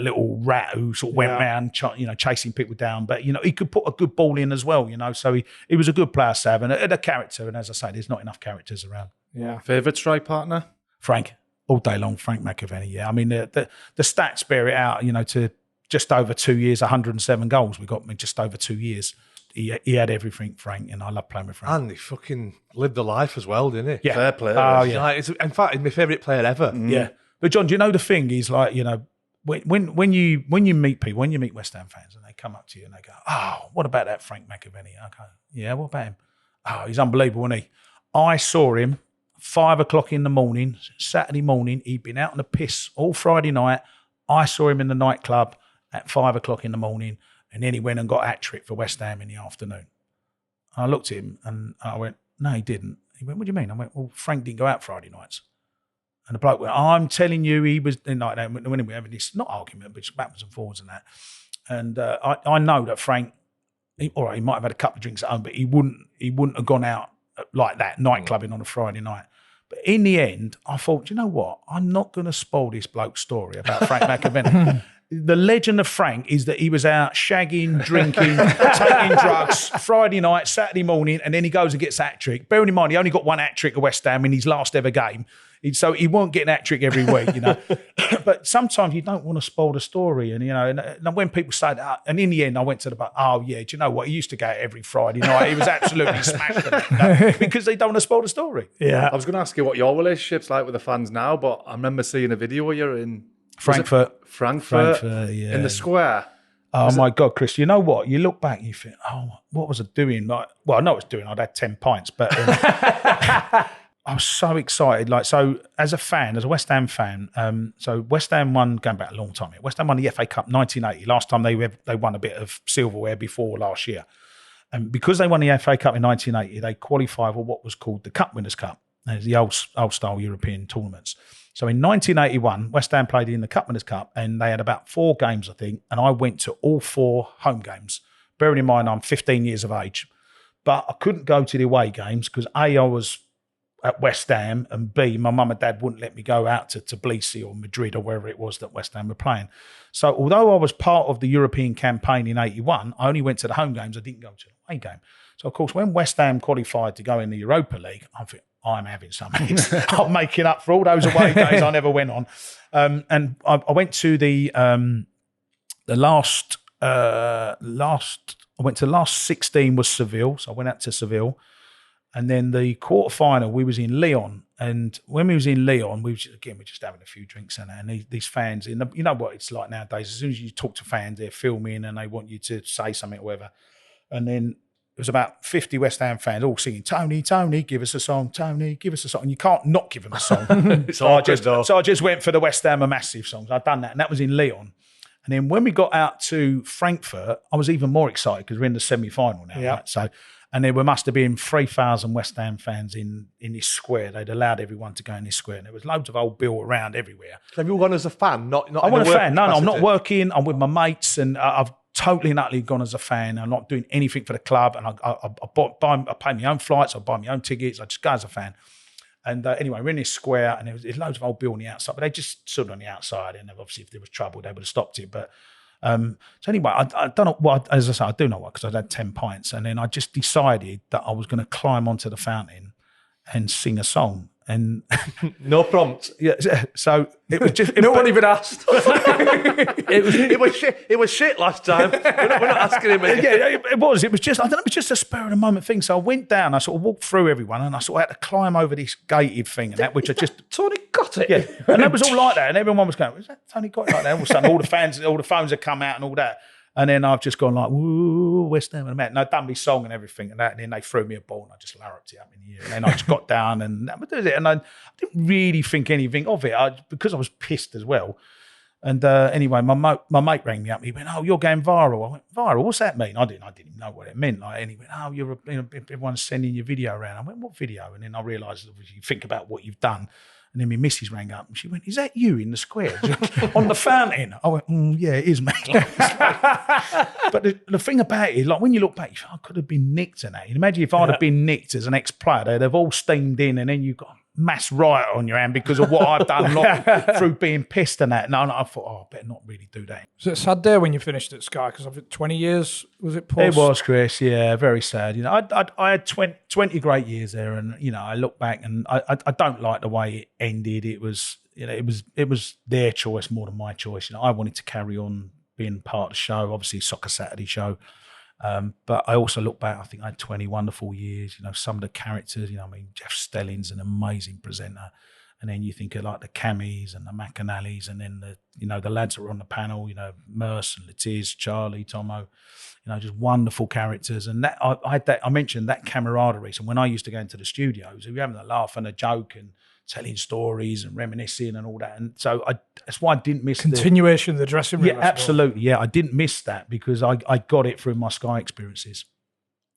little rat who sort of went around, chasing people down. But, he could put a good ball in as well, So he was a good player, Sav, and a character. And as I say, there's not enough characters around. Yeah. Favourite strike partner? Frank, all day long, Frank McAvennie, yeah. I mean, the stats bear it out, to just over 2 years, 107 goals. We got just over 2 years. He had everything, Frank, and I love playing with Frank. And he fucking lived the life as well, didn't he? Yeah. Fair play. Oh, yeah. In fact, he's my favourite player ever. Yeah. But, John, do you know the thing is, like, when you meet people, when you meet West Ham fans and they come up to you and they go, oh, what about that Frank McAvennie? I go, yeah, what about him? Oh, he's unbelievable, isn't he? I saw him 5 o'clock in the morning, Saturday morning. He'd been out on the piss all Friday night. I saw him in the nightclub at 5 o'clock in the morning, and then he went and got a hat-trick for West Ham in the afternoon. And I looked at him and I went, no, he didn't. He went, what do you mean? I went, well, Frank didn't go out Friday nights. And the bloke went, I'm telling you, he was, and like that, when we were having this, not argument, but just backwards and forwards and that. And I know that Frank, all right, he might have had a couple of drinks at home, but he wouldn't have gone out like that, nightclubbing on a Friday night. But in the end, I thought, you know what? I'm not going to spoil this bloke's story about Frank McAvennie. The legend of Frank is that he was out shagging, drinking, taking drugs Friday night, Saturday morning, and then he goes and gets hat-trick. Bearing in mind, he only got one hat-trick at West Ham in his last ever game. So he won't get an hat-trick every week, you know. But sometimes you don't want to spoil the story. And, you know, and when people say that, and in the end, I went to the bar, oh, yeah, do you know what? He used to go out every Friday night. He was absolutely smashed at it, you know, because they don't want to spoil the story. Yeah. I was going to ask you what your relationship's like with the fans now, but I remember seeing a video where you're in Frankfurt, yeah. in the square. Oh, my God, Chris, you know what? You look back and you think, oh, what was I doing? Like, well, I know what I was doing. I'd had 10 pints, but I was so excited. Like, so as a fan, as a West Ham fan, so West Ham won, going back a long time, West Ham won the FA Cup 1980. Last time they won a bit of silverware before last year. And because they won the FA Cup in 1980, they qualified for what was called the Cup Winners' Cup. It's the old-style European tournaments. So in 1981, West Ham played in the Cup Winners' Cup, and they had about 4 games, I think, and I went to all 4 home games. Bearing in mind, I'm 15 years of age. But I couldn't go to the away games because A, I was at West Ham, and B, my mum and dad wouldn't let me go out to Tbilisi or Madrid or wherever it was that West Ham were playing. So although I was part of the European campaign in 81, I only went to the home games. I didn't go to the away game. So, of course, when West Ham qualified to go in the Europa League, I think, I'm having something. I'm making up for all those away days I never went on. And I went to the last, I went to the last 16 was Seville. So I went out to Seville. And then the quarterfinal, we was in Lyon. And when we was in Lyon, we're just having a few drinks and these fans, you know what it's like nowadays. As soon as you talk to fans, they're filming and they want you to say something or whatever. And then it was about 50 West Ham fans all singing, Tony, Tony, give us a song, Tony, give us a song. And you can't not give them a song. so I just went for the West Ham Massive songs. I'd done that, and that was in Lyon. And then when we got out to Frankfurt, I was even more excited because we're in the semi-final now. Yeah. Right? So, and there must have been 3,000 West Ham fans in this square. They'd allowed everyone to go in this square. And there was loads of old Bill around everywhere. Have you gone as a fan? Not I want a fan. No, I'm not capacity? working. I'm with my mates, and I've totally and utterly gone as a fan. I'm not doing anything for the club, and I pay my own flights, I buy my own tickets, I just go as a fan. And anyway, we're in this square, and there's loads of old Bill on the outside, but they just stood on the outside, and obviously if there was trouble, they would have stopped it. But so anyway, I don't know what, as I say, I do know what, because I'd had 10 pints, and then I just decided that I was going to climb onto the fountain and sing a song. And No prompt. yeah, so it was just No one even asked. it was shit last time. We're not asking him. Yeah, it was. It was just, I don't know, it was just a spur of the moment thing. So I went down, I sort of walked through everyone, and I sort of had to climb over this gated thing and that, which I just, Tony got it. yeah. And that was all like that. And everyone was going, was that Tony got it like that? All of a sudden, all the phones had come out and all that. And then I've just gone like, woo, West Ham. And I'd done my song and everything. And then they threw me a ball and I just larruped it up in the air. And then I just got down and that was it. And I didn't really think anything of it because I was pissed as well. And anyway, my mate rang me up. He went, oh, you're going viral. I went, viral? What's that mean? I didn't even know what it meant. And he went, oh, everyone's sending your video around. I went, what video? And then I realised, you think about what you've done. And then my missus rang up and she went, is that you in the square on the fountain? I went, yeah, it is, mate. But the thing about it is, like, when you look back, you think, I could have been nicked in that. You imagine if I'd have been nicked as an ex-player, they'd have all steamed in and then you've got a mass riot on your hand because of what I've done through being pissed and that. No, I thought, I better not really do that. Was it a sad day when you finished at Sky? Because I've 20 years, was it post? It was, Chris. Yeah, very sad. You know, I had 20 great years there, and you know, I look back and I don't like the way it ended. It was, you know, it was their choice more than my choice. You know, I wanted to carry on being part of the show, obviously Soccer Saturday show. But I also look back, I think I had 20 wonderful years. You know, some of the characters, you know, I mean, Jeff Stelling's an amazing presenter. And then you think of like the Camies and the McAnallys, and then the lads that were on the panel, you know, Merce and Latiz, Charlie, Tomo, you know, just wonderful characters. And that I mentioned that camaraderie. So when I used to go into the studios, we were having a laugh and a joke and telling stories and reminiscing and all that. And so that's why I didn't miss continuation of the dressing room. Yeah, absolutely. Yeah, I didn't miss that because I got it through my Sky experiences.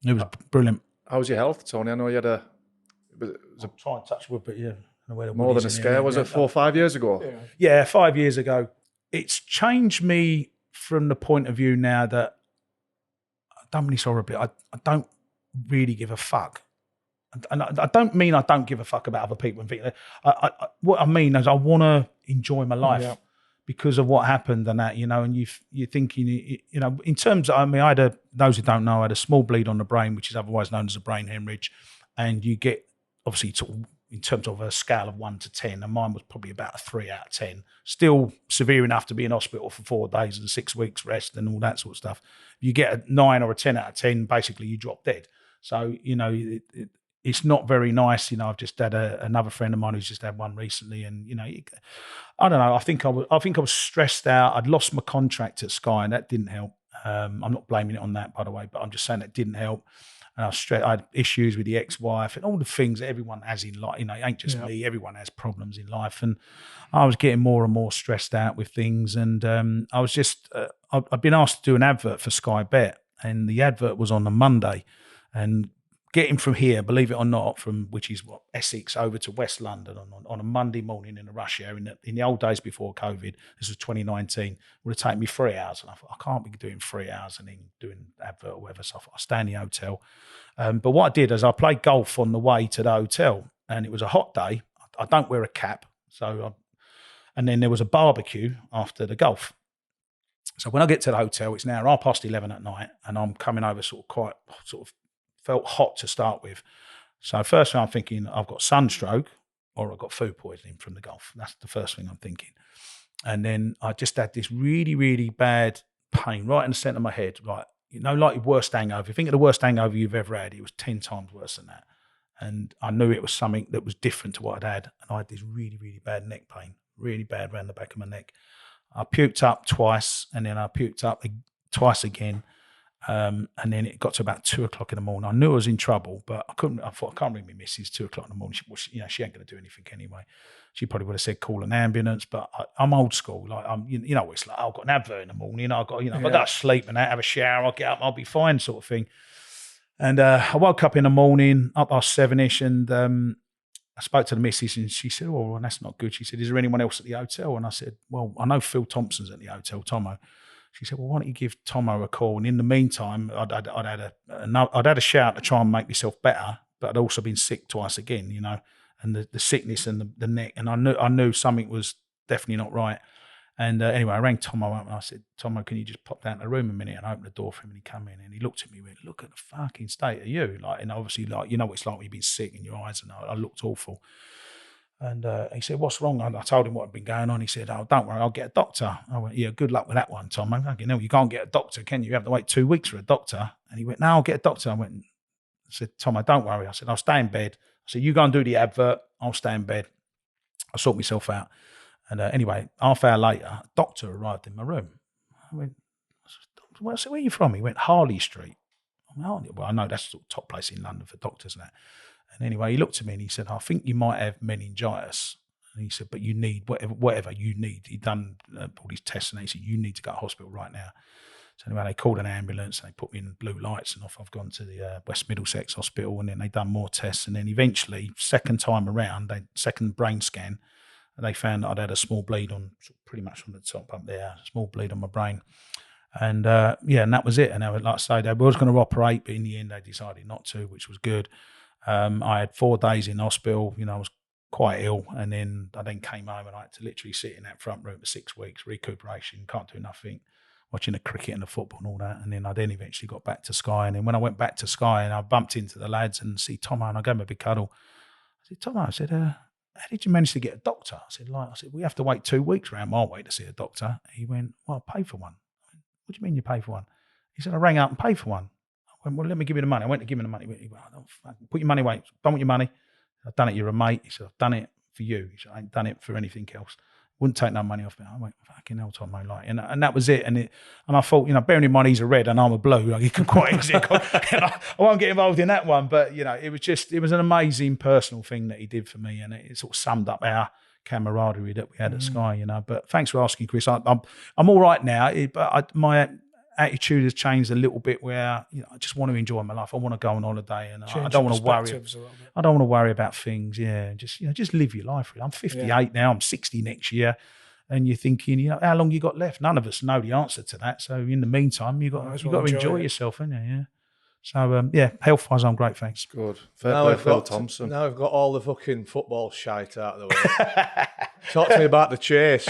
It was brilliant. How's your health, Tony? I know you had I'm trying to touch wood, but yeah. More than a scare, was it 4 or 5 years ago? Yeah, 5 years ago. It's changed me from the point of view now that I've done this horribly. I don't really give a fuck. And I don't mean I don't give a fuck about other people. What I mean is I want to enjoy my life because of what happened and that, and you're thinking, in terms of, those who don't know, I had a small bleed on the brain, which is otherwise known as a brain hemorrhage. And you get, obviously, in terms of a scale of 1 to 10, and mine was probably about a 3 out of 10. Still severe enough to be in hospital for 4 days and 6 weeks rest and all that sort of stuff. If you get a 9 or a 10 out of 10, basically you drop dead. So, it's not very nice. I've just had another friend of mine who's just had one recently, and I don't know. I think I was stressed out. I'd lost my contract at Sky, and that didn't help. I'm not blaming it on that, by the way, but I'm just saying that didn't help. And I had issues with the ex-wife and all the things that everyone has in life. It ain't just me. Everyone has problems in life, and I was getting more and more stressed out with things. And I was just I've been asked to do an advert for Sky Bet, and the advert was on a Monday, and getting from here, believe it or not, which is Essex over to West London on a Monday morning in a rush hour in the old days before COVID, this was 2019, would have taken me 3 hours. And I thought, I can't be doing 3 hours and then doing advert or whatever. So I thought, I'll stay in the hotel. But what I did is I played golf on the way to the hotel, and it was a hot day. I don't wear a cap. And then there was a barbecue after the golf. So when I get to the hotel, it's now 11:30 at night, and I'm coming over felt hot to start with. So first thing I'm thinking, I've got sunstroke or I've got food poisoning from the golf. That's the first thing I'm thinking. And then I just had this really, really bad pain right in the centre of my head. Like your worst hangover. If you think of the worst hangover you've ever had, it was 10 times worse than that. And I knew it was something that was different to what I'd had. And I had this really, really bad neck pain, really bad around the back of my neck. I puked up twice, and then I puked up twice again. And then it got to about 2 o'clock in the morning. I knew I was in trouble, but I thought, I can't ring me missus 2 o'clock in the morning. She ain't going to do anything anyway. She probably would have said call an ambulance, but I'm old school. Like it's like, I've got an advert in the morning. I've got, if I go to sleep and have a shower, I'll get up, I'll be fine, sort of thing. And I woke up in the morning, up past 7ish, and I spoke to the missus, and she said, "Oh, well, that's not good." She said, "Is there anyone else at the hotel?" And I said, "Well, I know Phil Thompson's at the hotel, Tomo." She said, "Well, why don't you give Tomo a call?" And in the meantime, I'd had a shout to try and make myself better, but I'd also been sick twice again, and the sickness and the neck, and I knew something was definitely not right. And anyway, I rang Tomo up and I said, "Tomo, can you just pop down to the room a minute?" And I opened the door for him, and he came in and he looked at me and went, "Look at the fucking state of you." And obviously, what it's like when you've been sick in your eyes, and I looked awful. And he said, "What's wrong?" I told him what had been going on. He said, "Oh, don't worry, I'll get a doctor." I went, "Yeah, good luck with that one, Tom." I'm like, "No, you can't get a doctor, can you? You have to wait 2 weeks for a doctor." And he went, "No, I'll get a doctor." I said, "Tom, don't worry." I said, "I'll stay in bed." I said, "You go and do the advert. I'll stay in bed. I'll sort myself out." And anyway, half hour later, a doctor arrived in my room. I went, "Where are you from?" He went, "Harley Street." I went, "Well, I know that's the top place in London for doctors and that." And anyway, he looked at me and he said, "I think you might have meningitis." And he said, "But you need whatever you need." He'd done all these tests, and he said, "You need to go to hospital right now." So anyway, they called an ambulance and they put me in blue lights, and off I've gone to the West Middlesex Hospital, and then they done more tests, and then eventually, second time around, second brain scan, and they found that I'd had a small bleed pretty much on the top up there, a small bleed on my brain. And and that was it. And like I say, they was going to operate, but in the end they decided not to, which was good. I had 4 days in hospital. I was quite ill, and then I came home and I had to literally sit in that front room for 6 weeks, recuperation, can't do nothing, watching the cricket and the football and all that. And then I eventually got back to Sky, and then when I went back to Sky and I bumped into the lads and see Tomo, and I gave him a big cuddle. I said, "Tomo," I said, "how did you manage to get a doctor?" I said, "We have to wait 2 weeks around my way to see a doctor." He went, "Well, I'll pay for one." I went, "What do you mean you pay for one?" He said, "I rang up and paid for one." I went, "Well, let me give you the money." I went to give him the money. He went, "Put your money away. Don't want your money." "I've done it. You're a mate." He said, "I've done it for you." He said, "I ain't done it for anything else." Wouldn't take no money off me. I went, "Fucking hell, Tom, and that was it. And I thought, bearing in mind he's a red and I'm a blue, he could quite easily. I won't get involved in that one, but it was an amazing personal thing that he did for me, and it sort of summed up our camaraderie that we had at Sky. But thanks for asking, Chris. I'm all right now, but my attitude has changed a little bit where, you know, I just want to enjoy my life. I want to go on holiday and I Change don't want to worry. perspectives a little bit. I don't want to worry about things. Yeah. Just, you know, just live your life. Really. I'm 58 now. I'm 60 next year. And you're thinking, you know, how long you got left? None of us know the answer to that. So in the meantime, you got to enjoy yourself, haven't you? Yeah. So health-wise, I'm great. Thanks. Good. Fair play, Phil Thompson. Now we've got all the fucking football shite out of the way. Talk to me about the chase.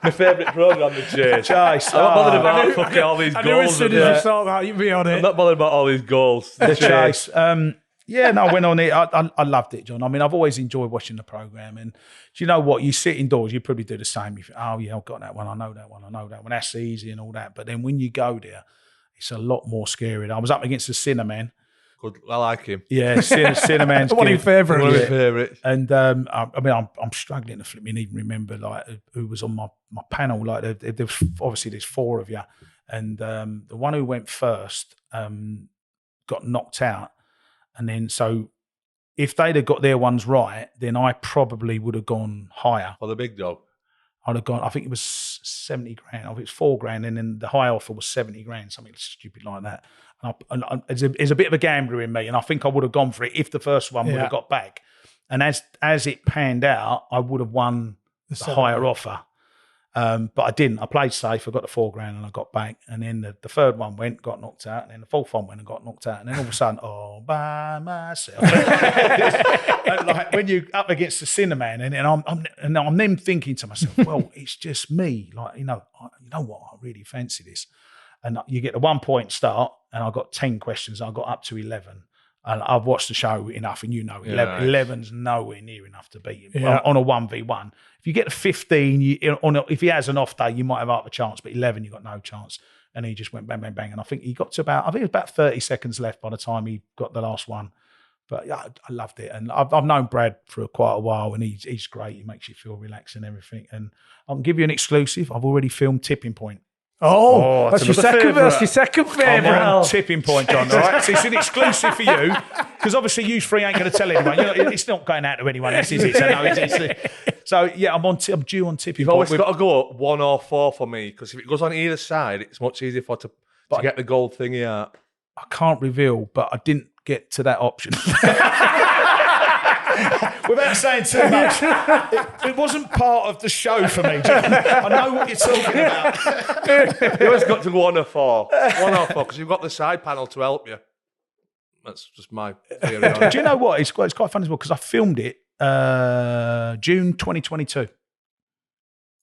My favourite programme, the chase. I'm not bothered about fucking all these goals. I knew as soon as you saw that, you'd be on it. I'm not bothered about all these goals. The chase. I went on it. I loved it, John. I mean, I've always enjoyed watching the programme. And do you know what? You sit indoors, you probably do the same. You think, oh, yeah, I've got that one. I know that one. That's easy and all that. But then when you go there, it's a lot more scary. I was up against the Cinnamon. Good. I like him. Yeah, Cinnaman's one of your favourites. One of my favourites. And I'm struggling to flip me and even remember like who was on my panel. Like there's four of you, and the one who went first got knocked out, and then so if they'd have got their ones right, then I probably would have gone higher. For the big dog. I'd have gone. I think it was 70 grand. I think it was 4 grand, and then the high offer was 70 grand, something stupid like that. And there's a bit of a gambler in me, and I think I would have gone for it if the first one would have got back. And as it panned out, I would have won the higher offer, but I didn't. I played safe. I got the 4 grand, and I got back. And then the third one got knocked out, and then the fourth one went and got knocked out, and then all of a sudden, all by myself. And like when you up against the Cinnamon, and I'm then thinking to myself, well, it's just me. Like you know what, I really fancy this. And you get the 1 point start, and I got 10 questions. I got up to 11, and I've watched the show enough, and 11's nowhere near enough to beat him on a 1v1. If you get to 15, if he has an off day, you might have half a chance, but 11, you got no chance. And he just went bang, bang, bang. And I think he got to it was about 30 seconds left by the time he got the last one. But yeah, I loved it. And I've known Brad for quite a while, and he's great. He makes you feel relaxed and everything. And I can give you an exclusive. I've already filmed Tipping Point. Oh, that's your second favourite. I'm on Tipping Point, John. All right, so it's an exclusive for you because obviously you three ain't going to tell anyone. You know, it's not going out to anyone else, is it? So yeah, I'm due on Tipping You've Point. always got to go 1 or 4 for me because if it goes on either side, it's much easier to get the gold thingy out. I can't reveal, but I didn't get to that option. Without saying too much, it wasn't part of the show for me, John. I know what you're talking about. You always got to go 1 or 4. 1 or 4, because you've got the side panel to help you. That's just my theory on it. Do you know what? It's quite funny as well, because I filmed it June 2022.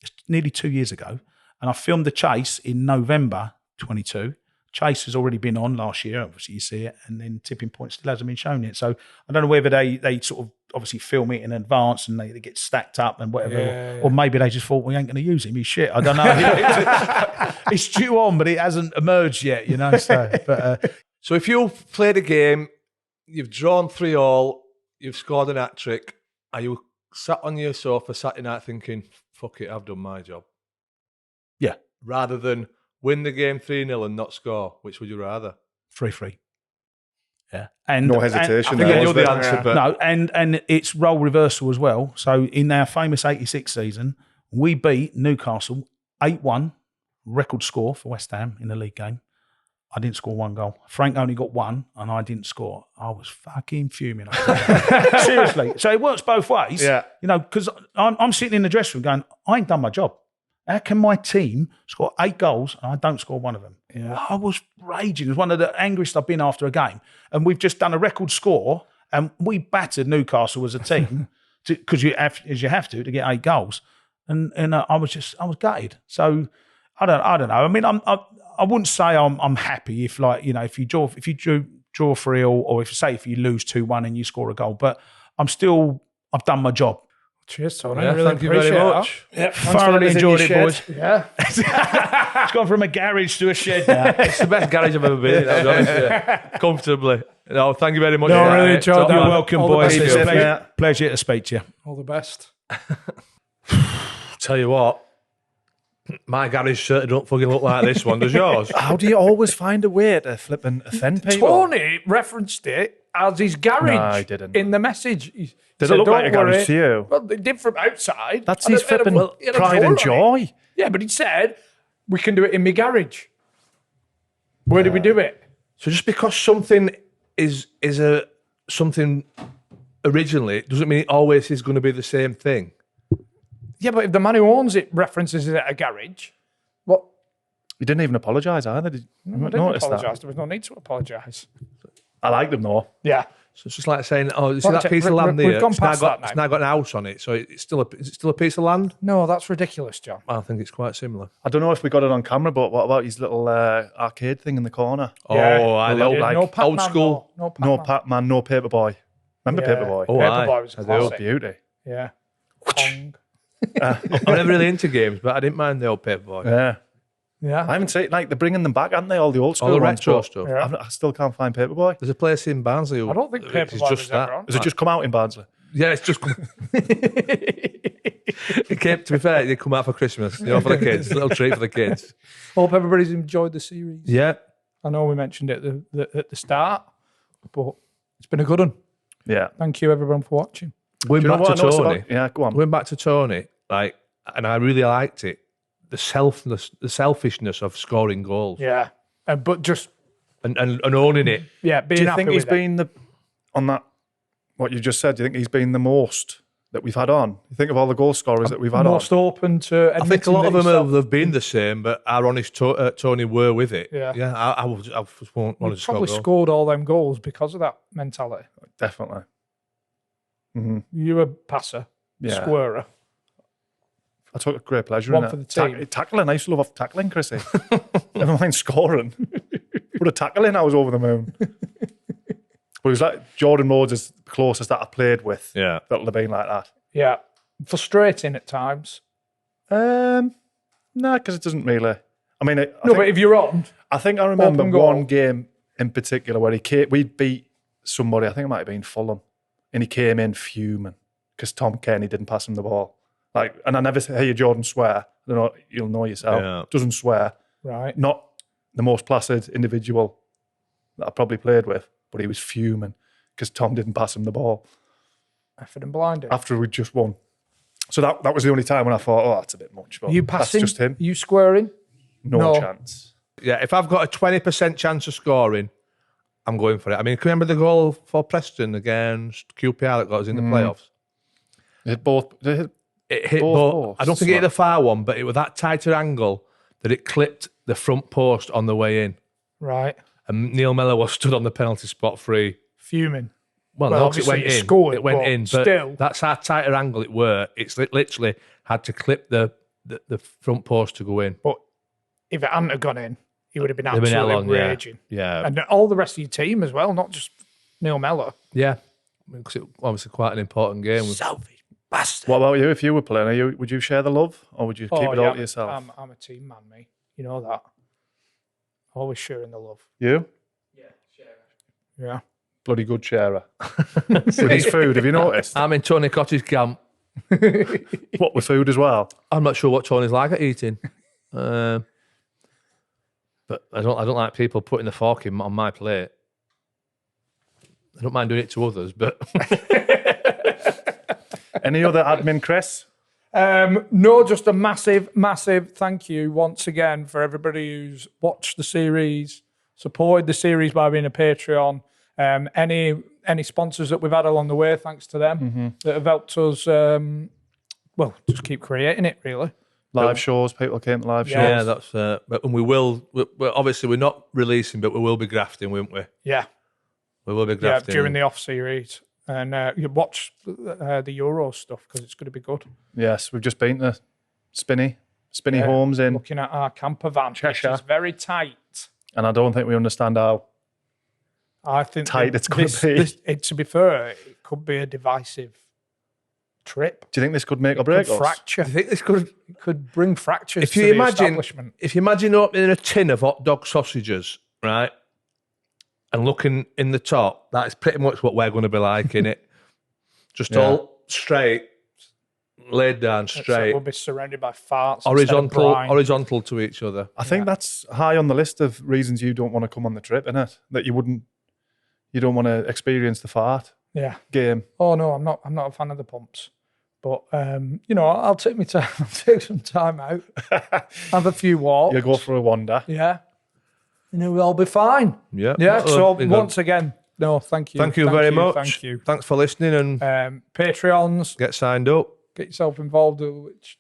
It's nearly 2 years ago. And I filmed the chase in November 22. Chase has already been on last year, obviously you see it, and then Tipping Point still hasn't been shown yet. So I don't know whether they sort of obviously film it in advance and they get stacked up and whatever, or maybe they just thought we ain't going to use him. He's shit. I don't know. It's due on, but it hasn't emerged yet, you know. So if you've played a game, you've drawn 3-3, you've scored an hat-trick, are you sat on your sofa Saturday night thinking, fuck it, I've done my job? Yeah. Rather than win the game 3-0 and not score, which would you rather? 3-3. Yeah. And no hesitation. I think you're the answer, but no, and it's role reversal as well. So in our famous 86 season, we beat Newcastle 8-1, record score for West Ham in the league game. I didn't score 1 goal. Frank only got 1 and I didn't score. I was fucking fuming. Seriously. So it works both ways. Yeah. You know, because I'm sitting in the dressing room going, I ain't done my job. How can my team score 8 goals and I don't score 1 of them? Yeah. I was raging. It was one of the angriest I've been after a game. And we've just done a record score and we battered Newcastle as a team because you have to get 8 goals. And I was gutted. So I don't know. I mean, I wouldn't say I'm happy if, like, you know, if you draw 3-3 or if you lose 2-1 and you score a goal, but I've done my job. Cheers, Tony. Yeah, really thank you very much. Yep, thoroughly enjoyed it, boys. Yeah. It's gone from a garage to a shed now. It's the best garage I've ever been in, I'll be honest with you. Comfortably. No, thank you very much. No, I really enjoyed that. You're welcome, All the boys. best. It's a pleasure to speak to you. All the best. Tell you what, my garage certainly don't fucking look like this one. Does yours? How do you always find a way to flip and offend people? Tony referenced it as his garage No, I didn't. in the message. He Does said, it look like a "Don't worry." garage to you? Well, they did from outside. That's And his it had a- flipping it had a pride door and on it. joy. Yeah, but he said, we can do it in my garage. Where do we do it? So just because something is something originally doesn't mean it always is going to be the same thing. Yeah, but if the man who owns it references it at a garage, what? He didn't even apologise either. Did you I didn't notice apologise. that? There was no need to apologise. I like them though. Yeah. So it's just like saying, "Oh, you see Well, that piece of land we've there? gone It's now past got that it's now. now got an house on it. So is it still a piece of land? No, that's ridiculous, John. I think it's quite similar. I don't know if we got it on camera, but what about his little arcade thing in the corner? Yeah. Oh, I know. Like no Pac-Man, old school. No No Pac-Man. Pac-Man, no Paperboy. Remember Yeah. Paperboy? Oh, aye. Paperboy was I do. classic. Beauty. Yeah. Kong. I'm never really into games, but I didn't mind the old Paperboy. Yeah. Yeah. I haven't seen like they're bringing them back, aren't they? All the old school All the ones, retro but stuff. Yeah. I still can't find Paperboy. There's a place in Barnsley. I don't think it's Paperboy just was that. ever on. Has it just come out in Barnsley? Yeah, it's just. It came. To be fair, they come out for Christmas. For the kids, a little treat for the kids. Hope everybody's enjoyed the series. Yeah, I know we mentioned it at the start, but it's been a good one. Yeah. Thank you, everyone, for watching. going Do you know back what to I noticed Tony. about? Yeah, go on. Going back to Tony, like, and I really liked it. The selfishness of scoring goals Yeah. But just, and owning it. yeah, being Do you happy think he's with it. been on that? What you just said? Do you think he's been the most that we've had on? You think of all the goal scorers that we've had most on? open to I think a lot of them admitting have been the same, but our honest Tony were with it. Yeah. yeah. I was wanted to He's score probably goals. scored all them goals because of that mentality. Definitely. Mm-hmm. You a passer, Yeah. squarer. I took a great pleasure One in for it. the team. Tackling, I used to love tackling, Chrissy. Never mind scoring. But a tackling, I was over the moon. But it was like Jordan Rhodes is the closest that I played with. Yeah. That'll have been like that. Yeah. Frustrating at times. No, because it doesn't really. I mean, But if you're on, I think I remember Open goal. one game in particular where we beat somebody. I think it might have been Fulham, and he came in fuming because Tom Kenny didn't pass him the ball. Like, and I never hear Jordan swear. I don't know. You'll know yourself. Yeah. Doesn't swear. right? Not the most placid individual that I probably played with, but he was fuming because Tom didn't pass him the ball Effort and blinded. after we'd just won. So that was the only time when I thought, oh, that's a bit much. But You passing? That's just him. You squaring? No No. chance. Yeah, if I've got a 20% chance of scoring, I'm going for it. I mean, can you remember the goal for Preston against QPR that got us in the playoffs? They hit both. It hit Both both. posts, I don't think it hit like- the far one, but it was that tighter angle that it clipped the front post on the way in. Right. And Neil Mellor was stood on the penalty spot free. Fuming. Well, Well, no, 'cause it obviously went you in. scored, it went but in, but still. that's how tighter angle it were. It's literally had to clip the front post to go in. But if it hadn't have gone in, he would have been They've been absolutely hell on, yeah. raging. Yeah, And all the rest of your team as well, not just Neil Mellor. yeah. Because it obviously quite an important game. Selfish bastard. What about you? If you were playing, would you share the love or would you keep it all to yourself? I'm a team man, me. You know that. Always sharing the love. You? Yeah. Bloody good sharer. With his food, have you noticed? I'm in Tony Cottie's camp. What with food as well? I'm not sure what Tony's like at eating. But I don't like people putting the fork on my plate. I don't mind doing it to others, but Any other admin, Chris? No, just a massive, massive thank you once again for everybody who's watched the series, supported the series by being a Patreon. Any sponsors that we've had along the way, thanks to them that have helped us. Just keep creating it. Really, Live shows, people came to live shows. yeah, that's. But and we're obviously we're not releasing, but we will be grafting, won't we? yeah, We will be grafting during the off series, and you watch the Euro stuff because it's going to be good. Yes, we've just been to Spinny Yeah. Homes in, Looking at our camper van, Cheshire. which is very tight. and I don't think we understand how. I think Tight it's gonna be. To be fair, it could be a divisive trip. Do you think this could make or break Could us? fracture. I think this could. It could bring fractures If to you the imagine, establishment. if you imagine opening a tin of hot dog sausages, right, and looking in the top, that is pretty much what we're going to be like in it. Just Yeah. all straight, laid down So straight, we'll be surrounded by farts. horizontal to each other. I think that's high on the list of reasons you don't want to come on the trip, isn't it? That you don't want to experience the fart Yeah. game. Oh no, I'm not a fan of the pumps. But I'll take my time. I'll take some time out, have a few walks. You go for a wander. Yeah, we'll all be fine. Yeah. Yeah. So once again, no, thank you. Thank you very much. Thank you. Thanks for listening and Patreons, get signed up. get yourself involved.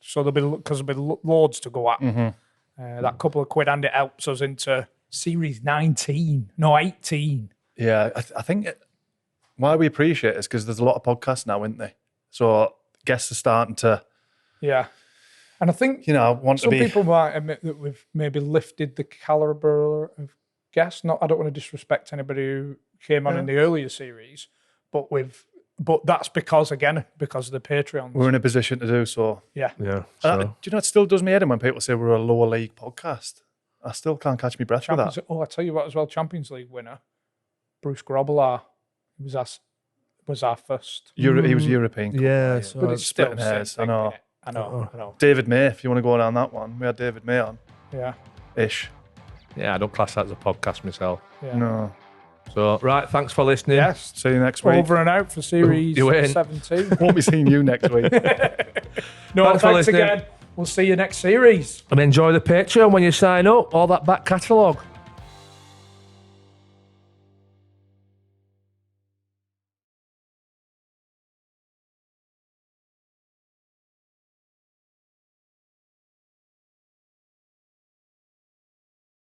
So there'll be loads to go at. That couple of quid and it helps us into series 19. No, 18. Yeah, I think why we appreciate it is because there's a lot of podcasts now, isn't there? So guests are starting to, Yeah. And I think want to some be. people might admit that we've maybe lifted the caliber of guests. I don't want to disrespect anybody who came on in the earlier series, but that's because of the Patreons. We're in a position to do so. Yeah. Yeah. Do you know it still does me head in when people say we're a lower league podcast? I still can't catch my breath with that. I tell you what, as well, Champions League winner, Bruce Grobbelaar, was our first. He was European. Yeah. So But it's still splitting hairs, same I thing, know. innit? I know. David May, if you want to go down that one, we had David May on. Yeah. Ish. I don't class that as a podcast myself. Yeah. No. So, right, thanks for listening. Yes. See you next week. Over and out for series You win. 17. Won't be seeing you next week. No, Thanks for listening. again. We'll see you next series. And enjoy the Patreon when you sign up, all that back catalogue.